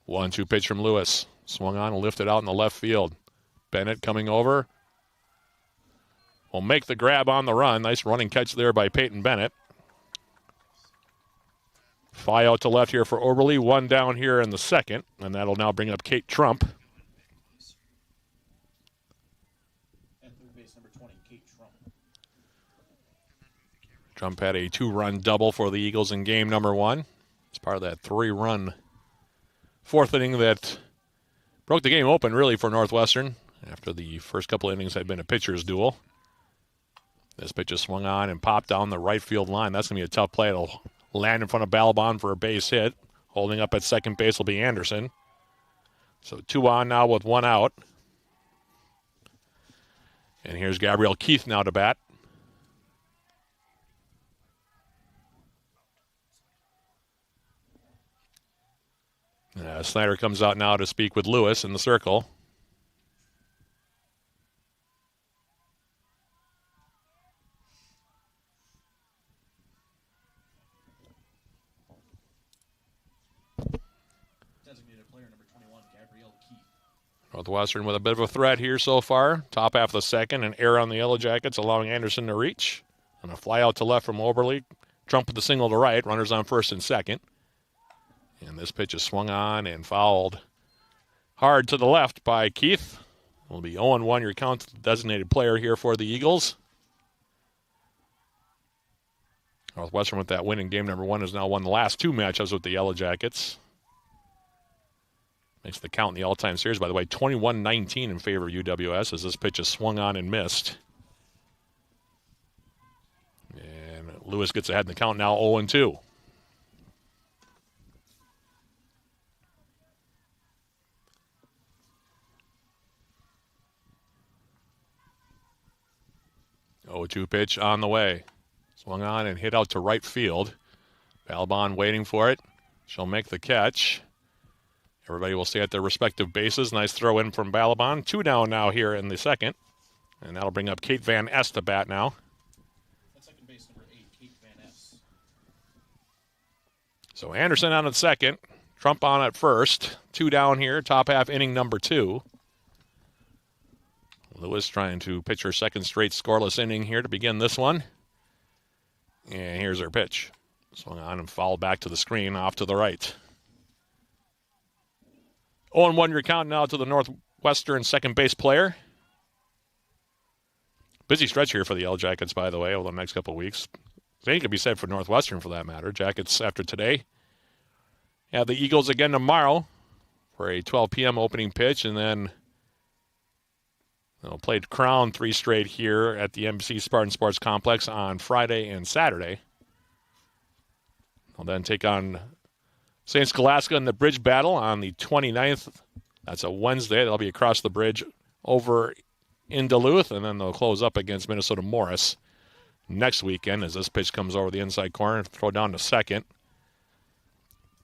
One-two pitch from Lewis. Swung on and lifted out in the left field. Bennett coming over. Will make the grab on the run. Nice running catch there by Peyton Bennett. Fly out to left here for Oberle. One down here in the second. And that'll now bring up Kate Trump. At third base, number 20, Kate Trump. Trump had a 2-run double for the Eagles in game number 1. It's part of that 3-run fourth inning that broke the game open, really, for Northwestern after the first couple innings had been a pitcher's duel. This pitch is swung on and popped down the right field line. That's going to be a tough play. It'll land in front of Balabon for a base hit. Holding up at second base will be Anderson. So 2 on now with 1 out. And here's Gabrielle Keith now to bat. Snyder comes out now to speak with Lewis in the circle. Designated player number 21, Gabrielle Keith. Northwestern with a bit of a threat here so far. Top half of the second, and error on the Yellow Jackets, allowing Anderson to reach. And a fly out to left from Oberle. Trump with the single to right. Runners on first and second. And this pitch is swung on and fouled hard to the left by Keith. It'll be 0-1 your count to the designated player here for the Eagles. Northwestern with that win in game number 1 has now won the last 2 matchups with the Yellow Jackets. Makes the count in the all-time series, by the way, 21-19 in favor of UWS as this pitch is swung on and missed. And Lewis gets ahead in the count now 0-2. Oh, 2 pitch on the way. Swung on and hit out to right field. Balabon waiting for it. She'll make the catch. Everybody will stay at their respective bases. Nice throw in from Balabon. 2 down now here in the second. And that'll bring up Kate Van Es to bat now. At second base, number 8, Kate Van Es. So Anderson on at second. Trump on at first. 2 down here. Top half inning number 2. Lewis trying to pitch her second straight scoreless inning here to begin this one. And here's her pitch. Swung on and fouled back to the screen off to the right. 0-1 your count now to the Northwestern second base player. Busy stretch here for the Yellow Jackets, by the way, over the next couple of weeks. Same could be said for Northwestern for that matter. Jackets after today. Yeah, the Eagles again tomorrow for a 12 p.m. opening pitch, and then They'll play Crown 3 straight here at the NBC Spartan Sports Complex on Friday and Saturday. They'll then take on St. Scholastica in the bridge battle on the 29th. That's a Wednesday. They'll be across the bridge over in Duluth, and then they'll close up against Minnesota Morris next weekend as this pitch comes over the inside corner. Throw down to second.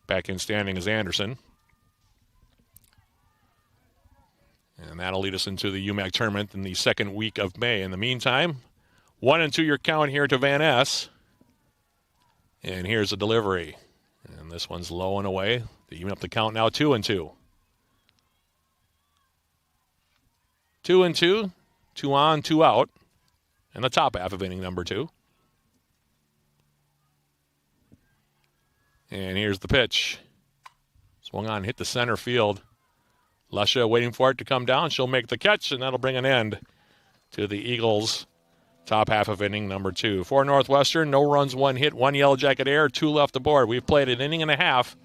Back in standing is Anderson. And that'll lead us into the UMAC tournament in the second week of May. In the meantime, 1-2 your count here to Van Ness. And here's a delivery. And this one's low and away. They even up the count now, 2-2. 2-2, 2 on, 2 out. In the top half of inning number 2. And here's the pitch. Swung on, hit the center field. Lesha waiting for it to come down. She'll make the catch, and that'll bring an end to the Eagles' top half of inning number 2. For Northwestern, no runs, 1 hit, 1 Yellow Jacket error, 2 left aboard. We've played an inning and a half.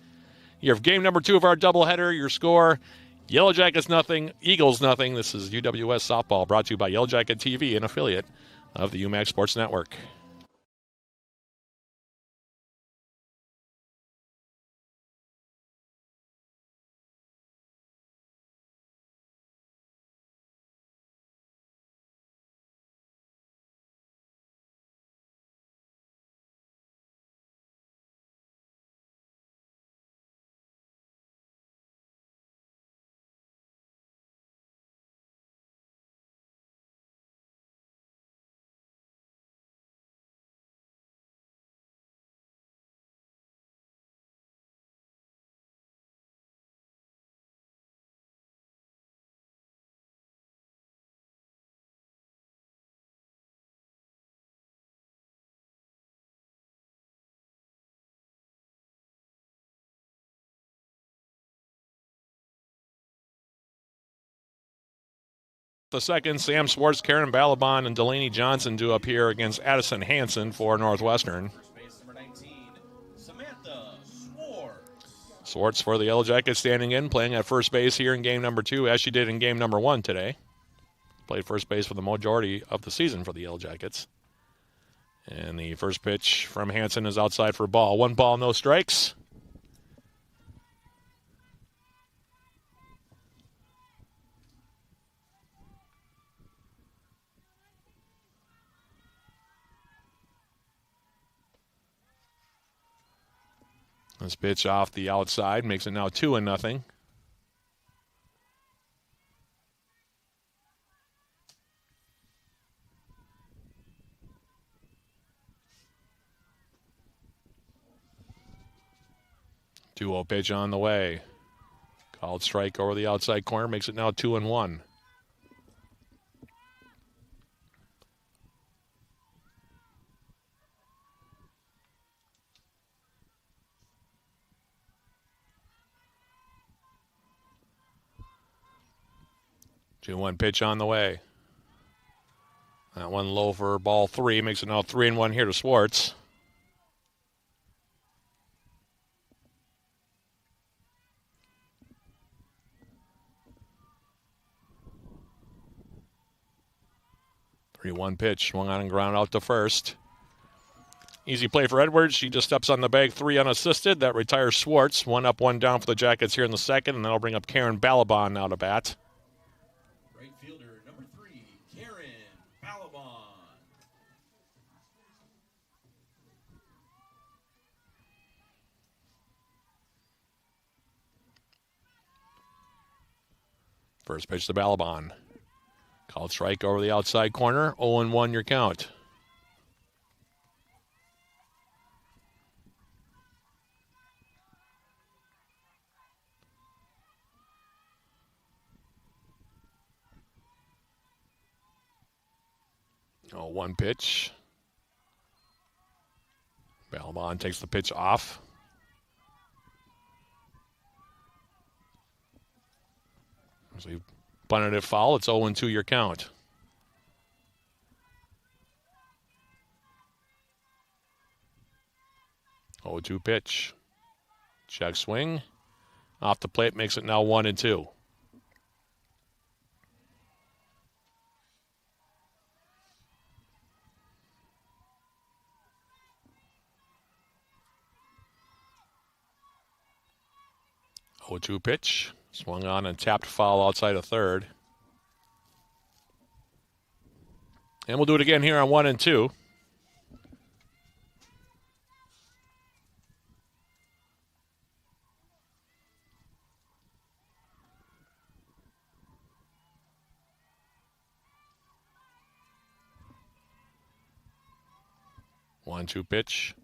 You have game number 2 of our doubleheader. Your score, Yellow Jackets nothing, Eagles nothing. This is UWS Softball, brought to you by Yellow Jacket TV, an affiliate of the UMAC Sports Network. The second, Sam Swartz, Karen Balabon, and Delaney Johnson do up here against Addison Hanson for Northwestern. First base number 19, Samantha Swartz. Swartz for the Yellow Jackets standing in, playing at first base here in game number 2, as she did in game number 1 today. Played first base for the majority of the season for the Yellow Jackets. And the first pitch from Hanson is outside for a ball. 1 ball, no strikes. This pitch off the outside makes it now 2-0. Two-0 pitch on the way. Called strike over the outside corner makes it now 2-1. One pitch on the way. That one low for ball 3. Makes it now 3-1 here to Swartz. Three one pitch. Swung on and ground out to first. Easy play for Edwards. She just steps on the bag, 3 unassisted. That retires Swartz. 1 up, 1 down for the Jackets here in the second, and that'll bring up Karen Balabon now to bat. First pitch to Balabon. Called strike over the outside corner. 0-1 your count. One pitch. Balabon takes the pitch off. So he bunted it foul. It's 0-2 your count. 0-2 pitch. Check swing. Off the plate makes it now 1-2. 0-2 pitch. Swung on and tapped foul outside of third. And we'll do it again here on 1 and 2. One-two pitch.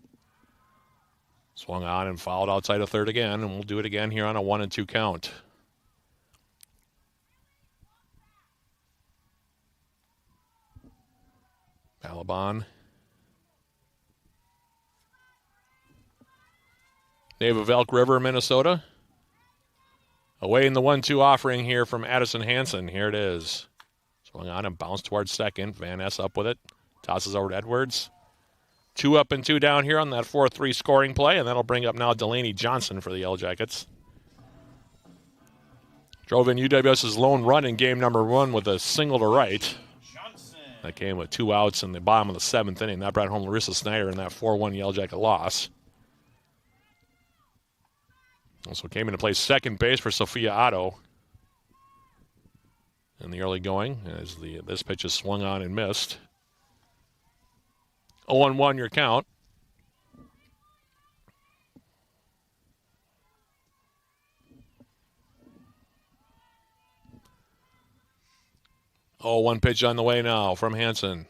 Swung on and fouled outside of third again, and we'll do it again here on a 1 and 2 count. Alabon. Native of Elk River, Minnesota. Away in the 1-2 offering here from Addison Hansen. Here it is. Swung on and bounced towards second. Van Ness up with it. Tosses over to Edwards. 2 up and 2 down here on that 4-3 scoring play, and that'll bring up now Delaney Johnson for the Yellow Jackets. Drove in UWS's lone run in game number 1 with a single to right. That came with 2 outs in the bottom of the 7th inning. That brought home Larissa Snyder in that 4-1 Yellow Jacket loss. Also came into play second base for Sophia Otto in the early going as this pitch is swung on and missed. 0-1 your count. Oh, 1 pitch on the way now from Hansen.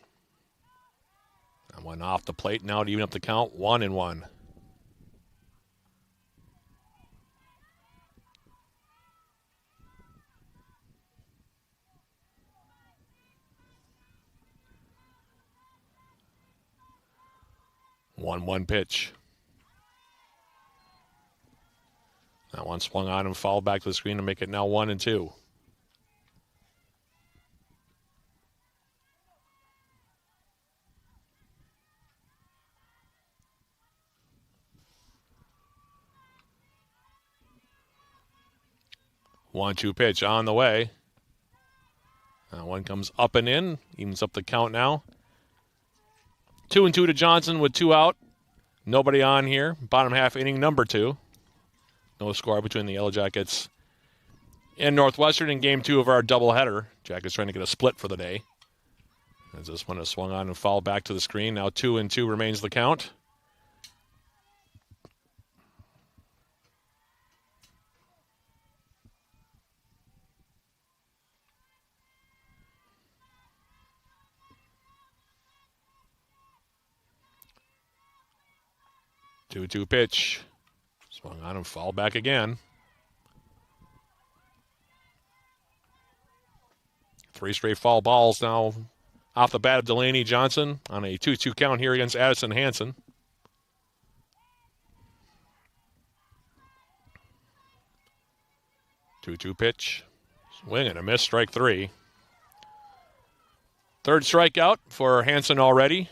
That one off the plate now to even up the count. 1-1. One pitch. That one swung on and fouled back to the screen to make it now 1 and 2. One-two pitch on the way. That one comes up and in, evens up the count now. 2-2 to Johnson with 2 out. Nobody on here. Bottom half inning number 2. No score between the Yellow Jackets and Northwestern in game 2 of our doubleheader. Jackets trying to get a split for the day. As this one is swung on and fouled back to the screen. Now 2-2 remains the count. Two pitch. Swung on and fouled back again. 3 straight foul balls now off the bat of Delaney Johnson on a 2-2 count here against Addison Hansen. Two pitch. Swing and a miss, strike 3. Third strikeout for Hansen already.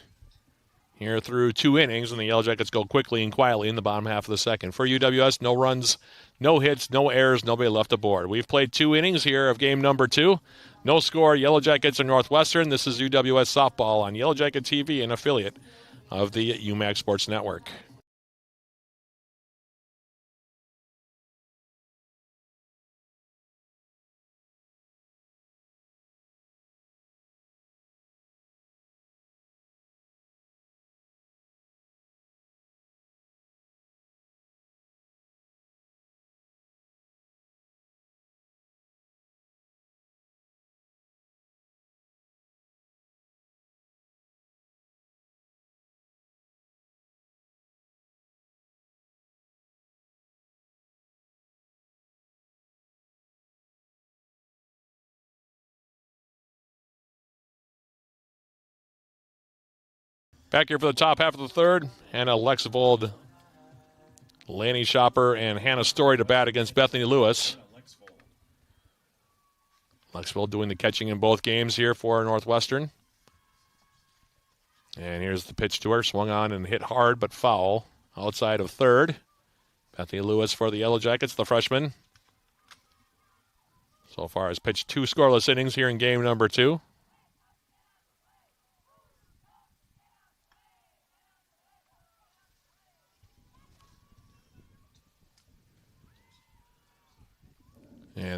Here through 2 innings, and the Yellow Jackets go quickly and quietly in the bottom half of the second. For UWS, no runs, no hits, no errors, nobody left aboard. We've played 2 innings here of game number 2. No score, Yellow Jackets and Northwestern. This is UWS Softball on Yellow Jacket TV, an affiliate of the UMAC Sports Network. Back here for the top half of the third, Hannah Lexvold, Laney Shopper, and Hannah Story to bat against Bethany Lewis. Lexvold doing the catching in both games here for Northwestern. And here's the pitch to her, swung on and hit hard but foul outside of third. Bethany Lewis for the Yellow Jackets, the freshman. So far has pitched 2 scoreless innings here in game number 2.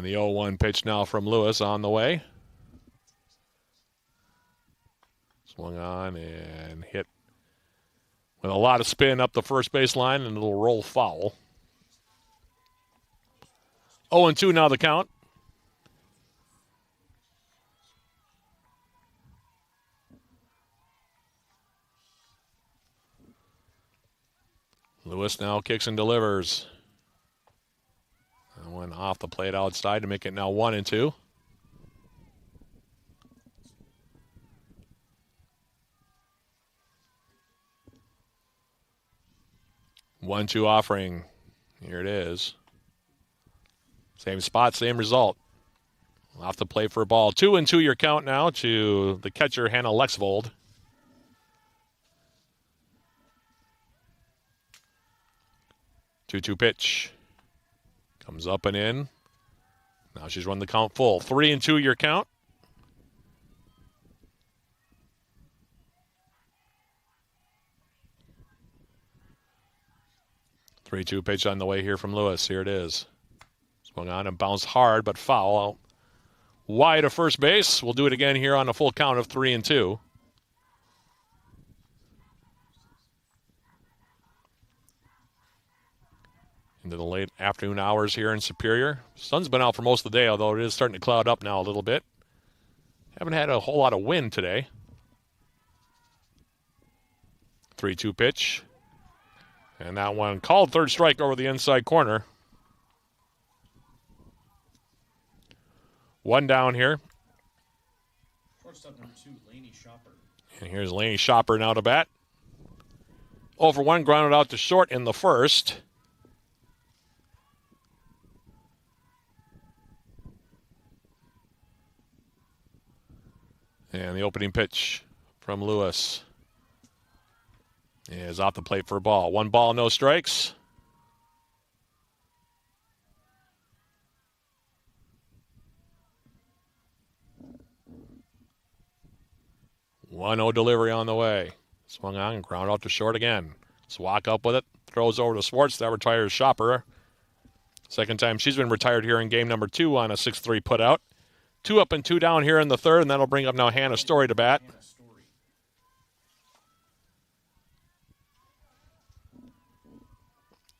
the 0-1 pitch now from Lewis on the way. Swung on and hit with a lot of spin up the first baseline, and it'll roll foul. 0-2 now the count. Lewis now kicks and delivers. That one off the plate outside to make it now 1-2. 1-2 offering. Here it is. Same spot, same result. Off the plate for a ball. 2-2 your count now to the catcher, Hannah Lexvold. 2-2 pitch. Comes up and in. Now she's run the count full. 3-2 your count. Three-two pitch on the way here from Lewis. Here it is. Swung on and bounced hard, but foul out wide of first base. We'll do it again here on a full count of 3-2. Into the late afternoon hours here in Superior. Sun's been out for most of the day, although it is starting to cloud up now a little bit. Haven't had a whole lot of wind today. 3-2 pitch. And that one called third strike over the inside corner. One down here. Shortstop number 2, Lainey Shopper. And here's Lainey Shopper now to bat. 0-for-1, grounded out to short in the first. And the opening pitch from Lewis is off the plate for a ball. 1 ball, no strikes. One 0 delivery on the way. Swung on and ground out to short again. Swak up with it. Throws over to Swartz. That retires Shopper. Second time she's been retired here in game number 2 on a 6-3 putout. 2 up and 2 down here in the third, and that'll bring up now Hannah Story to bat.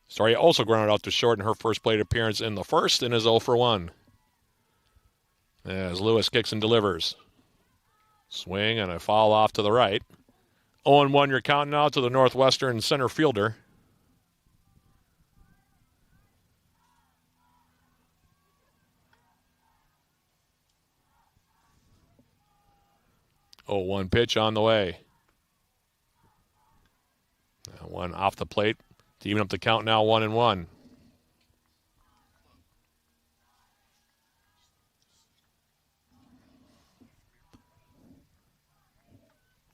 Story also grounded out to short in her first plate appearance in the first and is 0-for-1. As Lewis kicks and delivers. Swing and a foul off to the right. 0-1 your count now to the Northwestern center fielder. Oh, 1 pitch on the way. That one off the plate to even up the count now 1-1.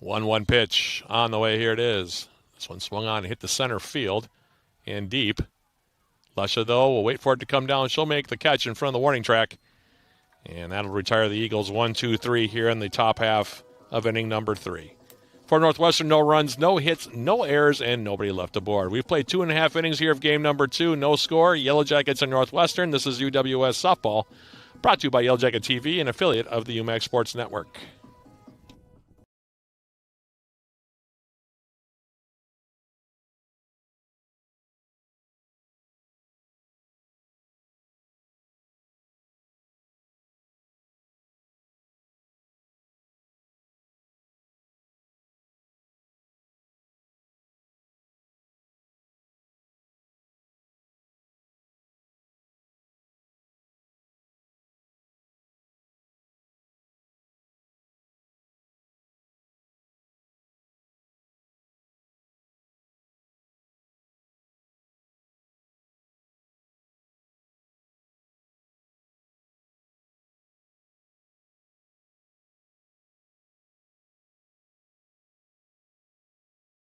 1-1 pitch on the way. Here it is. This one swung on and hit the center field and deep. Lusha, though, will wait for it to come down. She'll make the catch in front of the warning track. And that'll retire the Eagles 1-2-3 here in the top half of inning number 3. For Northwestern, no runs, no hits, no errors, and nobody left aboard. We've played 2.5 innings here of game number 2. No score. Yellow Jackets and Northwestern. This is UWS Softball, brought to you by Yellow Jacket TV, an affiliate of the UMAC Sports Network.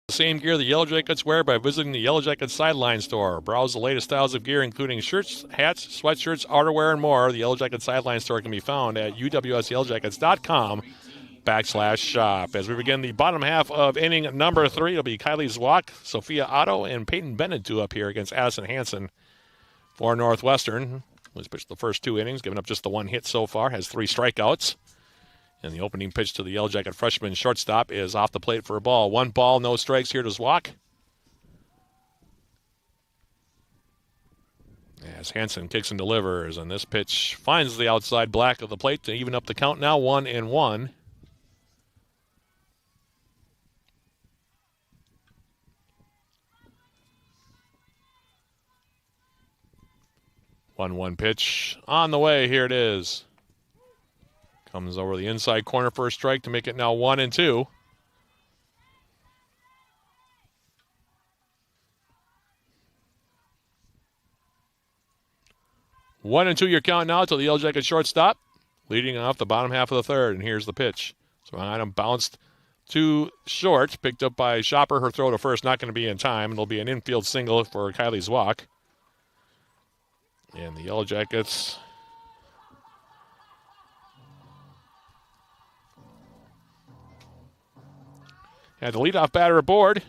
Same gear the Yellow Jackets wear by visiting the Yellow Jackets Sideline Store. Browse the latest styles of gear, including shirts, hats, sweatshirts, outerwear, and more. The Yellow Jackets Sideline Store can be found at uwsyellowjackets.com/shop. As we begin the bottom half of inning number 3, it'll be Kylie Zwak, Sophia Otto, and Peyton Bennett up here against Addison Hansen for Northwestern. Was pitched the first 2 innings, giving up just the 1 hit so far, has 3 strikeouts. And the opening pitch to the Yellow Jacket freshman shortstop is off the plate for a ball. 1 ball, no strikes here to Zwak. As Hansen kicks and delivers, and this pitch finds the outside black of the plate to even up the count now, 1-1. One pitch on the way. Here it is. Comes over the inside corner for a strike to make it now 1-2. One and 2 your count now to the Yellow Jacket shortstop, leading off the bottom half of the third. And here's the pitch. So item bounced to short, picked up by Shopper. Her throw to first not going to be in time. It'll be an infield single for Kylie Zwak. And the Yellow Jackets had the leadoff batter aboard.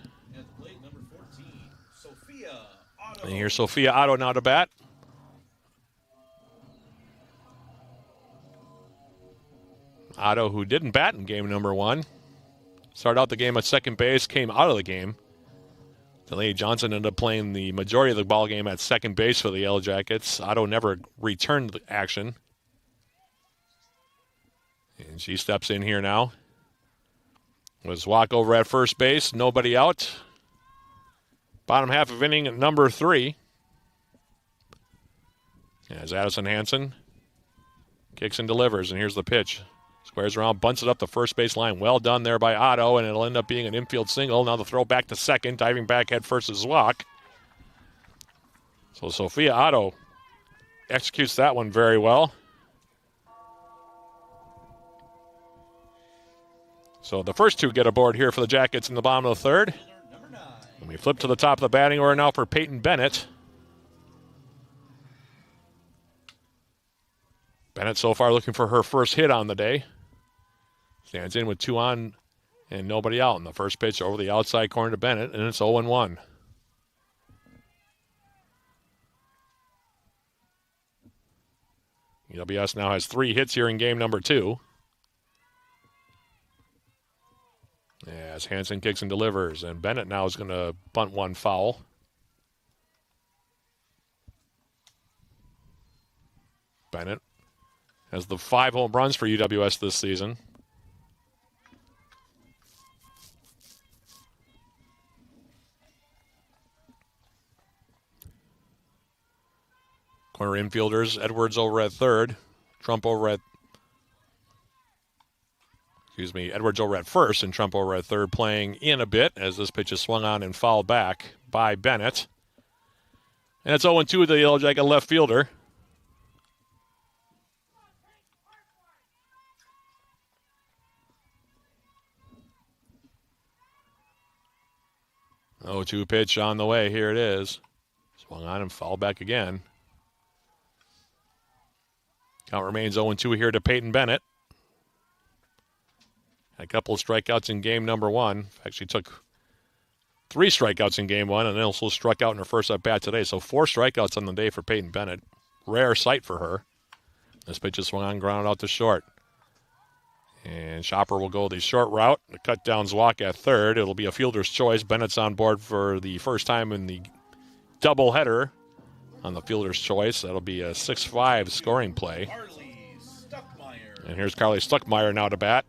And here's Sophia Otto now to bat. Otto, who didn't bat in game number 1, started out the game at second base, came out of the game. Delaney Johnson ended up playing the majority of the ball game at second base for the Yellow Jackets. Otto never returned the action. And she steps in here now. Was Zwak over at first base, nobody out. Bottom half of inning number 3. As Addison Hansen kicks and delivers, and here's the pitch. Squares around, bunts it up the first base line. Well done there by Otto, and it'll end up being an infield single. Now the throw back to second, diving back head first is Zwak. So Sophia Otto executes that one very well. So the first 2 get aboard here for the Jackets in the bottom of the third. And we flip to the top of the batting order now for Peyton Bennett. Bennett so far looking for her first hit on the day. Stands in with 2 on and nobody out. And the first pitch over the outside corner to Bennett, and it's 0-1. EWS now has 3 hits here in game number 2. As Hansen kicks and delivers, and Bennett now is going to bunt 1 foul. Bennett has the 5 home runs for UWS this season. Corner infielders, Edwards over at third, Edwards over at first and Trump over at third, playing in a bit as this pitch is swung on and fouled back by Bennett. And it's 0-2 to the Yellow Jacket left fielder. Oh, 2 pitch on the way. Here it is. Swung on and fouled back again. Count remains 0-2 here to Peyton Bennett. Had a couple of strikeouts in game number 1. Actually took 3 strikeouts in game 1 and then also struck out in her first at-bat today. So 4 strikeouts on the day for Peyton Bennett. Rare sight for her. This pitch is swung on, grounded out to short. And Shopper will go the short route. The cut down Zwak at third. It'll be a fielder's choice. Bennett's on board for the first time in the doubleheader on the fielder's choice. That'll be a 6-5 scoring play. And here's Carly Stuckmeyer now to bat.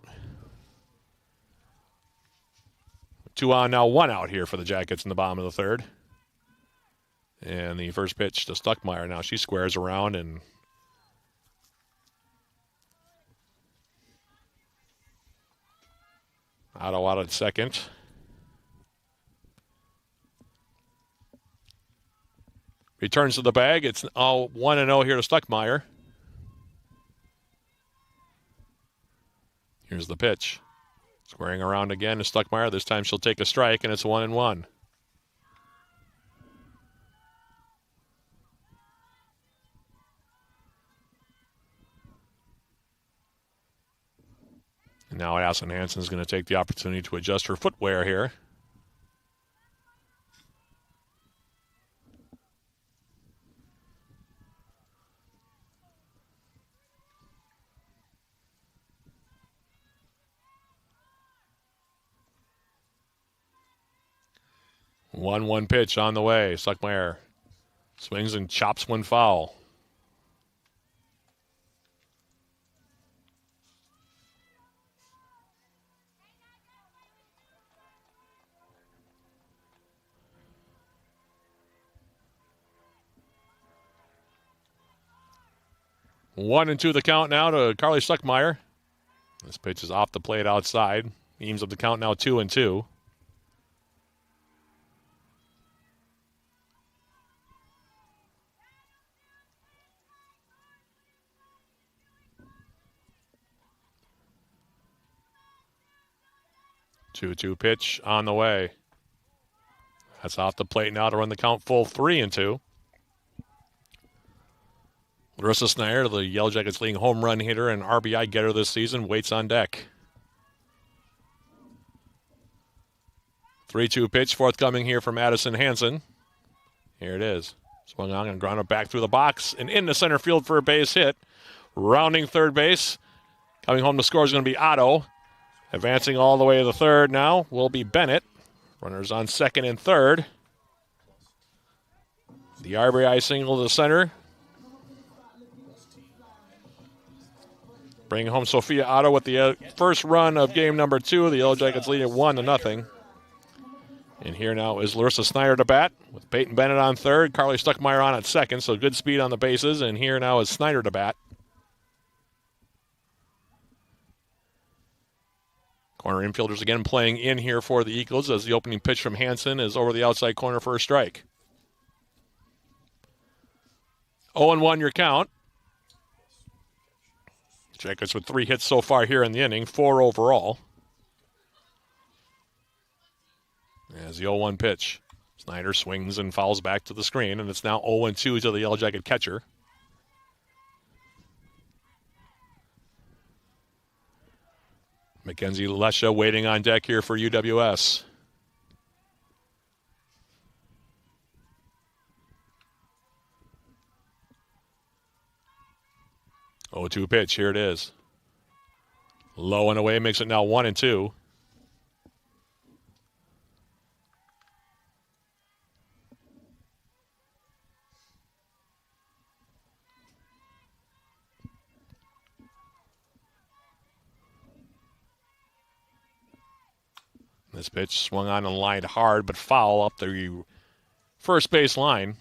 2 on, now 1 out here for the Jackets in the bottom of the third. And the first pitch to Stuckmeyer. Now she squares around and Otto out at second. Returns to the bag. It's 1-0 here to Stuckmeyer. Here's the pitch. Squaring around again to Stuckmeyer. This time she'll take a strike, and it's 1-1. And now Addison Hansen is going to take the opportunity to adjust her footwear here. 1-1 pitch on the way. Stuckmeyer swings and chops one foul. One and two the count now to Carly Stuckmeyer. This pitch is off the plate outside. Eames up the count now 2-2. Two pitch on the way. That's off the plate now to run the count full 3-2. Larissa Snyder, the Yellow Jackets leading home run hitter and RBI getter this season, waits on deck. 3-2 pitch forthcoming here from Addison Hansen. Here it is. Swung on and grounded back through the box and into center field for a base hit. Rounding third base. Coming home to score is going to be Otto. Advancing all the way to the third now will be Bennett. Runners on second and third. The RBI single to the center. Bringing home Sophia Otto with the first run of game number 2. The Yellow Jackets lead it 1-0. And here now is Larissa Snyder to bat with Peyton Bennett on third, Carly Stuckmeyer on at second, so good speed on the bases. And here now is Snyder to bat. Corner infielders again playing in here for the Eagles as the opening pitch from Hansen is over the outside corner for a strike. 0-1 your count. Jackets with 3 hits so far here in the inning, 4 overall. As the 0-1 pitch. Snyder swings and fouls back to the screen, and it's now 0-2 to the Yellow Jacket catcher. Mackenzie Lesha waiting on deck here for UWS. Oh, 2 pitch. Here it is. Low and away makes it now 1-2. This pitch swung on and lined hard, but foul up the first base line.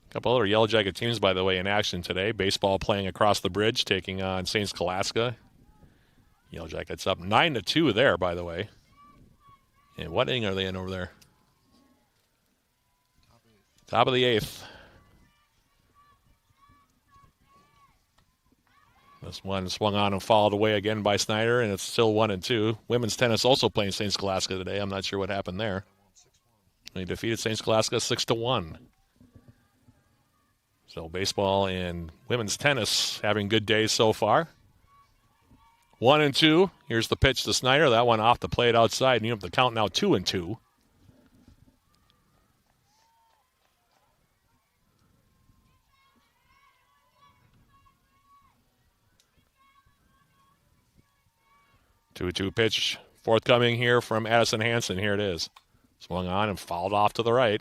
A couple other Yellow Jacket teams, by the way, in action today. Baseball playing across the bridge, taking on St. Scholastica. Yellow Jackets up 9-2 there, by the way. And what inning are they in over there? Top of the 8th. This one swung on and fouled away again by Snyder, and it's still 1-2. Women's tennis also playing St. Scholastica today. I'm not sure what happened there. They defeated St. Scholastica 6-1. So baseball and women's tennis having good days so far. 1-2. Here's the pitch to Snyder. That one off the plate outside. And you have the count now 2-2. Two pitch forthcoming here from Addison Hansen. Here it is. Swung on and fouled off to the right.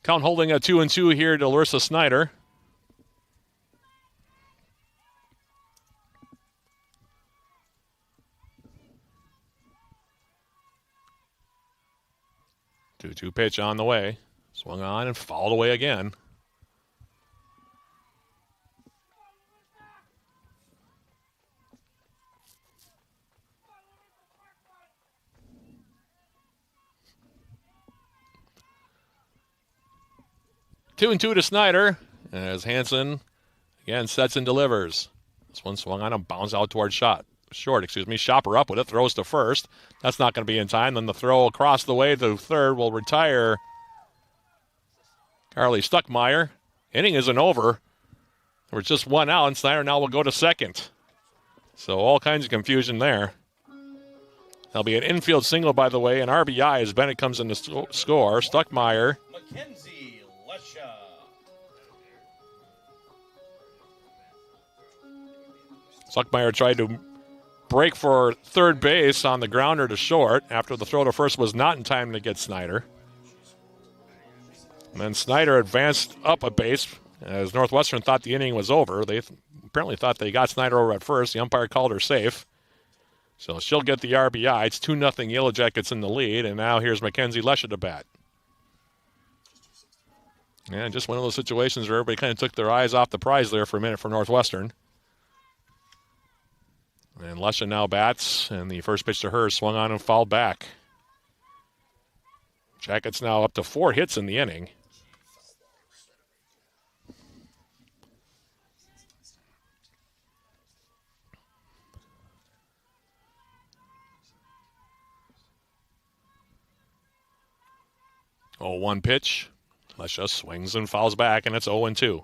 Count holding at 2-2 here to Larissa Snyder. Two pitch on the way. Swung on and fouled away again. Two and two to Snyder as Hansen again sets and delivers. This one swung on and bounced out towards short. Shopper up with it, throws to first. That's not going to be in time. Then the throw across the way to third will retire Carly Stuckmeyer. Inning isn't over. There was just one out, and Snyder now will go to second. So all kinds of confusion there. There'll be an infield single, by the way, and RBI as Bennett comes in to score. Stuckmeyer. Mackenzie Lesha. Stuckmeyer tried to break for third base on the grounder to short after the throw to first was not in time to get Snyder. And then Snyder advanced up a base as Northwestern thought the inning was over. They apparently thought they got Snyder over at first. The umpire called her safe. So she'll get the RBI. It's 2-0 Yellow Jackets in the lead. And now here's Mackenzie Lesher to bat. Yeah, just one of those situations where everybody kind of took their eyes off the prize there for a minute for Northwestern. And Lesher now bats, and the first pitch to her swung on and fouled back. Jackets now up to 4 hits in the inning. Oh, 1 pitch. Lesher swings and fouls back, and it's 0-2.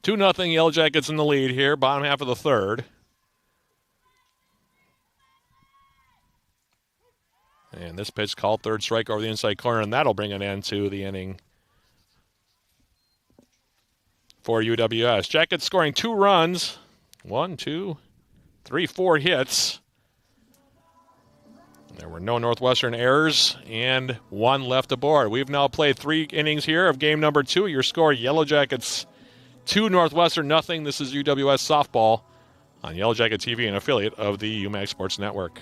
Two nothing Yellow Jackets in the lead here, bottom half of the third. And this pitch called third strike over the inside corner, and that'll bring an end to the inning for UWS. Jackets scoring 2 runs. 1, 2, 3, 4 hits. There were no Northwestern errors and 1 left aboard. We've now played 3 innings here of game number 2. Your score, Yellow Jackets 2, Northwestern nothing. This is UWS softball on Yellow Jacket TV, an affiliate of the UMAC Sports Network.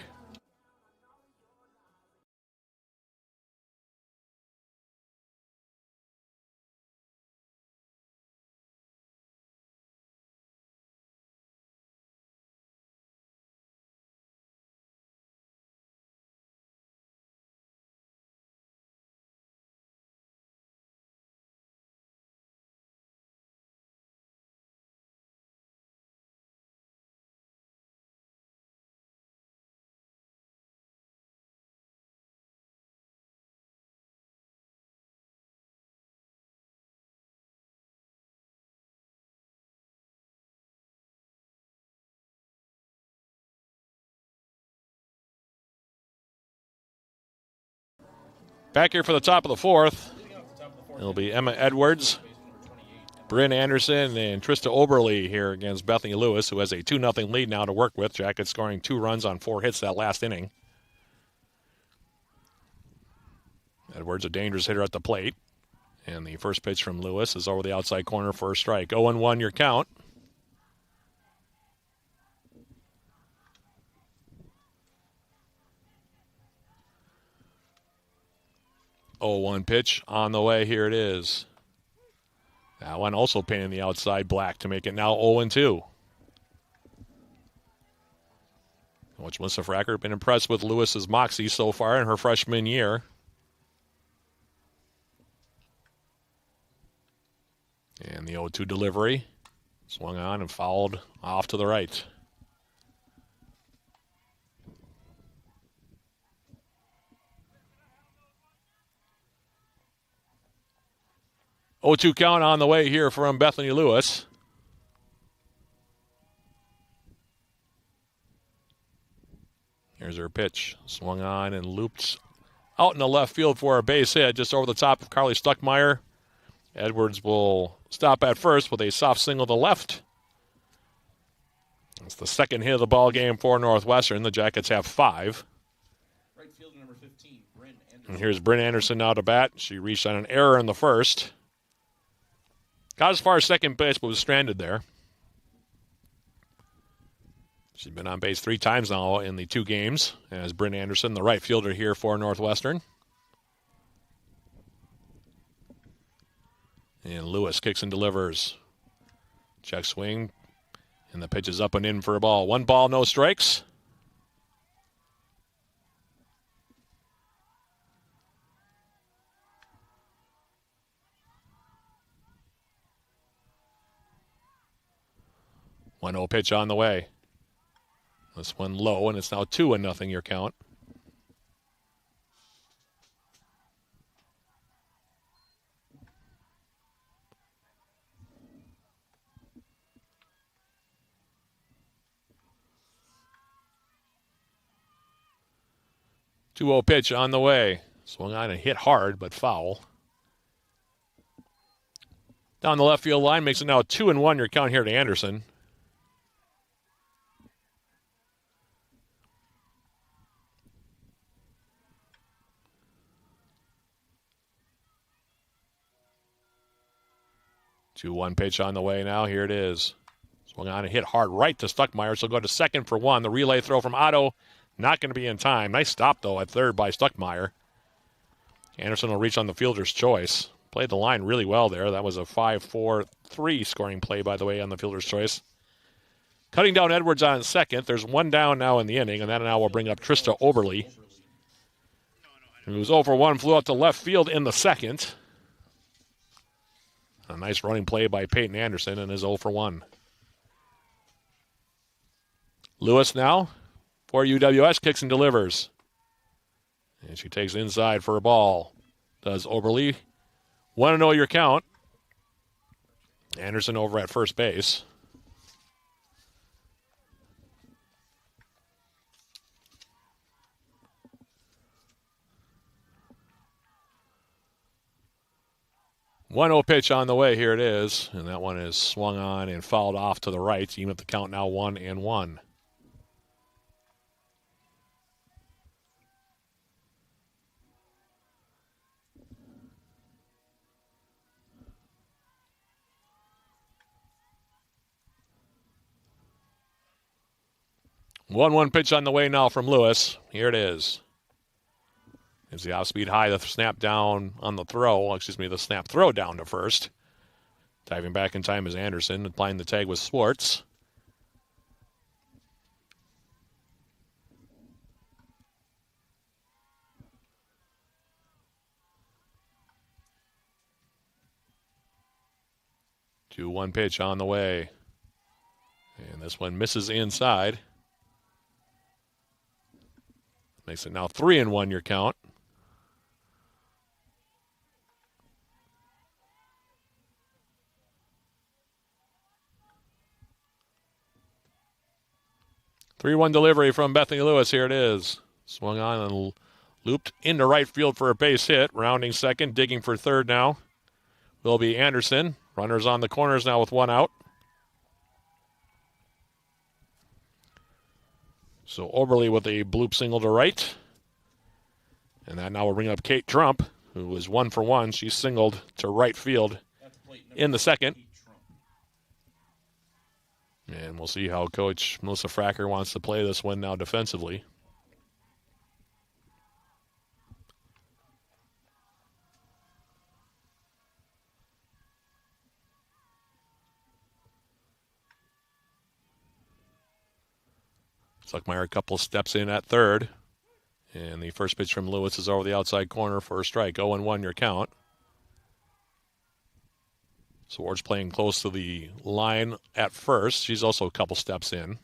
Back here for the top of the fourth, it'll be Emma Edwards, Bryn Anderson, and Trista Oberle here against Bethany Lewis, who has a 2-0 lead now to work with. Jackets scoring 2 runs on 4 hits that last inning. Edwards, a dangerous hitter at the plate. And the first pitch from Lewis is over the outside corner for a strike. 0-1 your count. Oh, 1 pitch on the way. Here it is. That one also painting the outside black to make it now 0-2. Coach Melissa Fracker been impressed with Lewis's moxie so far in her freshman year. And the 0-2 delivery. Swung on and fouled off to the right. Oh, 2 count on the way here from Bethany Lewis. Here's her pitch. Swung on and looped out in the left field for a base hit just over the top of Carly Stuckmeyer. Edwards will stop at first with a soft single to left. It's the second hit of the ball game for Northwestern. The Jackets have 5. Right fielder number 15, Bryn Anderson. And here's Bryn Anderson now to bat. She reached on an error in the first. Got as far as second base, but was stranded there. She's been on base 3 times now in the 2 games as Bryn Anderson, the right fielder here for Northwestern. And Lewis kicks and delivers. Check swing. And the pitch is up and in for a ball. 1 ball, no strikes. One 0 pitch on the way. This one low, and it's now 2-0 your count. 2-0 pitch on the way. Swung on and hit hard, but foul. Down the left field line, makes it now 2-1 your count here to Anderson. Two-one pitch on the way now. Here it is. Swung on and hit hard right to Stuckmeyer. So go to second for one. The relay throw from Otto, not going to be in time. Nice stop, though, at third by Stuckmeyer. Anderson will reach on the fielder's choice. Played the line really well there. That was a 5-4-3 scoring play, by the way, on the fielder's choice. Cutting down Edwards on second. There's one down now in the inning, and that now will bring up Trista Oberle, who was 0 for 1, flew out to left field in the second. A nice running play by Peyton Anderson, and is 0 for 1. Lewis now for UWS, kicks and delivers. And she takes inside for a ball. Does Oberle. 1-0 your count. Anderson over at first base. One 0 pitch on the way. Here it is. And that one is swung on and fouled off to the right. Even at the count now 1-1. One pitch on the way now from Lewis. Here it is. It's the off-speed high, the snap down on the throw. The snap throw down to first. Diving back in time is Anderson, applying the tag with Swartz. Two-one pitch on the way. And this one misses inside. Makes it now 3-1 your count. Three-one delivery from Bethany Lewis. Here it is. Swung on and looped into right field for a base hit. Rounding second, digging for third now will be Anderson. Runners on the corners now with one out. So Oberle with a bloop single to right. And that now will bring up Kate Trump, who was 1 for 1. She singled to right field in the second. And we'll see how Coach Melissa Fracker wants to play this one now defensively. Stuckmeyer a couple steps in at third. And the first pitch from Lewis is over the outside corner for a strike. 0-1 your count. Swartz playing close to the line at first. She's also a couple steps in.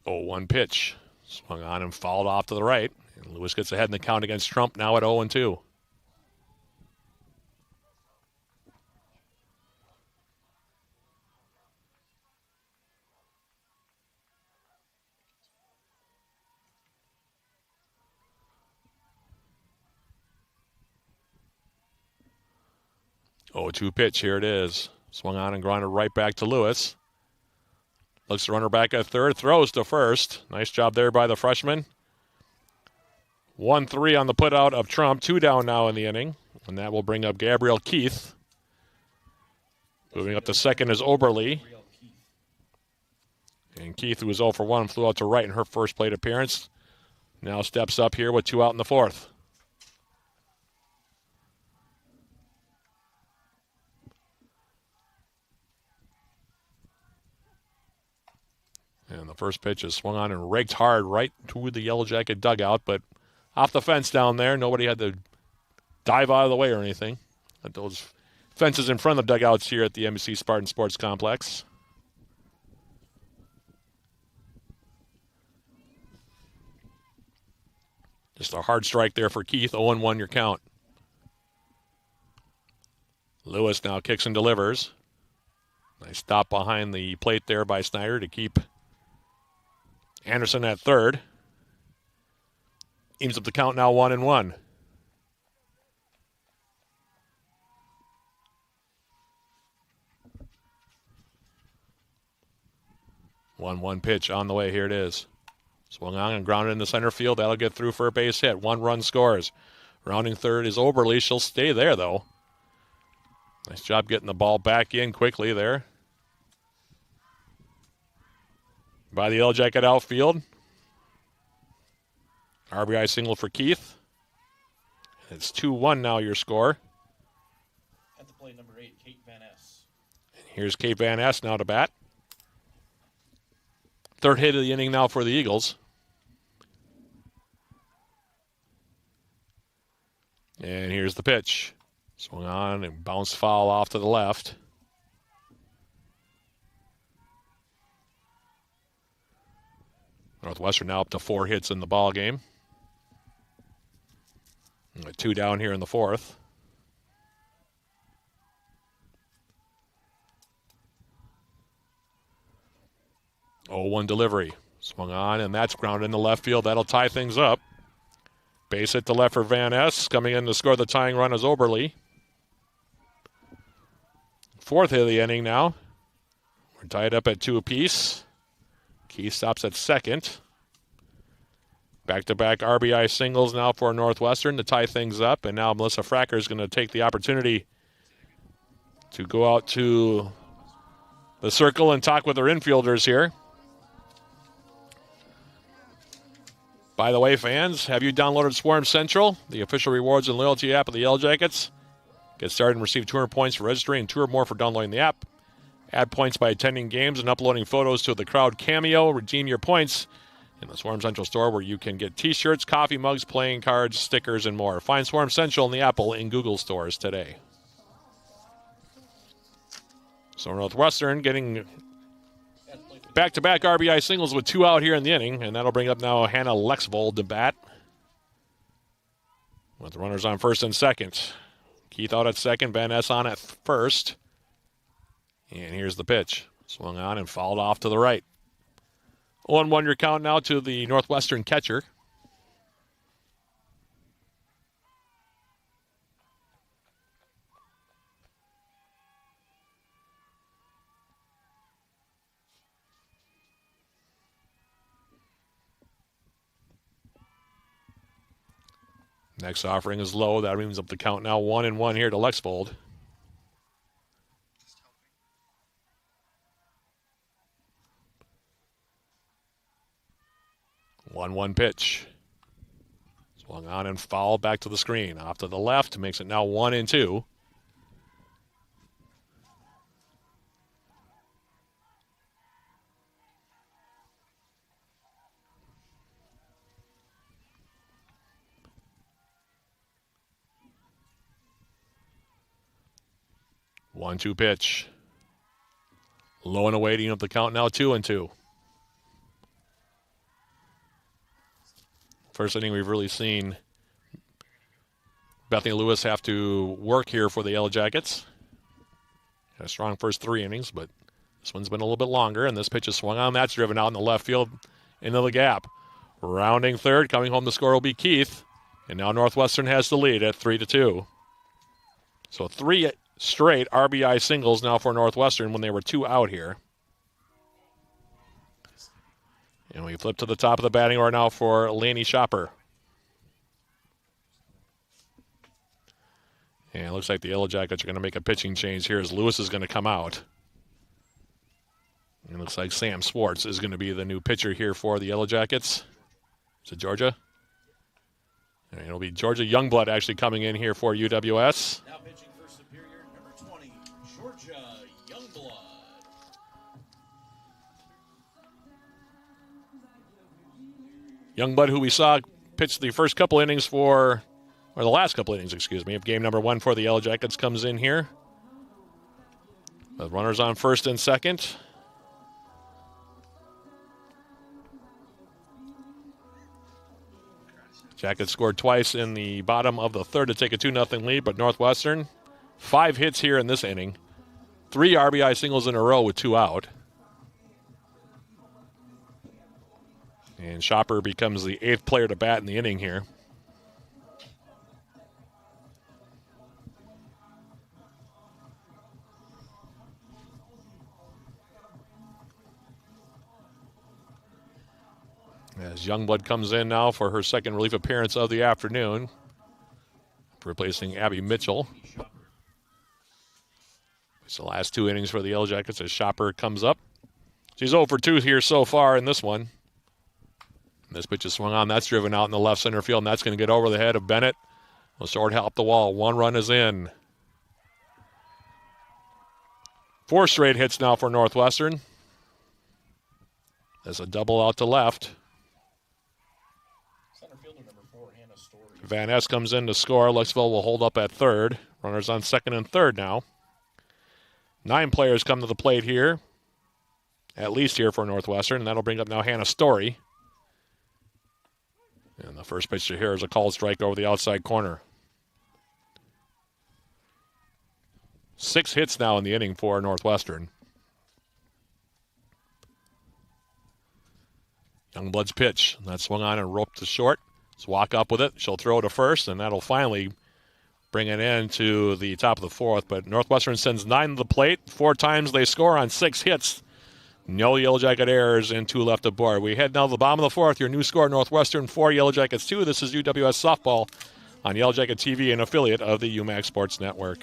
Oh, one pitch. Swung on and fouled off to the right. And Lewis gets ahead in the count against Trump now at 0-2. Oh, 2 pitch. Here it is. Swung on and grounded right back to Lewis. Looks the runner back at third. Throws to first. Nice job there by the freshman. 1-3 on the putout of Trump. 2 down now in the inning. And that will bring up Gabrielle Keith. Moving up to second is Oberle. And Keith, who was 0 for 1, flew out to right in her first plate appearance. Now steps up here with 2 out in the fourth. And the first pitch is swung on and raked hard right to the Yellow Jacket dugout, but off the fence down there. Nobody had to dive out of the way or anything. Those fences in front of the dugouts here at the NBC Spartan Sports Complex. Just a hard strike there for Keith. 0-1 your count. Lewis now kicks and delivers. Nice stop behind the plate there by Snyder to keep Anderson at third. Evens up the count now 1-1. One pitch on the way. Here it is. Swung on and grounded in the center field. That'll get through for a base hit. 1 run scores. Rounding third is Oberle. She'll stay there, though. Nice job getting the ball back in quickly there by the Yellow Jacket outfield. RBI single for Keith. It's 2-1 now, your score. At the plate, number 8, Kate Van Ness. Here's Kate Van Ness now to bat. Third hit of the inning now for the Eagles. And here's the pitch. Swung on and bounced foul off to the left. Northwestern now up to 4 hits in the ball game. 2 down here in the fourth. Oh, 1 delivery. Swung on, and that's grounded in the left field. That'll tie things up. Base hit to left for Van Ness. Coming in to score the tying run is Oberle. Fourth hit of the inning now. We're tied up at 2 apiece. Keith stops at second. Back-to-back RBI singles now for Northwestern to tie things up. And now Melissa Fracker is going to take the opportunity to go out to the circle and talk with her infielders here. By the way, fans, have you downloaded Swarm Central, the official rewards and loyalty app of the Yellow Jackets? Get started and receive 200 points for registering and 2 or more for downloading the app. Add points by attending games and uploading photos to the Crowd Cameo. Redeem your points in the Swarm Central store, where you can get t-shirts, coffee mugs, playing cards, stickers, and more. Find Swarm Central in the Apple and Google stores today. So Northwestern getting back-to-back RBI singles with 2 out here in the inning, and that'll bring up now Hannah Lexvold to bat with the runners on first and second. Keith out at second, Van Ness on at first. And here's the pitch. Swung on and fouled off to the right. 0-1 your count now to the Northwestern catcher. Next offering is low. That brings up the count now 1-1 here to Lexvold. One pitch. Swung on and fouled back to the screen. Off to the left, makes it now 1-2. One-two pitch. Low and awaiting up the count now 2-2. First inning we've really seen Bethany Lewis have to work here for the Yellow Jackets. Had a strong first 3 innings, but this one's been a little bit longer, and this pitch is swung on. That's driven out in the left field into the gap. Rounding third, coming home to score will be Keith. And now Northwestern has the lead at 3-2. So 3 straight RBI singles now for Northwestern when they were 2 out here. And we flip to the top of the batting order now for Laney Shopper. And it looks like the Yellow Jackets are going to make a pitching change here as Lewis is going to come out. And it looks like Sam Swartz is going to be the new pitcher here for the Yellow Jackets. Is it Georgia? And it'll be Georgia Youngblood actually coming in here for UWS. Now pitching for Superior, number 20, Georgia Youngblood. Youngblood, who we saw pitch the first couple innings for, or the last couple innings, excuse me, of game number 1 for the Yellow Jackets, comes in here. The runners on first and second. Jackets scored twice in the bottom of the third to take a 2-0 lead, but Northwestern 5 hits here in this inning. 3 RBI singles in a row with 2 out. And Shopper becomes the 8th player to bat in the inning here. As Youngblood comes in now for her second relief appearance of the afternoon, replacing Abby Mitchell. It's the last 2 innings for the Yellow Jackets as Shopper comes up. She's 0 for 2 here so far in this one. This pitch is swung on. That's driven out in the left center field, and that's going to get over the head of Bennett. Will short help the wall. 1 run is in. 4 straight hits now for Northwestern. There's a double out to left. Center fielder number 4, Hannah Story. Van Ness comes in to score. Luxville will hold up at third. Runners on second and third now. 9 players come to the plate here, at least here for Northwestern, and that'll bring up now Hannah Story. And the first pitch to here is a called strike over the outside corner. 6 hits now in the inning for Northwestern. Youngblood's pitch. That swung on and roped to short. Let's walk up with it. She'll throw to first, and that'll finally bring it in to the top of the 4th. But Northwestern sends 9 to the plate. 4 times they score on 6 hits. No Yellow Jacket errors and 2 left aboard. We head now to the bottom of the 4th. Your new score, Northwestern 4, Yellow Jackets 2. This is UWS Softball on Yellow Jacket TV, an affiliate of the UMAC Sports Network.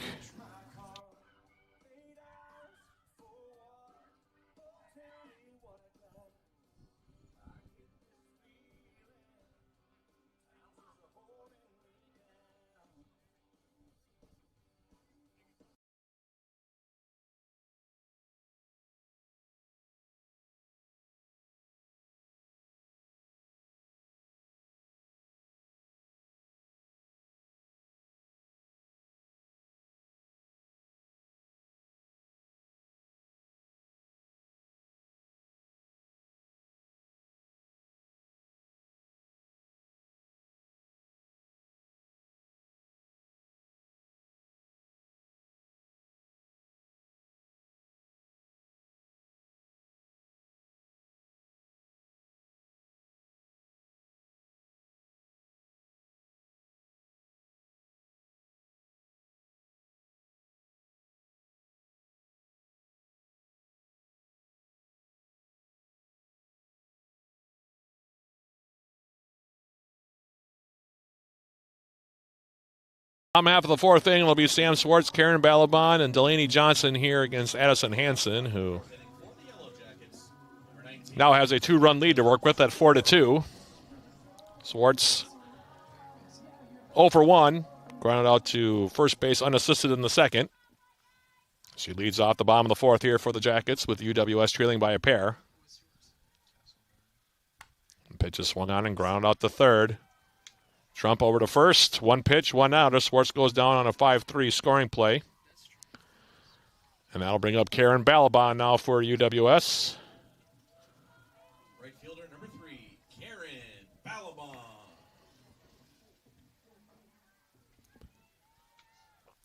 Bottom half of the 4th inning will be Sam Swartz, Karen Balaban, and Delaney Johnson here against Addison Hansen, who now has a 2-run lead to work with at 4-2. Swartz 0 for 1, grounded out to first base unassisted in the second. She leads off the bottom of the 4th here for the Jackets with UWS trailing by a pair. The pitch is swung on and grounded out to third. Trump over to first. 1 pitch, 1 out. Swartz goes down on a 5-3 scoring play. And that'll bring up Karen Balaban now for UWS. Right fielder number 3, Karen Balaban.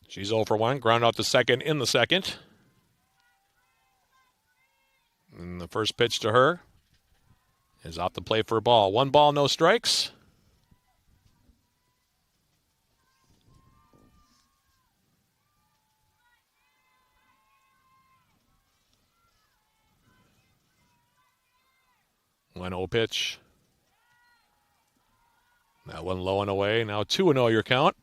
She's 0 for 1. Ground out to second in the second. And the first pitch to her is off the plate for a ball. 1 ball, no strikes. One 0 pitch. That one low and away. Now 2-0 your count.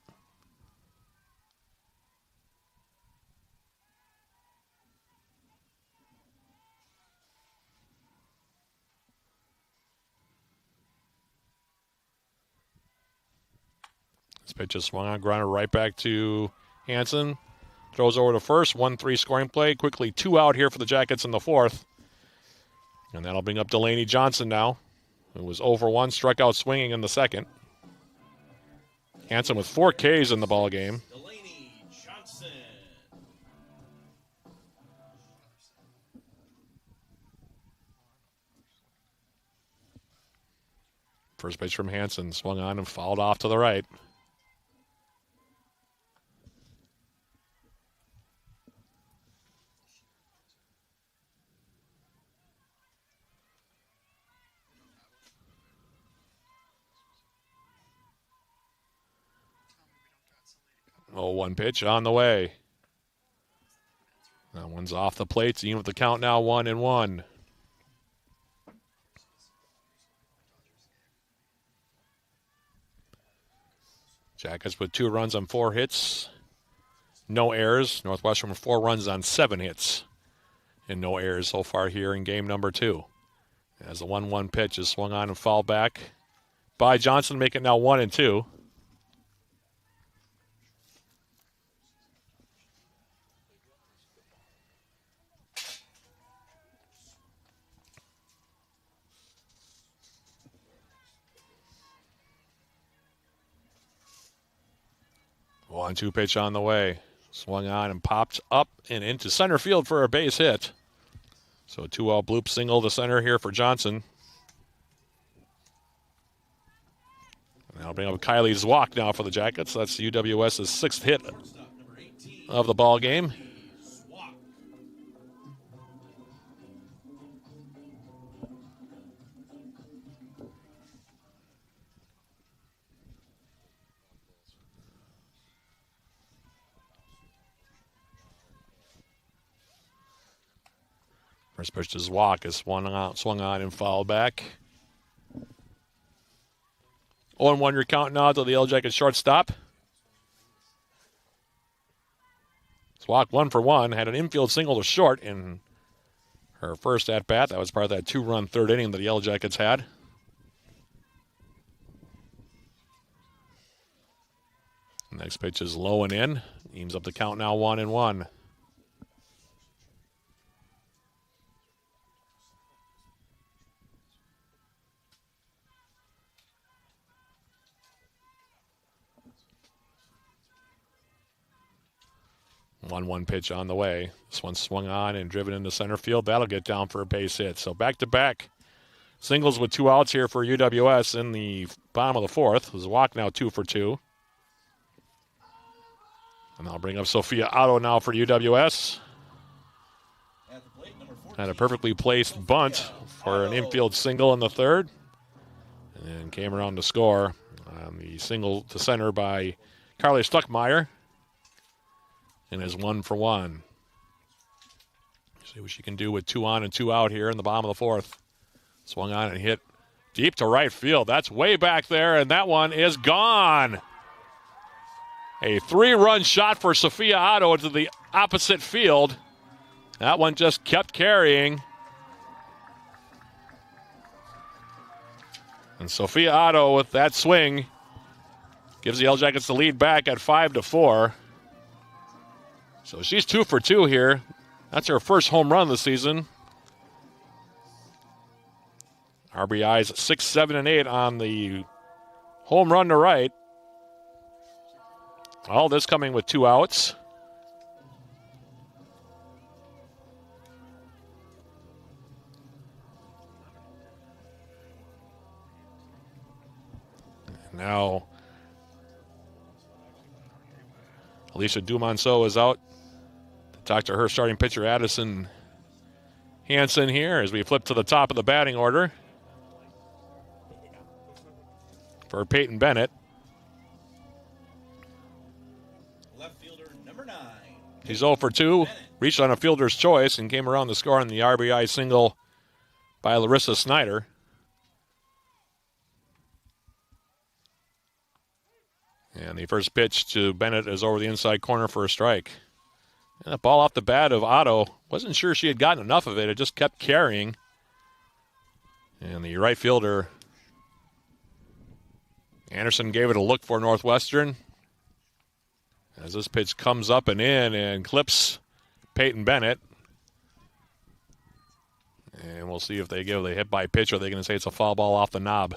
This pitch is swung on, grounded right back to Hansen. Throws over to first. 1-3 scoring play. Quickly 2 out here for the Jackets in the 4th. And that'll bring up Delaney Johnson now, who was 0 for 1, struck out swinging in the second. Hansen with 4 Ks in the ball game. Delaney Johnson. First pitch from Hansen, swung on and fouled off to the right. 0-1 pitch on the way. That one's off the plates, even with the count now 1-1. Jackets with 2 runs on 4 hits. No errors. Northwestern with 4 runs on 7 hits. And no errors so far here in game number 2. As the 1-1 pitch is swung on and fouled back by Johnson, make it now 1-2. One-two pitch on the way. Swung on and popped up and into center field for a base hit. So 2-out bloop single to center here for Johnson. And I'll bring up Kylie's walk now for the Jackets. That's UWS's 6th hit of the ball game. First pitch is walk is swung on and fouled back. 0-1 your count now to the Yellow Jackets shortstop. Swak 1 for 1, had an infield single to short in her first at bat. That was part of that 2-run 3rd inning that the Yellow Jackets had. Next pitch is low and in. Evens up the count now 1-1. 1-1 pitch on the way. This one swung on and driven into center field. That'll get down for a base hit. So back-to-back singles with 2 outs here for UWS in the bottom of the 4th. There's a walk now 2 for 2. And I'll bring up Sophia Otto now for UWS. Had a perfectly placed bunt for an infield single in the 3rd. And came around to score on the single to center by Carly Stuckmeyer. And is 1 for 1. See what she can do with 2 on and 2 out here in the bottom of the 4th. Swung on and hit deep to right field. That's way back there, and that one is gone. A 3-run shot for Sophia Otto to the opposite field. That one just kept carrying. And Sophia Otto with that swing gives the Yellow Jackets the lead back at 5-4. So she's 2 for 2 here. That's her first home run this season. RBIs 6, 7, and 8 on the home run to right. All this coming with 2 outs. Now, Alicia Dumonceau is out. Talk to her starting pitcher, Addison Hansen, here as we flip to the top of the batting order for Peyton Bennett. Left fielder number 9. He's 0 for 2. Reached on a fielder's choice and came around to score on the RBI single by Larissa Snyder. And the first pitch to Bennett is over the inside corner for a strike. And a ball off the bat of Otto. Wasn't sure she had gotten enough of it. It just kept carrying. And the right fielder, Anderson, gave it a look for Northwestern. As this pitch comes up and in and clips Peyton Bennett. And we'll see if they give the hit by pitch or they're going to say it's a foul ball off the knob.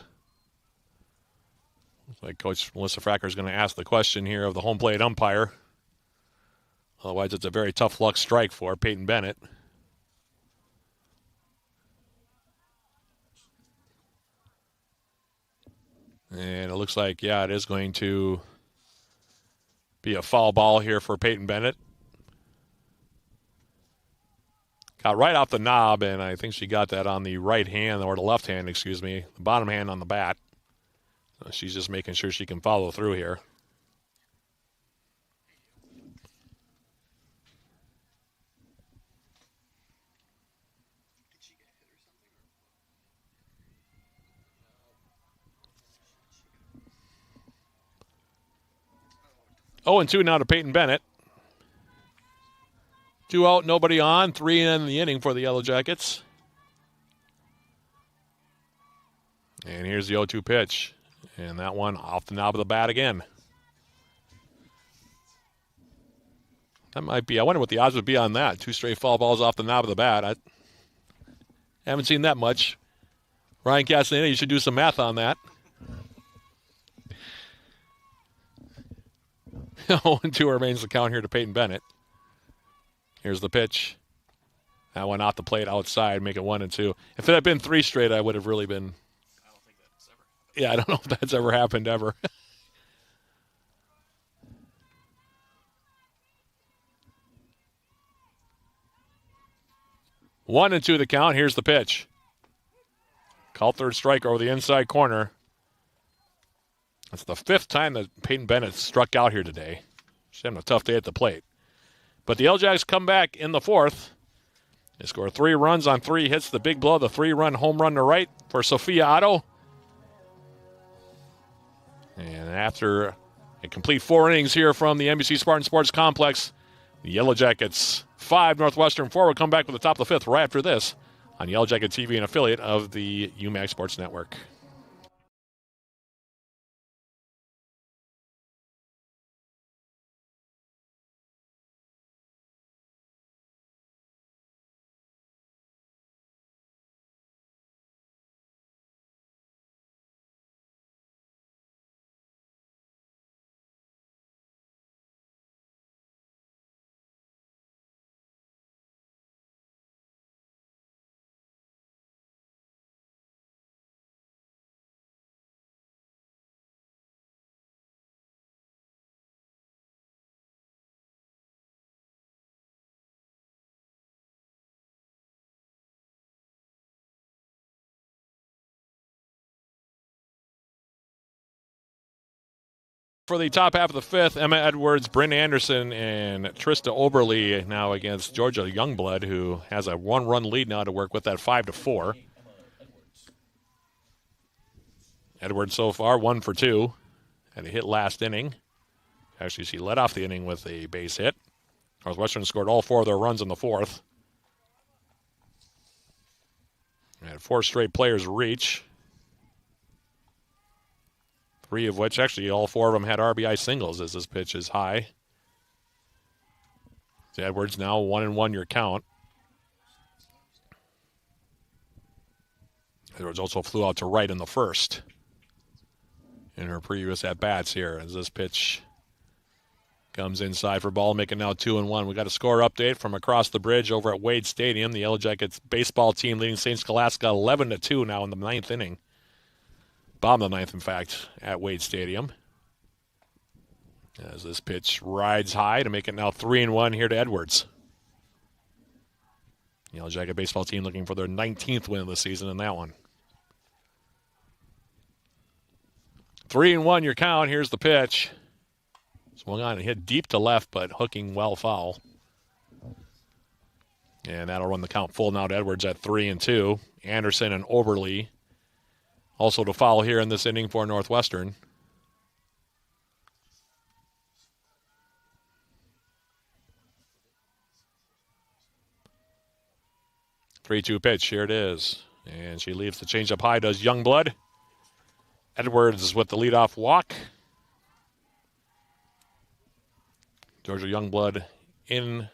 Looks like Coach Melissa Fracker is going to ask the question here of the home plate umpire. Otherwise, it's a very tough luck strike for Peyton Bennett. And it looks like, yeah, it is going to be a foul ball here for Peyton Bennett. Got right off the knob, and I think she got that on the right hand, or the left hand, excuse me, the bottom hand on the bat. So she's just making sure she can follow through here. 0-2 now to Peyton Bennett. 2 out, nobody on. 3 in the inning for the Yellow Jackets. And here's the 0-2 pitch. And that one off the knob of the bat again. That might be, I wonder what the odds would be on that. 2 straight foul balls off the knob of the bat. I haven't seen that much. Ryan Castaneda, you should do some math on that. 0-2 remains the count here to Peyton Bennett. Here's the pitch. That one off the plate outside, make it 1-2. If it had been 3 straight, I would have really been. I don't think that's ever happened. Yeah, I don't know if that's ever happened ever. 1-2 the count. Here's the pitch. Called third strike over the inside corner. That's the 5th time that Peyton Bennett struck out here today. She's having a tough day at the plate. But the L-Jacks come back in the 4th. They score 3 runs on 3 hits. The big blow, the 3-run home run to right for Sophia Otto. And after a complete 4 innings here from the NBC Spartan Sports Complex, the Yellow Jackets 5, Northwestern 4 will come back with the top of the 5th right after this on Yellow Jacket TV, an affiliate of the UMAC Sports Network. For the top half of the 5th, Emma Edwards, Bryn Anderson, and Trista Oberly now against Georgia Youngblood, who has a 1-run lead now to work with at 5-4. Edwards so far 1 for 2. Had a hit last inning. Actually, she led off the inning with a base hit. Northwestern scored all 4 of their runs in the 4th. Had 4 straight players reach. 3 of which, actually, all 4 of them had RBI singles as this pitch is high. So Edwards now 1-1 your count. Edwards also flew out to right in the 1st in her previous at-bats here as this pitch comes inside for ball, making now 2-1. We got a score update from across the bridge over at Wade Stadium. The Yellow Jackets baseball team leading St. Scholastica 11-2 now in the 9th inning. Bottom of the 9th, in fact, at Wade Stadium. As this pitch rides high to make it now 3-1 here to Edwards. Yellow Jacket baseball team looking for their 19th win of the season in that one. 3-1 your count. Here's the pitch. Swung on and hit deep to left, but hooking well foul. And that'll run the count full now to Edwards at 3-2. Anderson and Oberly also to foul here in this inning for Northwestern. Three-two pitch. Here it is. And she leaves the changeup high, does Youngblood. Edwards with the leadoff walk. Georgia Youngblood in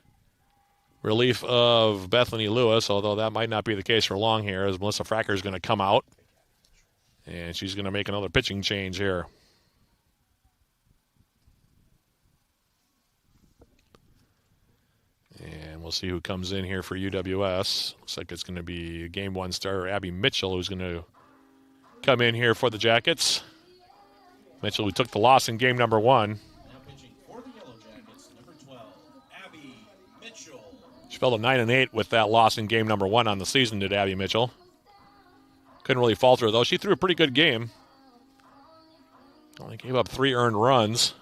relief of Bethany Lewis, although that might not be the case for long here, as Melissa Fracker is going to come out. And she's going to make another pitching change here. And we'll see who comes in here for UWS. Looks like it's going to be Game 1 starter Abby Mitchell, who's going to come in here for the Jackets. Mitchell, who took the loss in game number 1. Now pitching for the Yellow Jackets, number 12, Abby Mitchell. She fell to 9-8 with that loss in game number 1 on the season, did Abby Mitchell. Couldn't really falter, though. She threw a pretty good game. Only gave up 3 earned runs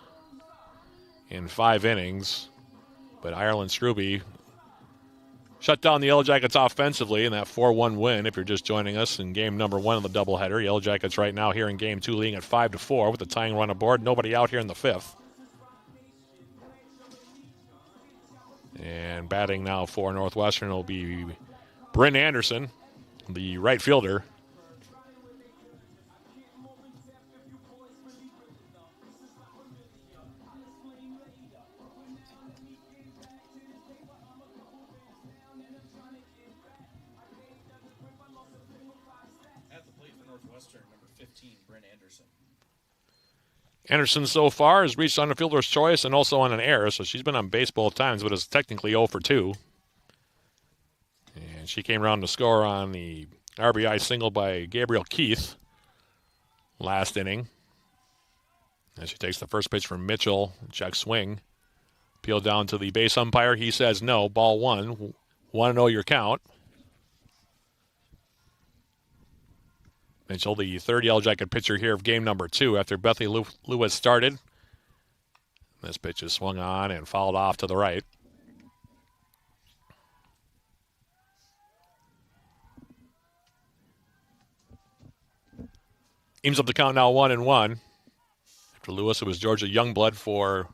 in 5 innings. But Ireland Struby shut down the Yellow Jackets offensively in that 4-1 win. If you're just joining us in game number 1 of the doubleheader, Yellow Jackets right now here in game 2 leading at 5-4 with the tying run aboard. Nobody out here in the 5th. And batting now for Northwestern will be Bryn Anderson, the right fielder. At the plate for Northwestern, number 15, Bryn Anderson. Anderson so far has reached on a fielder's choice and also on an error, so she's been on base both times, but is technically 0 for 2. And she came around to score on the RBI single by Gabriel Keith last inning. And she takes the first pitch from Mitchell, check swing. Peeled down to the base umpire. He says no, ball 1. Want to know your count. Mitchell, the third Yellow Jacket pitcher here of game number 2 after Bethany Lewis started. This pitch is swung on and fouled off to the right. Eames up the count now 1-1. After Lewis, it was Georgia Youngblood for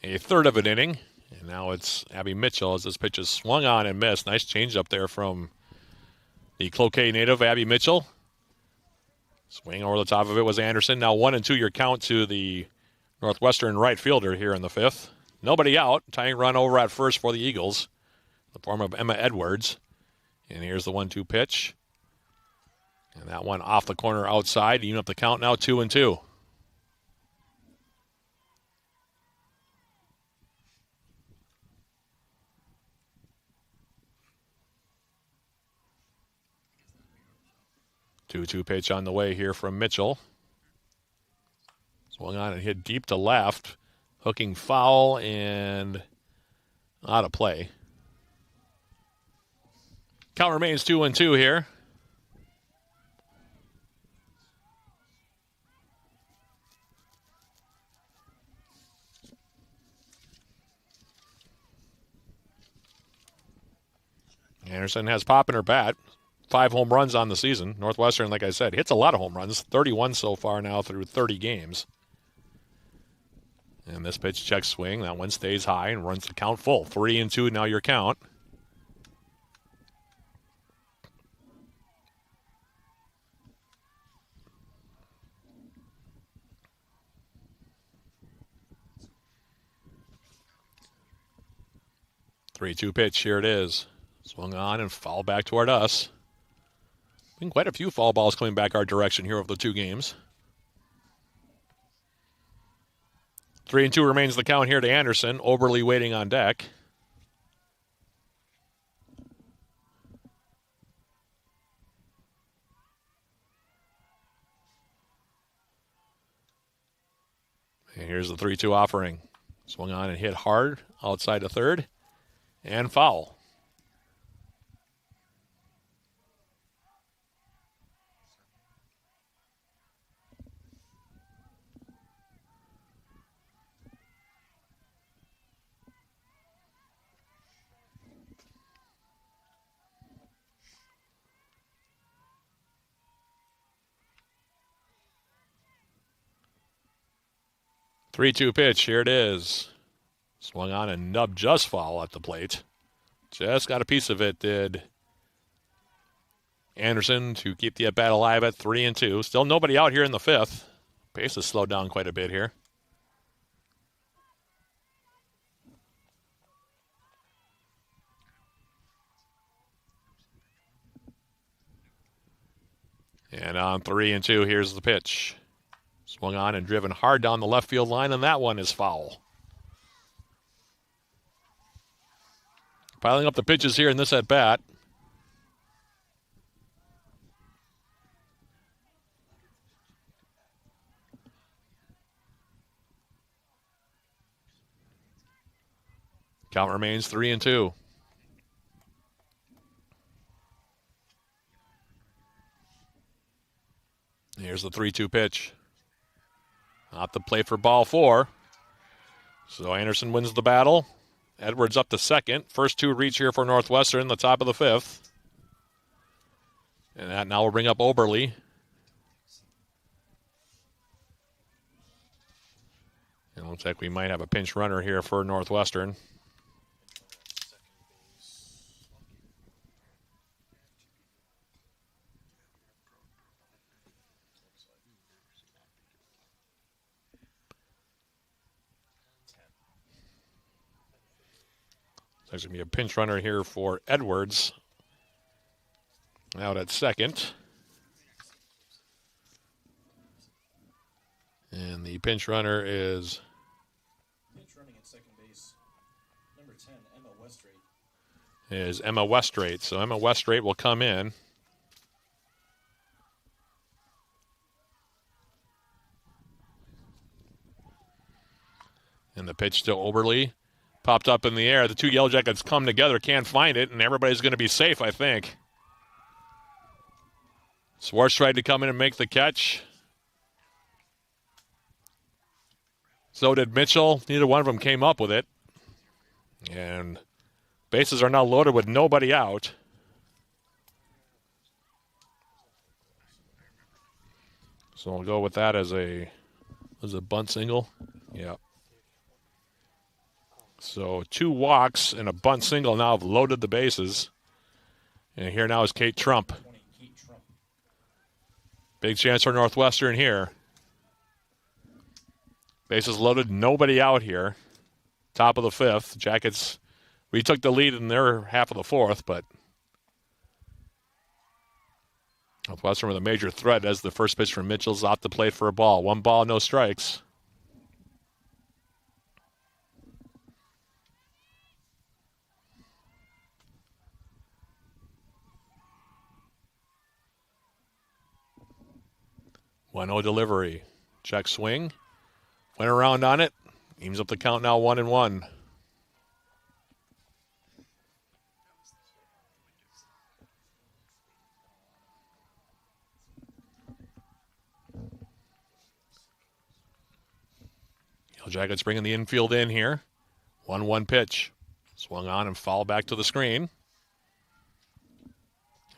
a third of an inning. And now it's Abby Mitchell as this pitch is swung on and missed. Nice change up there from the Cloquet native, Abby Mitchell. Swing over the top of it was Anderson. Now 1-2 your count to the Northwestern right fielder here in the 5th. Nobody out. Tying run over at first for the Eagles in the form of Emma Edwards. And here's the 1-2 pitch. And that one off the corner outside. Even up the count now 2-2. Two pitch on the way here from Mitchell. Swung on and hit deep to left. Hooking foul and out of play. Count remains 2-2 here. Anderson has pop in her bat. 5 home runs on the season. Northwestern, like I said, hits a lot of home runs. 31 so far now through 30 games. And this pitch check swing. That one stays high and runs the count full. 3-2 now your count. Three-two pitch. Here it is. Swung on and foul back toward us. Been quite a few foul balls coming back our direction here over the 2 games. 3-2 remains the count here to Anderson. Oberly waiting on deck. And here's the 3-2 offering. Swung on and hit hard outside the third. And foul. Three-two pitch. Here it is. Swung on and nubbed just foul at the plate. Just got a piece of it, did Anderson, to keep the at-bat alive at 3-2. Still nobody out here in the 5th. Pace has slowed down quite a bit here. And on 3-2, here's the pitch. Swung on and driven hard down the left field line, and that one is foul. Piling up the pitches here in this at-bat. Count remains 3-2. Here's the 3-2 pitch. Out the plate for ball 4. So Anderson wins the battle. Edwards up to second. First 2 reach here for Northwestern, the top of the 5th. And that now will bring up Oberly. It looks like we might have a pinch runner here for Northwestern. There's going to be a pinch runner here for Edwards. Out at second. And the pinch runner is... Pinch running at second base, number 10, Emma Westrate. Is Emma Westrate. So Emma Westrate will come in. And the pitch to Oberle. Popped up in the air. The two Yellow Jackets come together, can't find it, and everybody's going to be safe, I think. Swartz tried to come in and make the catch. So did Mitchell. Neither one of them came up with it. And bases are now loaded with nobody out. So we'll go with that as a bunt single. Yeah. So 2 walks and a bunt single now have loaded the bases. And here now is Kate Trump. Big chance for Northwestern here. Bases loaded, nobody out here. Top of the 5th. Jackets retook the lead in their half of the 4th, but Northwestern with a major threat as the first pitch from Mitchell's off the plate for a ball. 1 ball, no strikes. One 0 delivery. Check swing. Went around on it. Aims up the count now 1-1. Yellow Jackets bringing the infield in here. 1-1 pitch. Swung on and fouled back to the screen.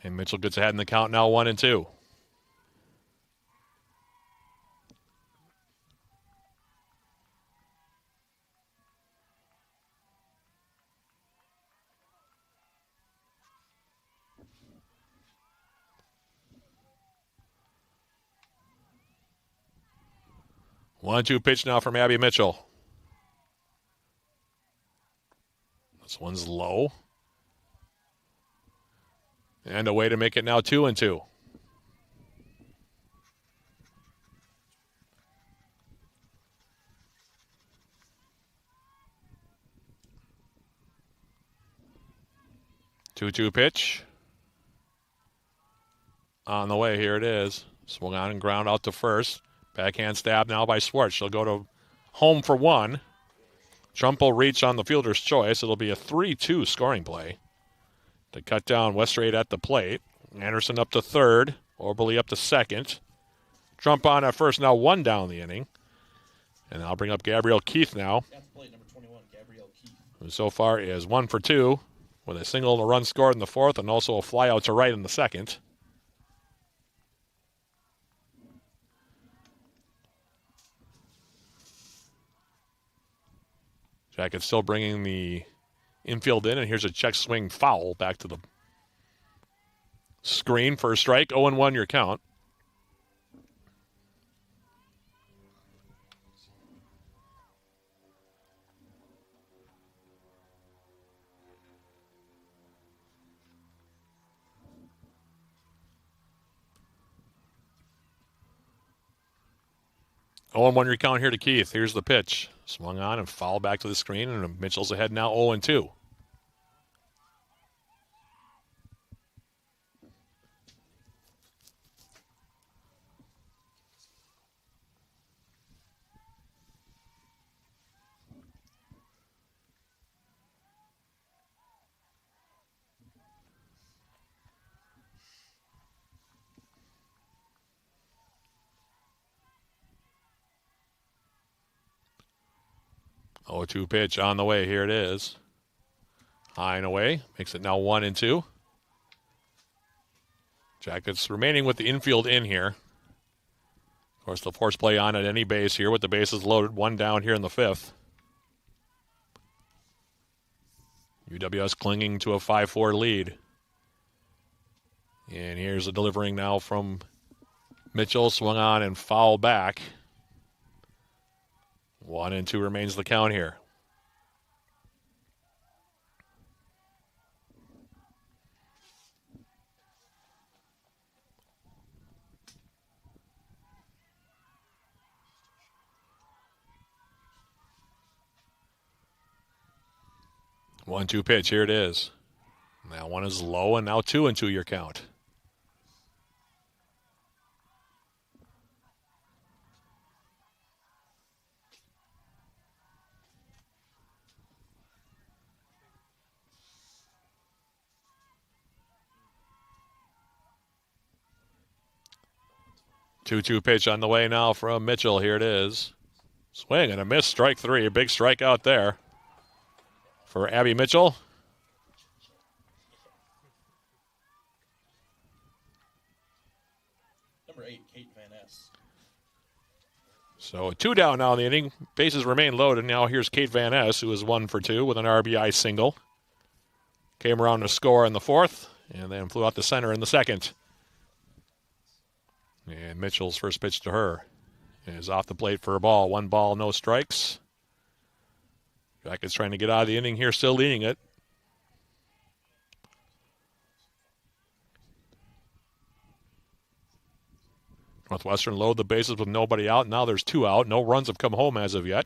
And Mitchell gets ahead in the count now 1-2. One-two pitch now from Abby Mitchell. This one's low. And a way to make it now 2-2. Two-two pitch. On the way, here it is. Swung on and ground out to first. Backhand stab now by Swartz. She'll go to home for 1. Trump will reach on the fielder's choice. It'll be a 3-2 scoring play to cut down Westrate at the plate. Anderson up to third. Oberle up to second. Trump on at first, now 1 down the inning. And I'll bring up Gabrielle Keith now. At the plate, number 21, Gabrielle Keith. Who so far is 1 for 2 with a single and a run scored in the 4th and also a fly out to right in the 2nd. Jackets still bringing the infield in, and here's a check swing foul back to the screen for a strike. 0-1 your count. Oh, and 1 your count here to Keith. Here's the pitch. Swung on and fouled back to the screen, and Mitchell's ahead now 0-2. Oh, 2 pitch on the way. Here it is. High and away. Makes it now 1-2. Jackets remaining with the infield in here. Of course, they'll force play on at any base here with the bases loaded. One down here in the fifth. UWS clinging to a 5-4 lead. And here's a delivering now from Mitchell. Swung on and foul back. 1-2 remains the count here. One-two pitch, here it is. That one is low, and now 2-2 your count. Two-two pitch on the way now from Mitchell. Here it is. Swing and a miss, strike three. A big strikeout there for Abby Mitchell. Number 8, Kate Van Ness. So 2 down now in the inning. Bases remain loaded. Now here's Kate Van Ness, who is 1 for 2 with an RBI single. Came around to score in the fourth, and then flew out the center in the second. And Mitchell's first pitch to her is off the plate for a ball. 1 ball, no strikes. Jackets trying to get out of the inning here, still leading it. Northwestern load the bases with nobody out. Now there's 2 out. No runs have come home as of yet.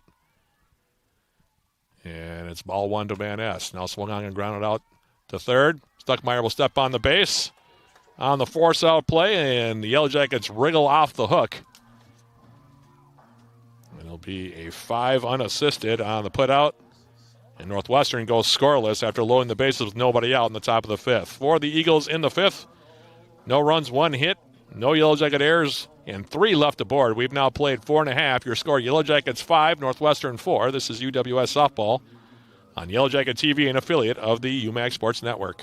And it's ball 1 to Van Ness. Now swung on and grounded out to third. Stuckmeyer will step on the base on the force out play, and the Yellow Jackets wriggle off the hook. And it'll be a 5 unassisted on the putout. And Northwestern goes scoreless after loading the bases with nobody out in the top of the fifth. For the Eagles in the fifth, no runs, 1 hit, no Yellow Jacket errors, and 3 left aboard. We've now played 4.5. Your score, Yellow Jackets 5, Northwestern 4. This is UWS Softball on Yellow Jacket TV, an affiliate of the UMAC Sports Network.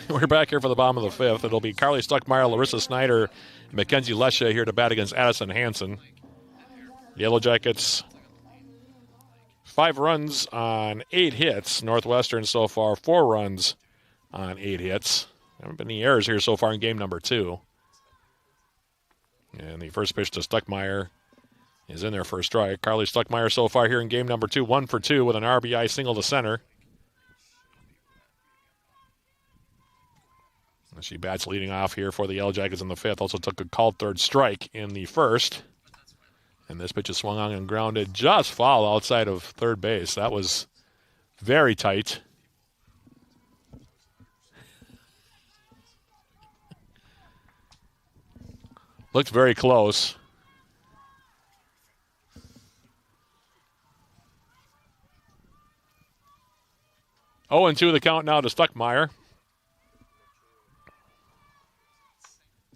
We're back here for the bottom of the fifth. It'll be Carly Stuckmeyer, Larissa Snyder, and Mackenzie Lesha here to bat against Addison Hansen. Yellow Jackets, 5 runs on 8 hits. Northwestern so far 4 runs on 8 hits. Haven't been any errors here so far in game number 2. And the first pitch to Stuckmeyer is in there for a strike. Carly Stuckmeyer so far here in game number 2, 1 for 2 with an RBI single to center. She bats leading off here for the Yellow Jackets in the fifth. Also took a called third strike in the first. And this pitch is swung on and grounded just foul outside of third base. That was very tight. Looked very close. Oh, and 2 the count now to Stuckmeyer.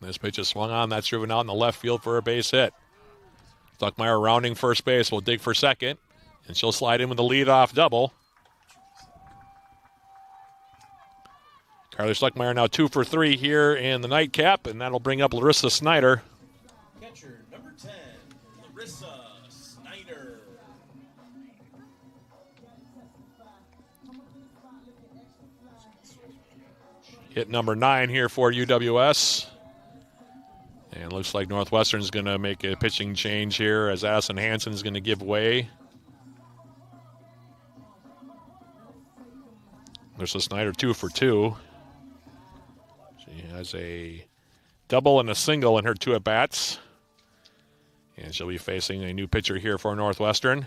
This pitch is swung on. That's driven out in the left field for a base hit. Stuckmeyer rounding first base will dig for second, and she'll slide in with the leadoff double. Carly Stuckmeyer now 2 for 3 here in the nightcap, and that'll bring up Larissa Snyder. Catcher number 10, Larissa Snyder. Hit number 9 here for UWS. And looks like Northwestern's going to make a pitching change here as Addison Hansen's going to give way. Larissa Snyder 2 for 2. She has a double and a single in her 2 at-bats. And she'll be facing a new pitcher here for Northwestern.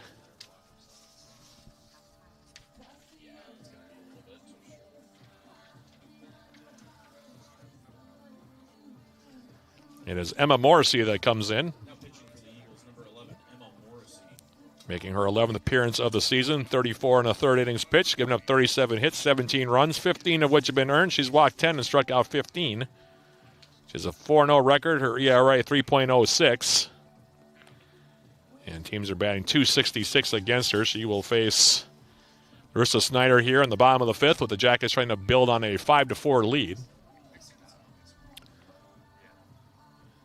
It is Emma Morrissey that comes in. Now pitching for the Eagles, number 11, Emma Morrissey. Making her 11th appearance of the season. 34 and a third innings pitched, giving up 37 hits, 17 runs, 15 of which have been earned. She's walked 10 and struck out 15. She has a 4-0 record. Her ERA 3.06. And teams are batting .266 against her. She will face Larissa Snyder here in the bottom of the 5th with the Jackets trying to build on a 5-4 lead.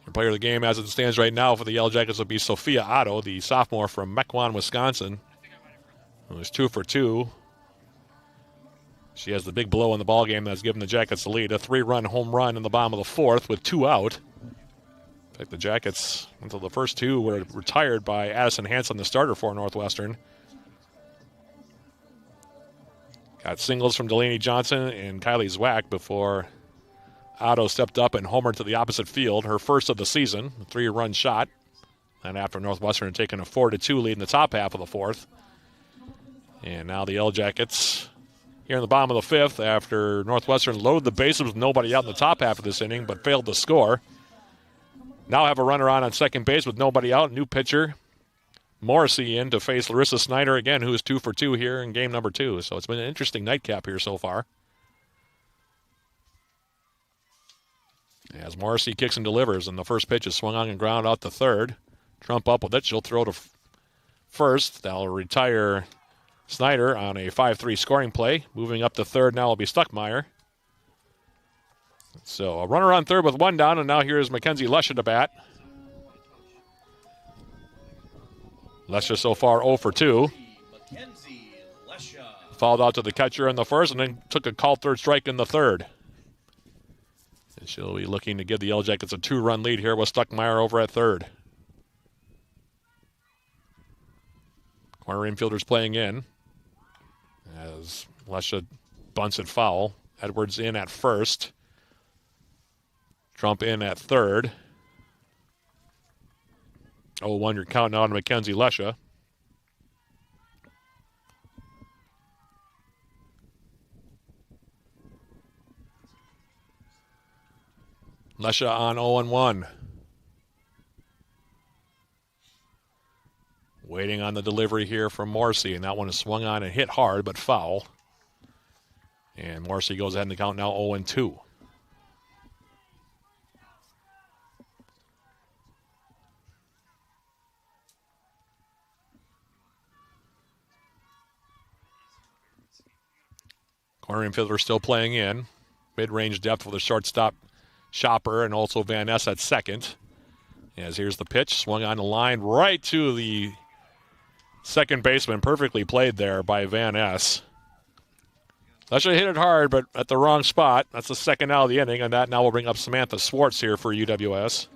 The player of the game as it stands right now for the Yellow Jackets will be Sophia Otto, the sophomore from Mequon, Wisconsin, who is 2 for 2. She has the big blow in the ballgame that's given the Jackets the lead. A 3-run home run in the bottom of the 4th with 2 out. In fact, the Jackets, until the first 2, were retired by Addison Hansen, the starter for Northwestern. Got singles from Delaney Johnson and Kylie Zwack before Otto stepped up and homered to the opposite field, her first of the season, a 3-run shot. And after Northwestern had taken a 4-2 lead in the top half of the 4th. And now the Yellow Jackets here in the bottom of the 5th after Northwestern loaded the bases with nobody out in the top half of this inning but failed to score. Now have a runner on second base with nobody out. New pitcher, Morrissey, in to face Larissa Snyder again, who is 2 for 2 here in game number 2. So it's been an interesting nightcap here so far. As Morrissey kicks and delivers, and the first pitch is swung on and ground out to third. Trump up with it. She'll throw to first. That'll retire Snyder on a 5-3 scoring play. Moving up to third now will be Stuckmeyer. So a runner on third with 1 down, and now here's Mackenzie Lesha to bat. Lesha so far 0 for 2. Mackenzie Lesha. Fouled out to the catcher in the first, and then took a called third strike in the third. And she'll be looking to give the Yellow Jackets a 2-run lead here with Stuckmeyer over at third. Corner infielders playing in as Lesha bunts it foul. Edwards in at first. Trump in at third. 0-1 your count now to Mackenzie Lesha. Lesha on 0-1. Waiting on the delivery here from Morrissey, and that one is swung on and hit hard, but foul. And Morrissey goes ahead in the count now 0-2. Corner infielder still playing in. Mid-range depth with a shortstop Shopper and also Van Ness at second. As here's the pitch, swung on the line right to the second baseman. Perfectly played there by Van Ness. Lesha hit it hard, but at the wrong spot. That's the second out of the inning, and that now will bring up Samantha Swartz here for UWS.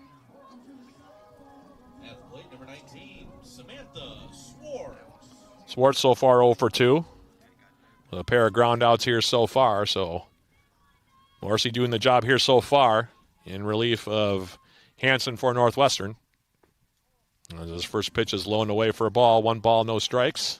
At plate number 19, Samantha Swartz. Swartz so far 0 for 2. A pair of ground outs here so far, so Morrissey doing the job here so far in relief of Hansen for Northwestern. As his first pitch is low and away for a ball. 1 ball, no strikes.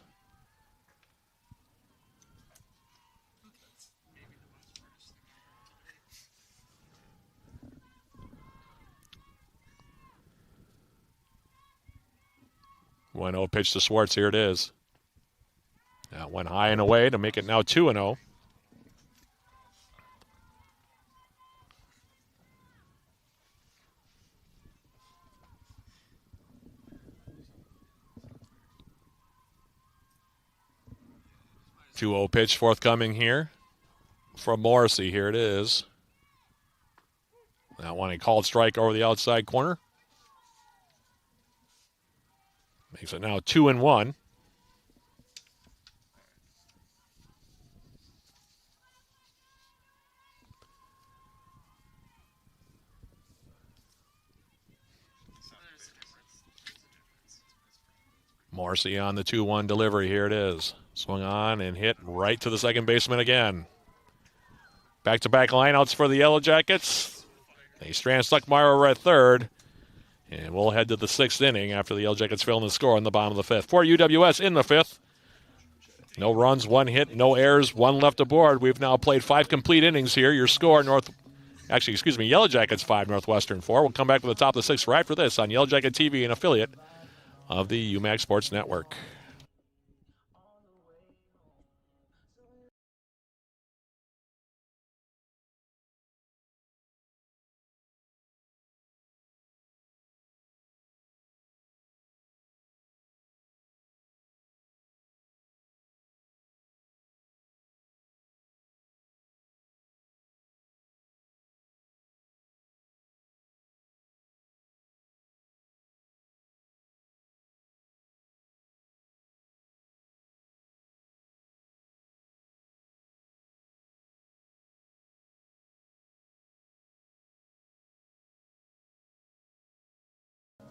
One 0 pitch to Swartz. Here it is. That went high and away to make it now 2-0. Two-0 pitch forthcoming here from Morrissey. Here it is. That one a called strike over the outside corner. Makes it now 2-1. Morrissey on the 2-1 delivery. Here it is. Swung on and hit right to the second baseman again. Back-to-back lineouts for the Yellow Jackets. They strand Stuckmeyer over at third. And we'll head to the 6th inning after the Yellow Jackets fill in the score in the bottom of the 5th. For UWS in the 5th. No runs, 1 hit, no errors, 1 left aboard. We've now played 5 complete innings here. Your score, Yellow Jackets 5, Northwestern 4. We'll come back to the top of the 6th right after this on Yellow Jacket TV, an affiliate of the UMAC Sports Network.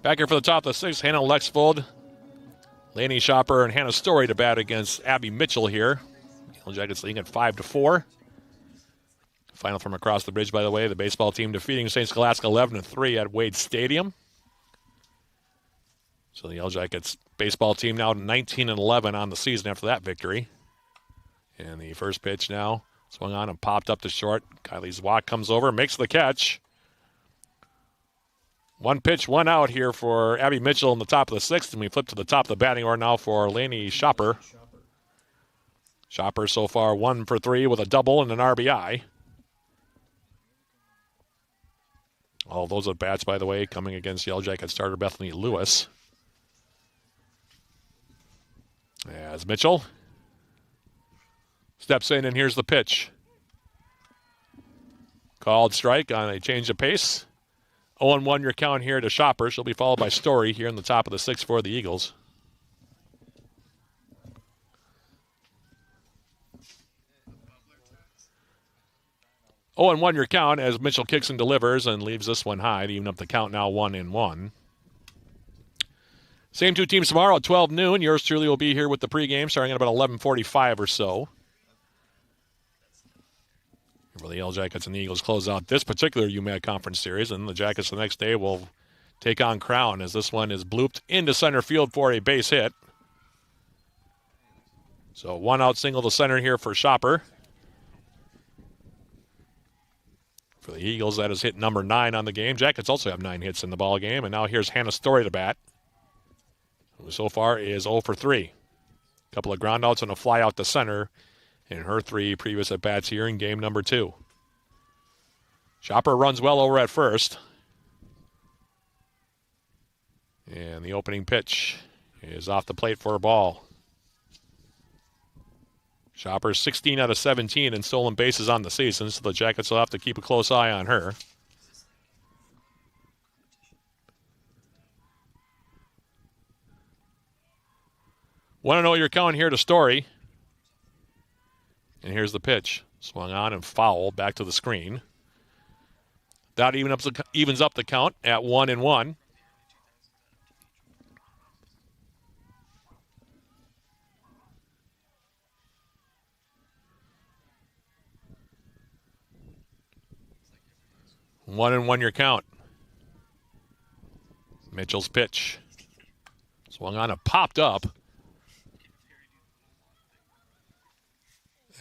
Back here for the top of the 6th, Hannah Lexfold, Lainey Shopper, and Hannah Story to bat against Abby Mitchell here. Yellow Jackets leading at 5-4. Final from across the bridge, by the way, the baseball team defeating St. Scholastica 11-3 at Wade Stadium. So the Yellow Jackets baseball team now 19-11 on the season after that victory. And the first pitch now swung on and popped up to short. Kylie Zwak comes over, makes the catch. 1 pitch, 1 out here for Abby Mitchell in the top of the 6th, and we flip to the top of the batting order now for Lainey Shopper. Shopper so far 1 for 3 with a double and an RBI. All those at bats, by the way, coming against Yellow Jacket starter Bethany Lewis. As Mitchell steps in, and here's the pitch. Called strike on a change of pace. 0-1 your count here to Shopper. She'll be followed by Story here in the top of the 6th for the Eagles. Oh, and 1 your count as Mitchell kicks and delivers and leaves this one high to even up the count now 1-1. Same 2 teams tomorrow at 12 noon. Yours truly will be here with the pregame starting at about 11:45 or so. For the Yellow Jackets and the Eagles close out this particular UMAC Conference Series, and the Jackets the next day will take on Crown as this one is blooped into center field for a base hit. So 1 out single to center here for Shopper. For the Eagles, that is hit number 9 on the game. Jackets also have 9 hits in the ball game, and now here's Hannah Story to bat, who so far is 0 for 3. A couple of ground outs and a fly out to center in her 3 previous at-bats here in game number 2. Shopper runs well over at first. And the opening pitch is off the plate for a ball. Shopper 16 out of 17 in stolen bases on the season, so the Jackets will have to keep a close eye on her. Want to know your count here to Story. And here's the pitch. Swung on and foul back to the screen. That evens up the count at 1-1. One and 1 your count. Mitchell's pitch. Swung on and popped up.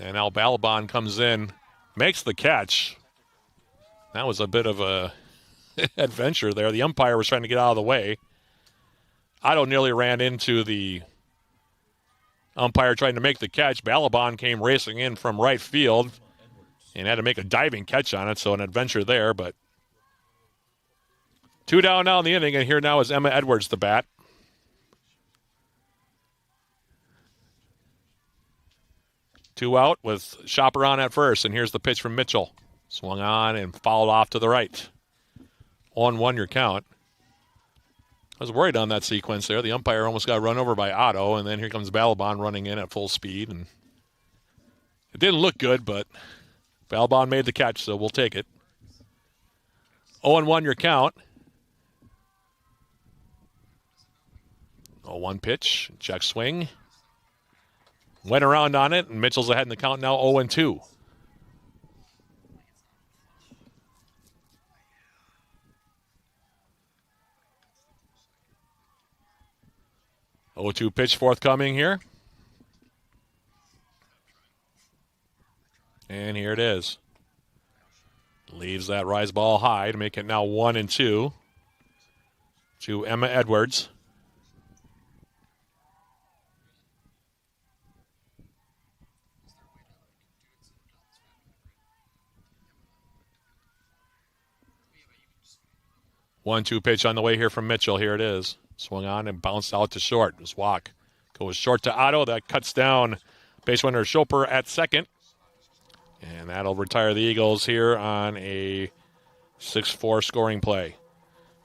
And Al Balaban comes in, makes the catch. That was a bit of a adventure there. The umpire was trying to get out of the way. Otto nearly ran into the umpire trying to make the catch. Balaban came racing in from right field and had to make a diving catch on it, so an adventure there. But 2 down now in the inning, and here now is Emma Edwards to bat. Two out with Shopper on at first, and here's the pitch from Mitchell. Swung on and fouled off to the right. 1-1 your count. I was worried on that sequence there. The umpire almost got run over by Otto, and then here comes Balaban running in at full speed. And it didn't look good, but Balaban made the catch, so we'll take it. 0-1 your count. 0-1 pitch, check swing. Went around on it, and Mitchell's ahead in the count now 0-2. Oh-2 pitch forthcoming here. And here it is. Leaves that rise ball high to make it now 1-2 to Emma Edwards. One-two pitch on the way here from Mitchell. Here it is. Swung on and bounced out to short. Zwak goes short to Otto. That cuts down base runner Schoper at second. And that'll retire the Eagles here on a 6-4 scoring play.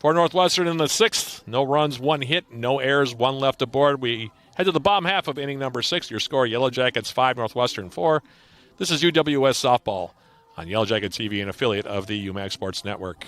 For Northwestern in the sixth, no runs, one hit, no errors, one left aboard. We head to the bottom half of inning number 6. Your score, Yellow Jackets 5, Northwestern 4. This is UWS Softball on Yellow Jacket TV, an affiliate of the UMAC Sports Network.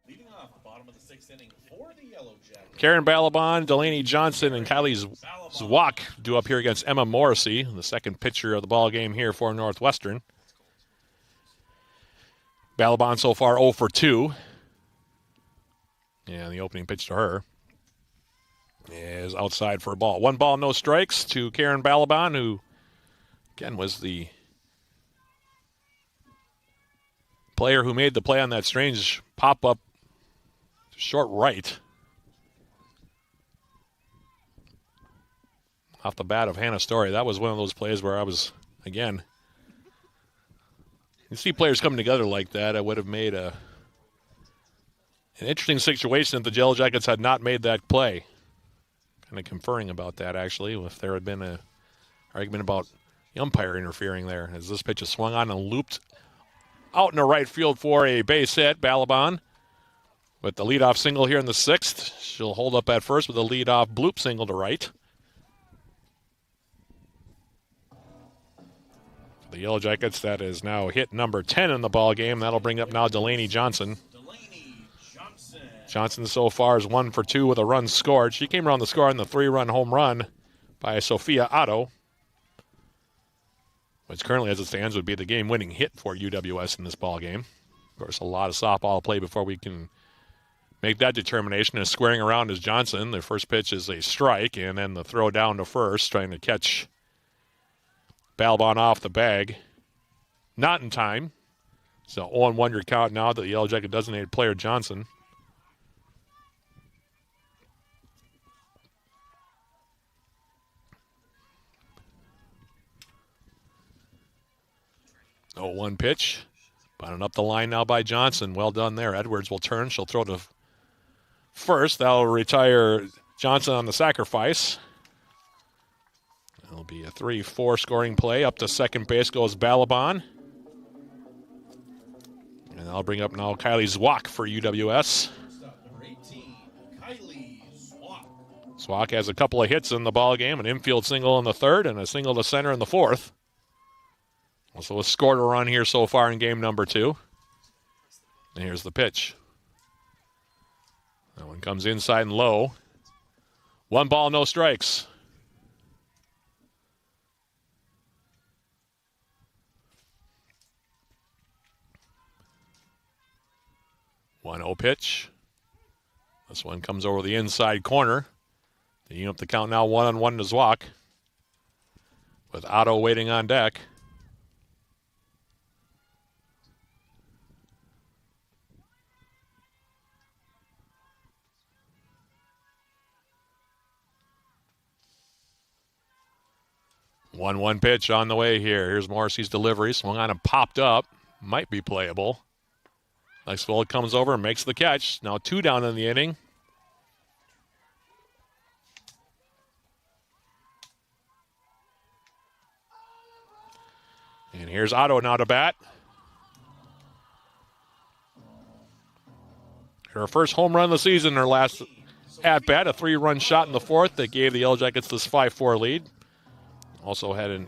Leading off the bottom of the sixth inning for the Yellow Jackets. Karen Balaban, Delaney Johnson, and Kylie Zwak due up here against Emma Morrissey, the second pitcher of the ball game here for Northwestern. Balaban so far 0 for 2. And the opening pitch to her is outside for a ball. 1 ball, no strikes to Karen Balaban, who, again, was the player who made the play on that strange pop-up short right. Off the bat of Hannah Story. That was one of those plays where I was, again, you see players coming together like that, I would have made an interesting situation if the Yellow Jackets had not made that play. Kind of conferring about that, actually, if there had been an argument about the umpire interfering there. As this pitch is swung on and looped out in the right field for a base hit. Balaban with the leadoff single here in the sixth. She'll hold up at first with a leadoff bloop single to right. The Yellow Jackets, that is now hit number 10 in the ball game. That'll bring up now Delaney Johnson. Johnson so far is 1 for 2 with a run scored. She came around the score on the 3-run home run by Sophia Otto, which currently, as it stands, would be the game-winning hit for UWS in this ball game. Of course, a lot of softball play before we can make that determination. And squaring around is Johnson. The first pitch is a strike, and then the throw down to first, trying to catch Balaban off the bag. Not in time. So 0-1 your count now that the Yellow Jacket designated player Johnson. Oh, 1 pitch. Bunting up the line now by Johnson. Well done there. Edwards will turn. She'll throw to first. That'll retire Johnson on the sacrifice. It'll be a 3-4 scoring play. Up to second base goes Balaban. And I'll bring up now Kylie Zwak for UWS. Stop number 18, Kylie Zwak. Zwak has a couple of hits in the ball game, an infield single in the third and a single to center in the fourth. Also scored a run here so far in game number 2. And here's the pitch. That one comes inside and low. 1 ball, no strikes. One 0 pitch. This one comes over the inside corner. Taking up the count now 1-1 to Zwak. with Otto waiting on deck. One pitch on the way here. Here's Morrissey's delivery. Swung on and popped up. Might be playable. Lexvold comes over and makes the catch. Now 2 down in the inning. And here's Otto now to bat. Her first home run of the season, her last at bat, a 3-run shot in the 4th that gave the Yellow Jackets this 5-4 lead. Also had a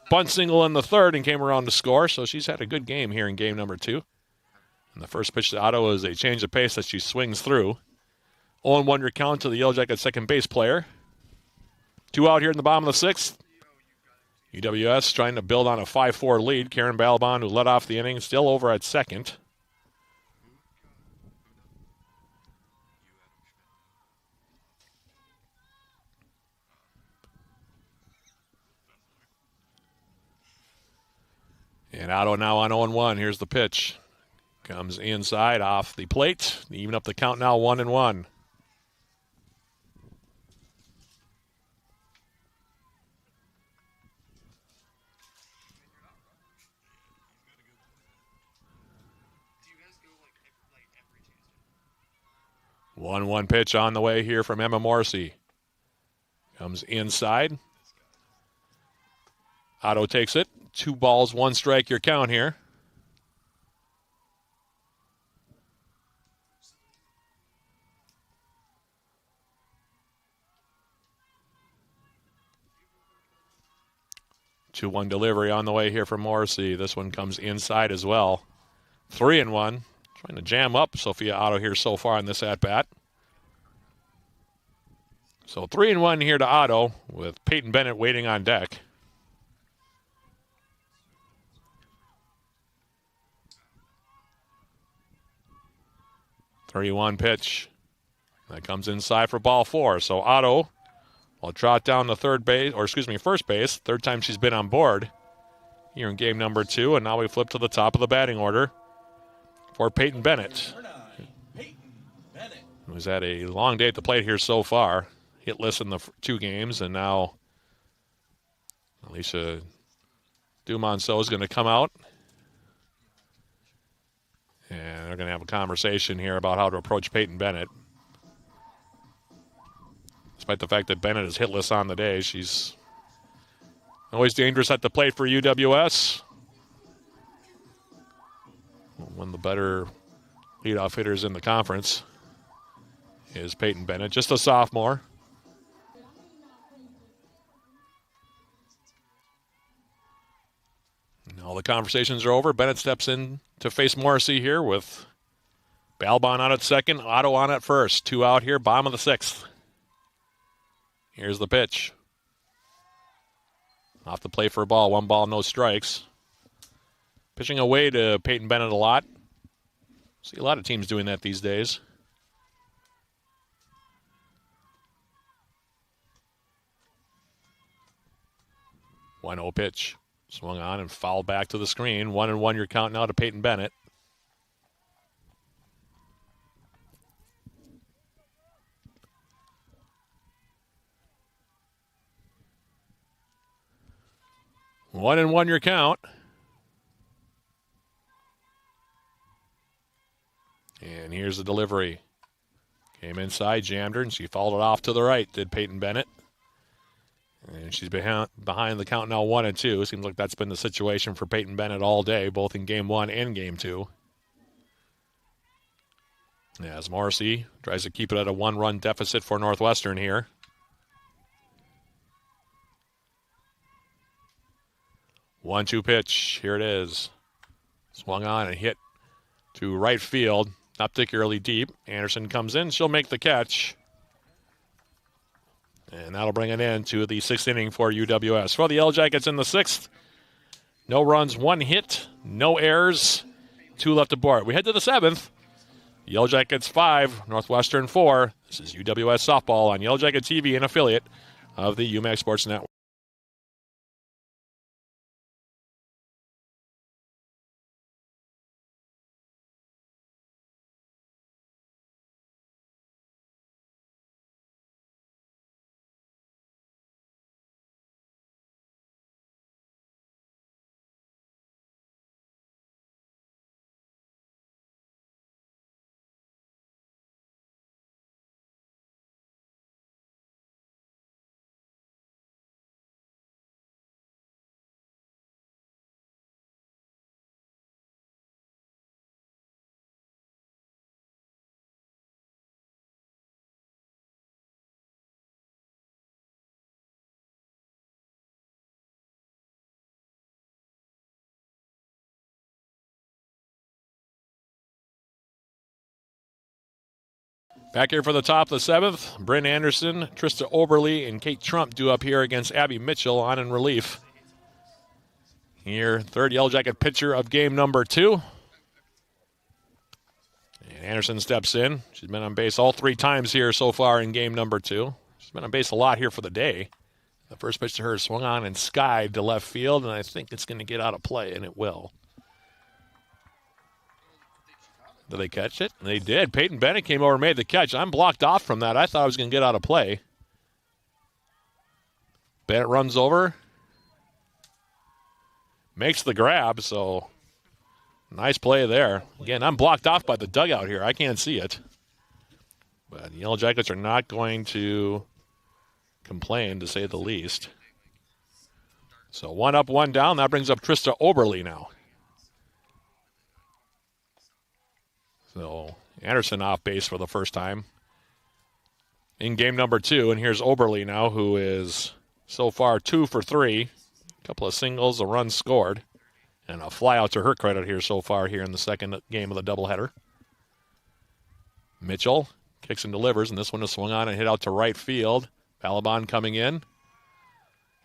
bunt single in the 3rd and came around to score, so she's had a good game here in game number 2. And the first pitch to Otto is a change of pace that she swings through. 0-1 your count to the Yellow Jackets second base player. 2 out here in the bottom of the 6th. UWS trying to build on a 5-4 lead. Karen Balabon, who led off the inning, still over at second. And Otto now on 0-1. Here's the pitch. Comes inside off the plate. Even up the count now, 1-1. One pitch on the way here from Emma Morrissey. Comes inside. Otto takes it. 2 balls, 1 strike, your count here. Two-one delivery on the way here from Morrissey. This one comes inside as well. 3-1. Trying to jam up Sophia Otto here so far in this at-bat. So 3-1 here to Otto with Peyton Bennett waiting on deck. One pitch. That comes inside for ball 4. So Otto will trot down to first base. 3rd time she's been on board here in game number 2. And now we flip to the top of the batting order for Peyton Bennett. Who's had a long day at the plate here so far. Hitless in the 2 games. And now Alicia Dumonceau is going to come out. And they're going to have a conversation here about how to approach Peyton Bennett. Despite the fact that Bennett is hitless on the day, she's always dangerous at the plate for UWS. One of the better leadoff hitters in the conference is Peyton Bennett, just a sophomore. All the conversations are over. Bennett steps in to face Morrissey here with Balbon on at second, Otto on at first. 2 out here, bottom of the 6th. Here's the pitch. Off the plate for a ball. 1 ball, no strikes. Pitching away to Peyton Bennett a lot. See a lot of teams doing that these days. 1-0 pitch. Swung on and fouled back to the screen. 1-1 your count now to Peyton Bennett. One and one your count. And here's the delivery. Came inside, jammed her, and she fouled it off to the right, did Peyton Bennett. And she's behind the count now 1-2. Seems like that's been the situation for Peyton Bennett all day, both in game 1 and game 2. As Morrissey tries to keep it at a 1-run deficit for Northwestern here. 1-2 pitch. Here it is. Swung on and hit to right field. Not particularly deep. Anderson comes in. She'll make the catch. And that'll bring it in to the 6th inning for UWS. For the Yellow Jackets in the 6th, no runs, 1 hit, no errors, 2 left aboard. We head to the 7th. Yellow Jackets 5, Northwestern 4. This is UWS Softball on Yellow Jacket TV, an affiliate of the UMAC Sports Network. Back here for the top of the seventh, Bryn Anderson, Trista Oberly, and Kate Trump due up here against Abby Mitchell on in relief. Here, third Yellow Jacket pitcher of game number 2. And Anderson steps in. She's been on base all 3 times here so far in game number 2. She's been on base a lot here for the day. The first pitch to her swung on and skied to left field, and I think it's going to get out of play, and it will. Did they catch it? They did. Peyton Bennett came over and made the catch. I'm blocked off from that. I thought I was going to get out of play. Bennett runs over. Makes the grab, so nice play there. Again, I'm blocked off by the dugout here. I can't see it. But the Yellow Jackets are not going to complain, to say the least. So 1 up, 1 down. That brings up Trista Oberly now. So Anderson off base for the first time in game number 2. And here's Oberly now, who is so far 2 for 3. A couple of singles, a run scored, and a fly out to her credit here so far here in the second game of the doubleheader. Mitchell kicks and delivers, and this one is swung on and hit out to right field. Balaban coming in, and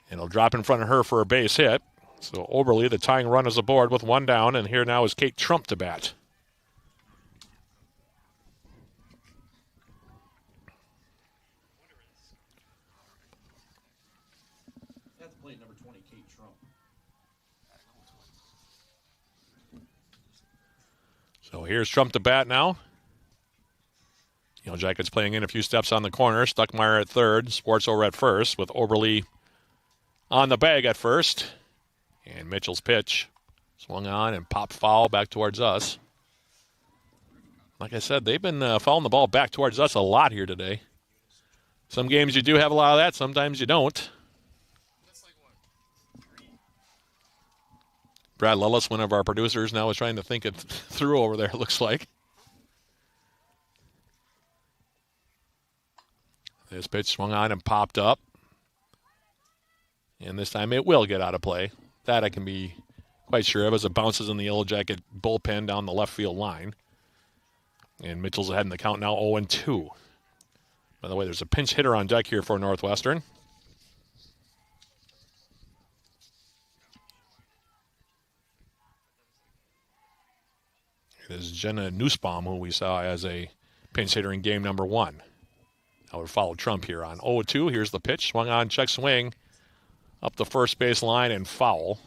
it'll drop in front of her for a base hit. So Oberly, the tying run, is aboard with 1 down, and here now is Kate Trump to bat. At the plate, number 20, Kate Trump. So here's Trump to bat now. Yellow Jackets playing in a few steps on the corner. Stuckmeyer at third. Sports over at first with Oberly on the bag at first. And Mitchell's pitch swung on and popped foul back towards us. Like I said, they've been fouling the ball back towards us a lot here today. Some games you do have a lot of that. Sometimes you don't. Brad Lillis, one of our producers, now is trying to think it through over there, it looks like. This pitch swung on and popped up. And this time it will get out of play. That I can be quite sure of as it bounces in the Yellow Jacket bullpen down the left field line. And Mitchell's ahead in the count now 0-2. By the way, there's a pinch hitter on deck here for Northwestern. It is Jenna Nussbaum, who we saw as a pinch hitter in game number 1. I would follow Trump here on 0-2. Here's the pitch. Swung on, check swing. Up the first base line and foul.